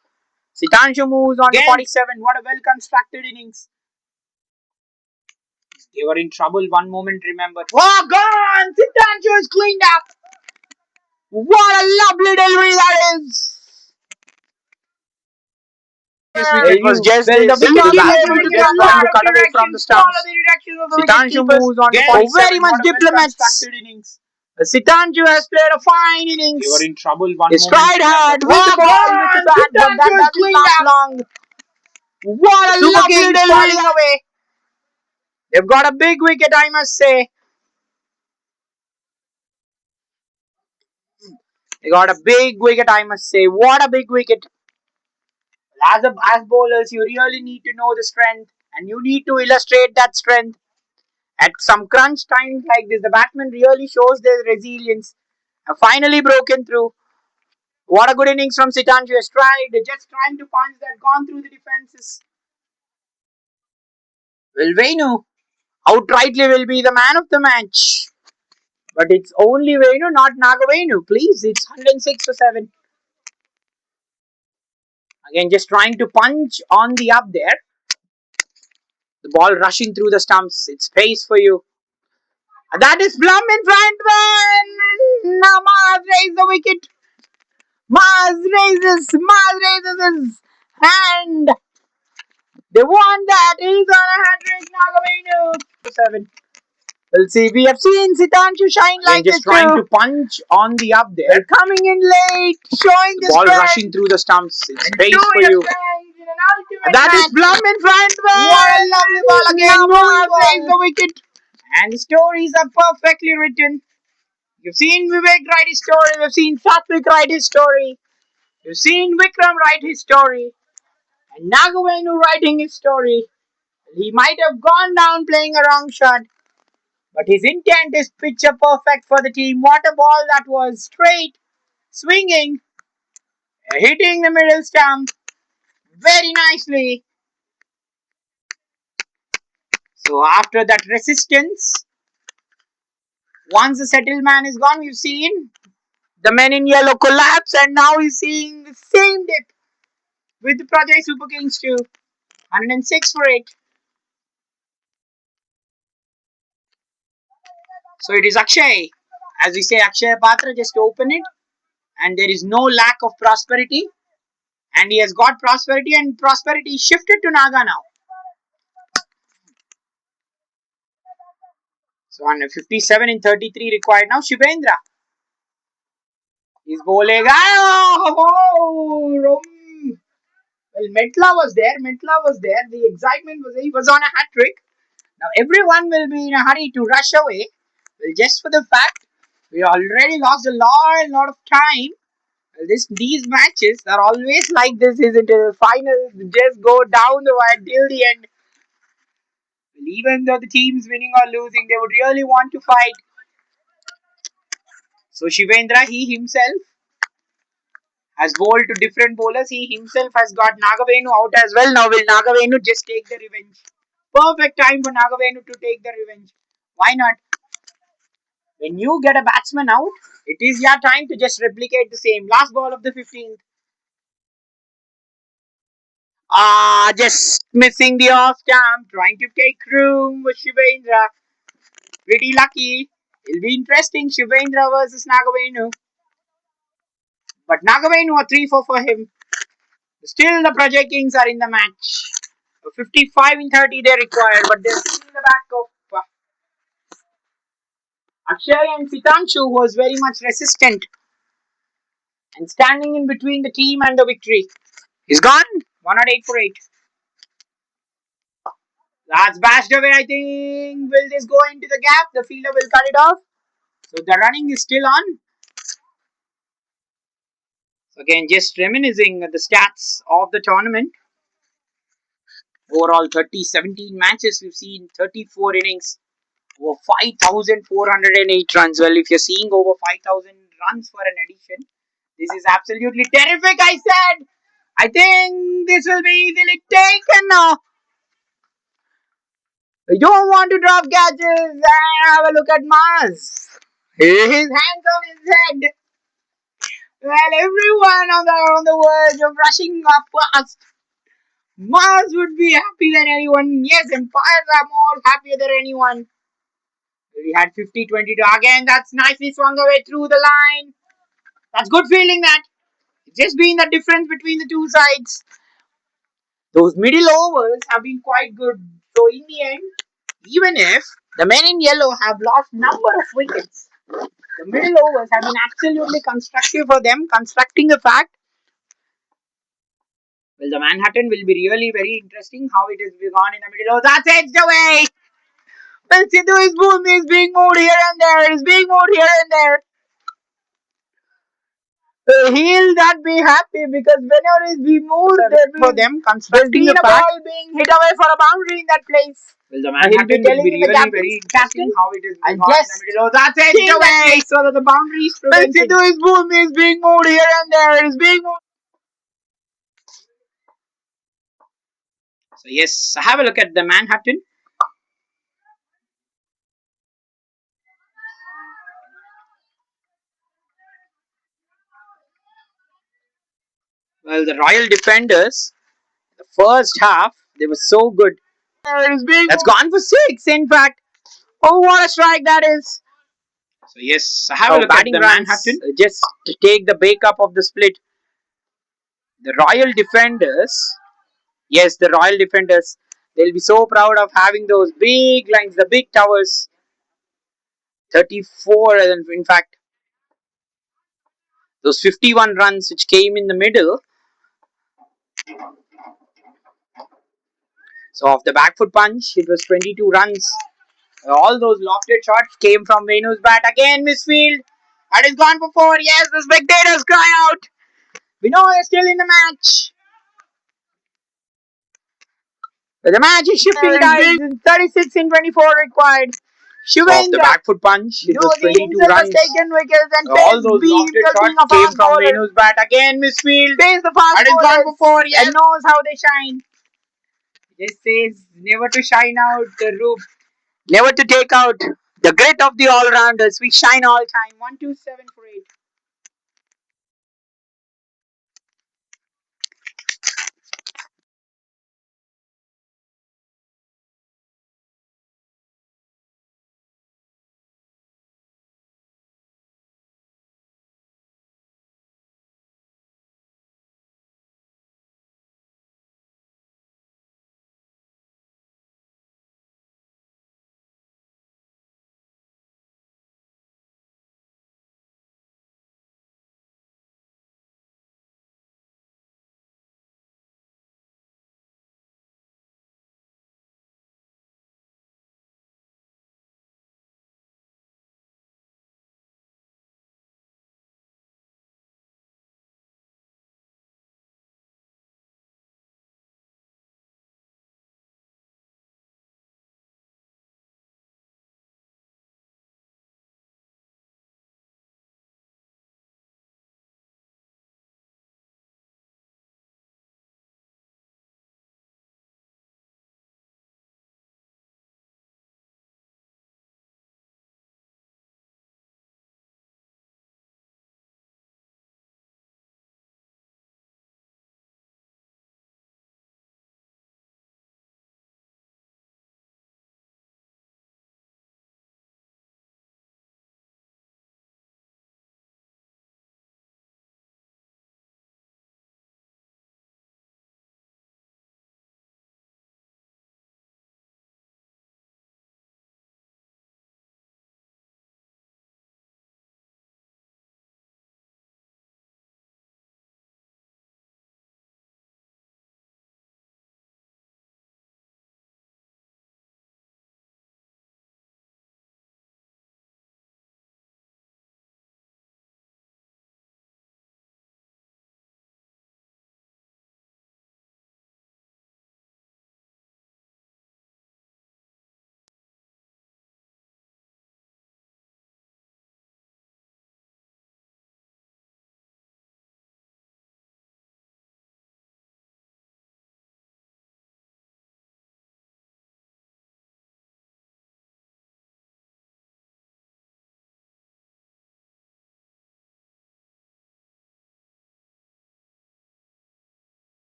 Speaker 2: Sitanshu moves on to 47. What a well constructed innings. They were in trouble one moment, remember. Oh, gone! Sitanshu is cleaned up. What a lovely delivery that is. This wicket was just this. The batsman was just trying to cut away from the stumps. Sitanshu moves on to 47. Very much diplomats. Sitanshu has played a fine innings. They were in trouble one moment. He tried hard with the ball, with the bat, but that doesn't last long. What a lovely delivery away. They've got a big wicket, I must say. They got a big wicket, I must say. What a big wicket. As bowlers, you really need to know the strength and you need to illustrate that strength. At some crunch times like this, the batsman really shows their resilience. Have finally broken through. What a good innings from Sitanshu. Has tried, just trying to punch that, gone through the defenses. Well, Venu outrightly will be the man of the match. But it's only Venu, not Nagavenu. Please, it's 106 for 7. Again, just trying to punch on the up there. The ball rushing through the stumps. It's space for you. That is Plum in front. Now Mars raised the wicket. Mars raises his hand. They won that. He's on a hat trick. Nagavenu. 7.
Speaker 1: We'll see. We have seen Sitanshu shine like this trying to punch on the up there. They're coming in late, showing the ball rushing through the stumps. It's space for you. That is Blum in front. What a lovely ball again. Noah plays the wicket. And the stories are perfectly written. You've seen Vivek write his story. You've seen Satvik write his story. You've seen Vikram write his story. And Nagavenu writing his story. He might have gone down playing a wrong shot. But his intent is picture perfect for the team. What a ball that was. Straight, swinging, hitting the middle stump very nicely. So after that resistance, once the settled man is gone, we've seen the men in yellow collapse, and now we're seeing the same dip with the Prajay Super Kings too. 106 for it. So it is Akshay. As we say, Akshay Patra, just open it. And there is no lack of prosperity. And he has got prosperity, and prosperity shifted to Naga now. So on 57 in 33 required now. Shivendra. He's bowling. Oh, well, Metla was there. Metla was there. The excitement was there. He was on a hat trick. Now everyone will be in a hurry to rush away. Well, just for the fact we already lost a lot of time. Well, these matches are always like this, isn't it? The finals just go down the wire till the end. Well, even though the team's winning or losing, they would really want to fight. So Shivendra, he himself has bowled to different bowlers. He himself has got Nagavenu out as well. Now will Nagavenu just take the revenge? Perfect time for Nagavenu to take the revenge. Why not? When you get a batsman out, it is your time to just replicate the same. Last ball of the 15th. Just missing the off stamp. Trying to take room with Shivendra. Pretty lucky. It'll be interesting. Shivendra versus Nagavenu. But Nagavenu a 3-4 for him. Still the Prajay Kings are in the match. 55 in 30 they required, but they're still in the back of Akshay and Sitanshu, who was very much resistant and standing in between the team and the victory. He's gone. 108 for 8. That's bashed away, I think. Will this go into the gap? The fielder will cut it off. So the running is still on. So again, just reminiscing the stats of the tournament. Overall 17 matches. We've seen 34 innings. Over 5,408 runs. Well, if you're seeing over 5,000 runs for an edition, this is absolutely terrific, I said. I think this will be easily taken now. We don't want to drop catches. Have a look at Mars. His hands on his head. Well, everyone on the verge of rushing up fast. Mars would be happy than anyone. Yes, Empires are more happier than anyone. We had 50-22 again. That's nicely swung away through the line. That's good feeling that. It's just been the difference between the two sides. Those middle overs have been quite good. So in the end, even if the men in yellow have lost number of wickets, the middle overs have been absolutely constructive for them, constructing the fact. Well, the Manhattan will be really very interesting how it is gone in the middle. Oh, that's edged away. Well, Sidhu is boom is being moved here and there. Is being moved here and there. He'll not be happy because whenever he's being moved, for them constructing the ball being hit away for a boundary in that place. Well, the Manhattan will be really very interesting how it is gone in the middle. Oh, that's edged away so that the boundary is prevented. Well, Sidhu is boom is being moved here and there. Is being moved. So yes, have a look at the Manhattan. Well, the Royal Defenders, the first half, they were so good. That's gone for 6, in fact. Oh, what a strike that is. So, yes, have a look at the Manhattan. Just to take the breakup of the split. The Royal Defenders, yes, the Royal Defenders, they'll be so proud of having those big lines, the big towers. 34, in fact, those 51 runs which came in the middle. So off the back foot punch, it was 22 runs. All those lofted shots came from Venu's bat. Again, misfield. That is gone for 4. Yes, the spectators cry out. We know they're still in the match. The match is shifting tides. 36 in 24 required. Off the back foot punch, it was 22 runs.
Speaker 2: Taken wickets and
Speaker 1: All those lofted shots came from Venu's bat. Again, misfield.
Speaker 2: Pays the fast
Speaker 1: That is gone for 4. Yes.
Speaker 2: and knows how they shine.
Speaker 1: This says never to shine out the roof, never to take out the grit of the all-rounders. We shine all time. 1-2-7 for 8.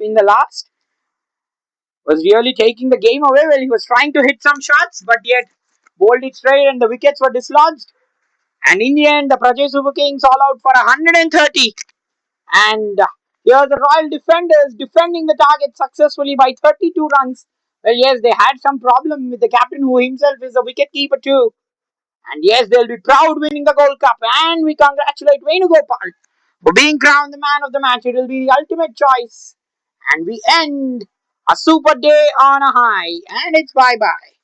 Speaker 1: In the last was really taking the game away. Well, he was trying to hit some shots, but yet bowled it straight and the wickets were dislodged. And in the end, the Prajay Super Kings all out for 130. And here are the Royal Defenders defending the target successfully by 32 runs. Well, yes, they had some problem with the captain, who himself is a wicket keeper too. And yes, they'll be proud winning the Gold Cup. And we congratulate Venugopal for being crowned the man of the match. It will be the ultimate choice. And we end a super day on a high. And it's bye bye.